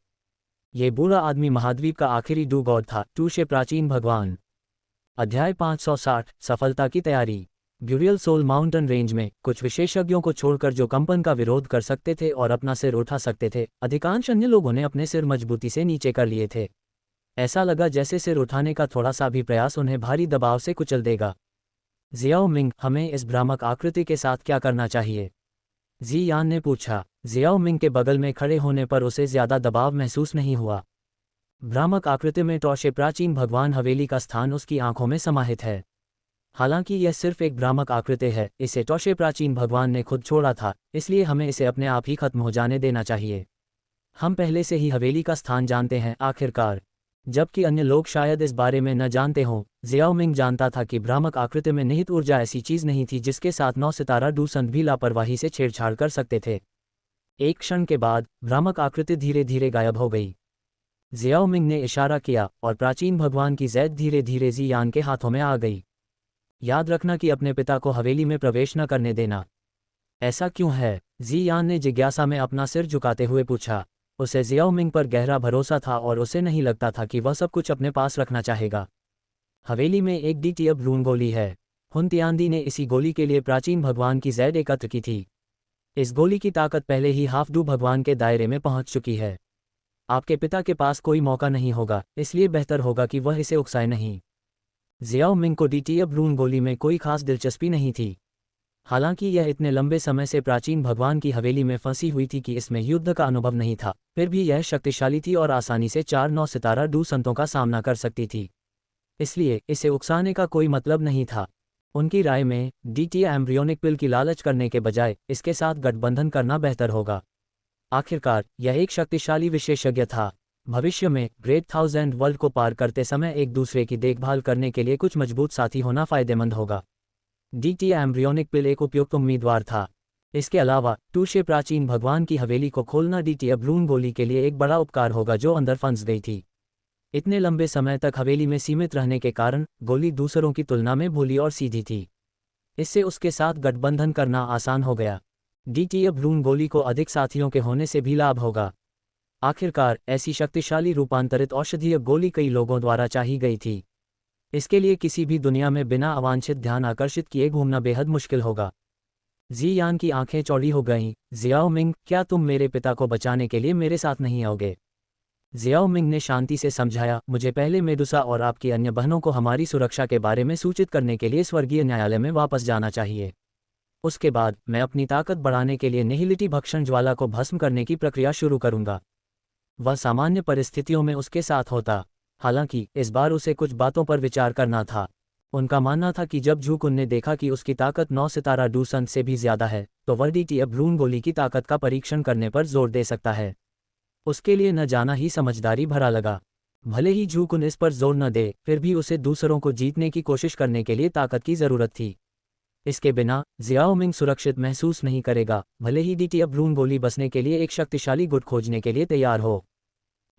ये बूढ़ा आदमी महाद्वीप का आखिरी डू गॉड था, टूशे प्राचीन भगवान। अध्याय 560 सफलता की तैयारी। ब्यूरियल सोल माउंटेन रेंज में कुछ विशेषज्ञों को छोड़कर जो कंपन का विरोध कर सकते थे और अपना सिर उठा सकते थे, अधिकांश अन्य लोगों ने अपने सिर मजबूती से नीचे कर लिए थे। ऐसा लगा जैसे सिर उठाने का थोड़ा सा भी प्रयास उन्हें भारी दबाव से कुचल देगा। जियाओ मिंग, हमें इस भ्रामक आकृति के साथ क्या करना चाहिए? जी यान ने पूछा। जियाओ मिंग के बगल में खड़े होने पर उसे ज्यादा दबाव महसूस नहीं हुआ। भ्रामक आकृति में टॉशे प्राचीन भगवान हवेली का स्थान उसकी आंखों में समाहित है। हालांकि यह सिर्फ एक भ्रामक आकृति है, इसे टॉशे प्राचीन भगवान ने खुद छोड़ा था, इसलिए हमें इसे अपने आप ही खत्म हो जाने देना चाहिए। हम पहले से ही हवेली का स्थान जानते हैं आखिरकार। जबकि अन्य लोग शायद इस बारे में न जानते हों, जियाओ मिंग जानता था कि भ्रामक आकृति में निहित ऊर्जा ऐसी चीज नहीं थी जिसके साथ 9 सितारा डू संत भी लापरवाही से छेड़छाड़ कर सकते थे। एक क्षण के बाद भ्रामक आकृति धीरे धीरे गायब हो गई। जियाओ मिंग ने इशारा किया और प्राचीन भगवान की जैद धीरे धीरे जी यान के हाथों में आ गई। याद रखना कि अपने पिता को हवेली में प्रवेश न करने देना। ऐसा क्यों है? जी यान ने जिज्ञासा में अपना सिर झुकाते हुए पूछा। उसे जियाओ मिंग पर गहरा भरोसा था और उसे नहीं लगता था कि वह सब कुछ अपने पास रखना चाहेगा। हवेली में एक डीटीएब रून गोली है। हुन तिआनदी ने इसी गोली के लिए प्राचीन भगवान की जैद एकत्र की थी। इस गोली की ताकत पहले ही हाफडू भगवान के दायरे में पहुंच चुकी है। आपके पिता के पास कोई मौका नहीं होगा, इसलिए बेहतर होगा कि वह इसे उकसाए नहीं। जियाओ मिंग को डीटीएफ रून गोली में कोई खास दिलचस्पी नहीं थी। हालांकि यह इतने लंबे समय से प्राचीन भगवान की हवेली में फंसी हुई थी कि इसमें युद्ध का अनुभव नहीं था, फिर भी यह शक्तिशाली थी और आसानी से 4-9 सितारा डू संतों का सामना कर सकती थी। इसलिए इसे उकसाने का कोई मतलब नहीं था। उनकी राय में डीटी एम्ब्रियोनिक पिल की लालच करने के बजाय इसके साथ गठबंधन करना बेहतर होगा। आखिरकार यह एक शक्तिशाली विशेषज्ञ था। भविष्य में ग्रेट 1000 वर्ल्ड को पार करते समय एक दूसरे की देखभाल करने के लिए कुछ मजबूत साथी होना फायदेमंद होगा। डीटी एम्ब्रियोनिक पिल एक उपयुक्त उम्मीदवार था। इसके अलावा टूशे प्राचीन भगवान की हवेली को खोलना डीटी अब्रून गोली के लिए एक बड़ा उपकार होगा जो अंदर फंस गई थी। इतने लंबे समय तक हवेली में सीमित रहने के कारण गोली दूसरों की तुलना में भोली और सीधी थी। इससे उसके साथ गठबंधन करना आसान हो गया। डीटी अब्रून गोली को अधिक साथियों के होने से भी लाभ होगा। आखिरकार ऐसी शक्तिशाली रूपांतरित औषधीय गोली कई लोगों द्वारा चाही गई थी। इसके लिए किसी भी दुनिया में बिना अवांछित ध्यान आकर्षित किए घूमना बेहद मुश्किल होगा। जी यान की आंखें चौड़ी हो गईं। जियाओ मिंग, क्या तुम मेरे पिता को बचाने के लिए मेरे साथ नहीं आओगे? जियाओ मिंग ने शांति से समझाया, मुझे पहले मेडुसा और आपकी अन्य बहनों को हमारी सुरक्षा के बारे में सूचित करने के लिए स्वर्गीय न्यायालय में वापस जाना चाहिए। उसके बाद मैं अपनी ताकत बढ़ाने के लिए निहिलिटी भक्षण ज्वाला को भस्म करने की प्रक्रिया शुरू करूंगा। वह सामान्य परिस्थितियों में उसके साथ होता, हालांकि इस बार उसे कुछ बातों पर विचार करना था। उनका मानना था कि जब झूकुन ने देखा कि उसकी ताकत 9 सितारा डू संत से भी ज्यादा है, तो वह डीटी अब्रून गोली की ताकत का परीक्षण करने पर जोर दे सकता है। उसके लिए न जाना ही समझदारी भरा लगा। भले ही झूकुन इस पर जोर न दे, फिर भी उसे दूसरों को जीतने की कोशिश करने के लिए ताकत की जरूरत थी। इसके बिना जियाओ मिंग सुरक्षित महसूस नहीं करेगा, भले ही डीटी अब्रून गोली बसने के लिए एक शक्तिशाली गुट खोजने के लिए तैयार हो।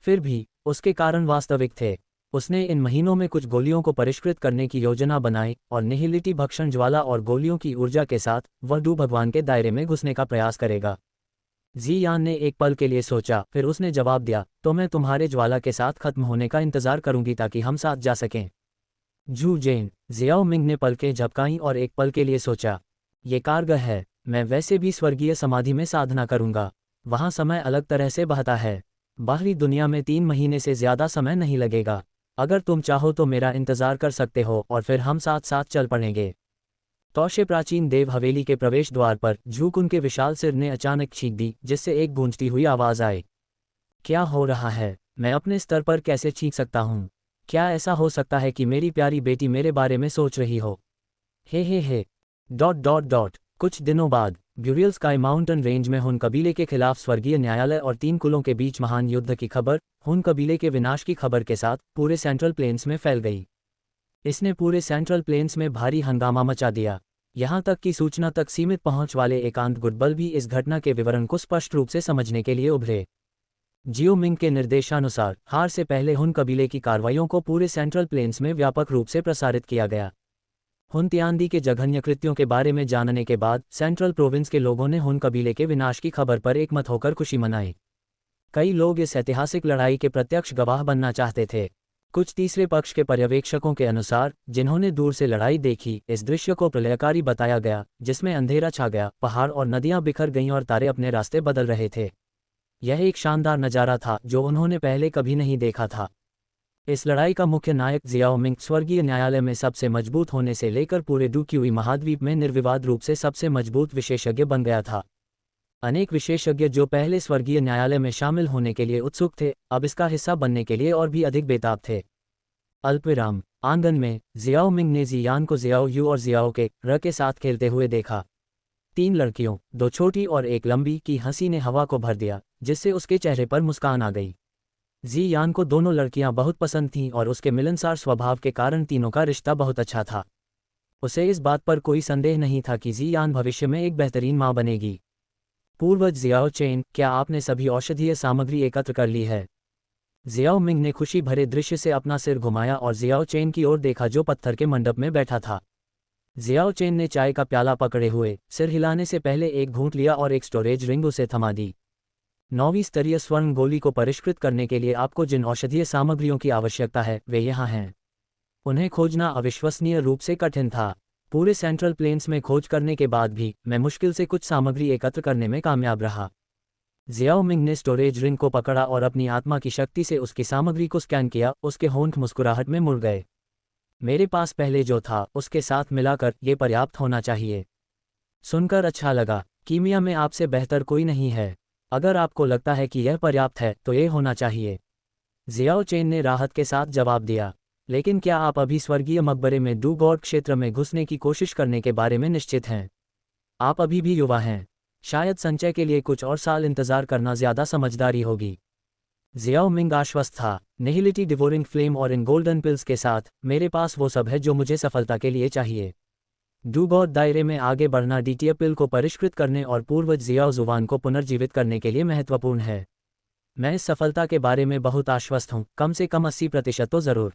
फिर भी उसके कारण वास्तविक थे। उसने इन महीनों में कुछ गोलियों को परिष्कृत करने की योजना बनाई और निहिलिटी भक्षण ज्वाला और गोलियों की ऊर्जा के साथ वह डू भगवान के दायरे में घुसने का प्रयास करेगा। जी यान ने एक पल के लिए सोचा, फिर उसने जवाब दिया, तो मैं तुम्हारे ज्वाला के साथ खत्म होने का इंतजार करूंगी ताकि हम साथ जा सकें। जू जेन, जियाओ मिंग ने पलकें झपकाईं और एक पल के लिए सोचा, ये कारगर है। मैं वैसे भी स्वर्गीय समाधि में साधना करूंगा। वहां समय अलग तरह से बहता है। बाहरी दुनिया में 3 महीने से ज्यादा समय नहीं लगेगा। अगर तुम चाहो तो मेरा इंतजार कर सकते हो और फिर हम साथ साथ चल पड़ेंगे। तौशे प्राचीन देव हवेली के प्रवेश द्वार पर झूकुन के विशाल सिर ने अचानक छींक दी, जिससे एक गूंजती हुई आवाज आई। क्या हो रहा है? मैं अपने स्तर पर कैसे छींक सकता हूँ? क्या ऐसा हो सकता है कि मेरी प्यारी बेटी मेरे बारे में सोच रही हो? हे। कुछ दिनों बाद ब्यूरियल स्काई माउंटेन रेंज में हुन कबीले के खिलाफ स्वर्गीय न्यायालय और 3 कुलों के बीच महान युद्ध की खबर हुन कबीले के विनाश की खबर के साथ पूरे सेंट्रल प्लेन्स में फैल गई। इसने पूरे सेंट्रल प्लेन्स में भारी हंगामा मचा दिया। यहाँ तक कि सूचना तक सीमित पहुंच वाले एकांत गुटबल भी इस घटना के विवरण को स्पष्ट रूप से समझने के लिए उभरे। जियो मिंग के निर्देशानुसार हार से पहले हुन कबीले की कार्रवाइयों को पूरे सेंट्रल प्लेन्स में व्यापक रूप से प्रसारित किया गया। हुन तिआनदी के जघन्य कृत्यों के बारे में जानने के बाद सेंट्रल प्रोविंस के लोगों ने हुन कबीले के विनाश की खबर पर एकमत होकर खुशी मनाई। कई लोग इस ऐतिहासिक लड़ाई के प्रत्यक्ष गवाह बनना चाहते थे। कुछ तीसरे पक्ष के पर्यवेक्षकों के अनुसार, जिन्होंने दूर से लड़ाई देखी, इस दृश्य को प्रलयकारी बताया गया, जिसमें अंधेरा छा गया, पहाड़ और नदियां बिखर गईं और तारे अपने रास्ते बदल रहे थे। यह एक शानदार नज़ारा था जो उन्होंने पहले कभी नहीं देखा था। इस लड़ाई का मुख्य नायक जियाओ मिंग स्वर्गीय न्यायालय में सबसे मजबूत होने से लेकर पूरे डूक्यूई महाद्वीप में निर्विवाद रूप से सबसे मजबूत विशेषज्ञ बन गया था। अनेक विशेषज्ञ जो पहले स्वर्गीय न्यायालय में शामिल होने के लिए उत्सुक थे, अब इसका हिस्सा बनने के लिए और भी अधिक बेताब थे। अल्पविराम। आंगन में जियाओ मिंग ने जियान को जियाओ यू और जियाओ के र के साथ खेलते हुए देखा। 3 लड़कियों, 2 छोटी और 1 लंबी की हंसी ने हवा को भर दिया, जिससे उसके चेहरे पर मुस्कान आ गई। जी यान को दोनों लड़कियां बहुत पसंद थीं और उसके मिलनसार स्वभाव के कारण तीनों का रिश्ता बहुत अच्छा था। उसे इस बात पर कोई संदेह नहीं था कि जी यान भविष्य में एक बेहतरीन मां बनेगी। पूर्वज जियाओ चेन, क्या आपने सभी औषधीय सामग्री एकत्र कर ली है? जियाओ मिंग ने खुशी भरे दृश्य से अपना सिर घुमाया और जियाओ चेन की ओर देखा जो पत्थर के मंडप में बैठा था। जियाओ चेन ने चाय का प्याला पकड़े हुए सिर हिलाने से पहले एक घूंट लिया और एक स्टोरेज रिंग उसे थमा दी। 9वीं स्तरीय स्वर्ण गोली को परिष्कृत करने के लिए आपको जिन औषधीय सामग्रियों की आवश्यकता है वे यहाँ हैं। उन्हें खोजना अविश्वसनीय रूप से कठिन था, पूरे सेंट्रल प्लेन्स में खोज करने के बाद भी मैं मुश्किल से कुछ सामग्री एकत्र करने में कामयाब रहा। जियाओ मिंग ने स्टोरेज रिंग को पकड़ा और अपनी आत्मा की शक्ति से उसकी सामग्री को स्कैन किया। उसके होंठ मुस्कुराहट में मुड़ गए। मेरे पास पहले जो था उसके साथ मिलाकर ये पर्याप्त होना चाहिए। सुनकर अच्छा लगा। कीमिया में आपसे बेहतर कोई नहीं है। अगर आपको लगता है कि यह पर्याप्त है तो ये होना चाहिए। जियाओ चेन ने राहत के साथ जवाब दिया। लेकिन क्या आप अभी स्वर्गीय मकबरे में डूगॉर्ड क्षेत्र में घुसने की कोशिश करने के बारे में निश्चित हैं? आप अभी भी युवा हैं। शायद संचय के लिए कुछ और साल इंतजार करना ज़्यादा समझदारी होगी। जियाओ मिंग आश्वस्त था। निहिलिटी डिवोरिंग फ्लेम और इन गोल्डन पिल्स के साथ मेरे पास वो सब है जो मुझे सफलता के लिए चाहिए। डूगॉर्ड दायरे में आगे बढ़ना डीटीए पिल को परिष्कृत करने और पूर्वज जियाओ जुवान को पुनर्जीवित करने के लिए महत्वपूर्ण है। मैं इस सफलता के बारे में बहुत आश्वस्त हूँ, कम से कम 80% तो ज़रूर।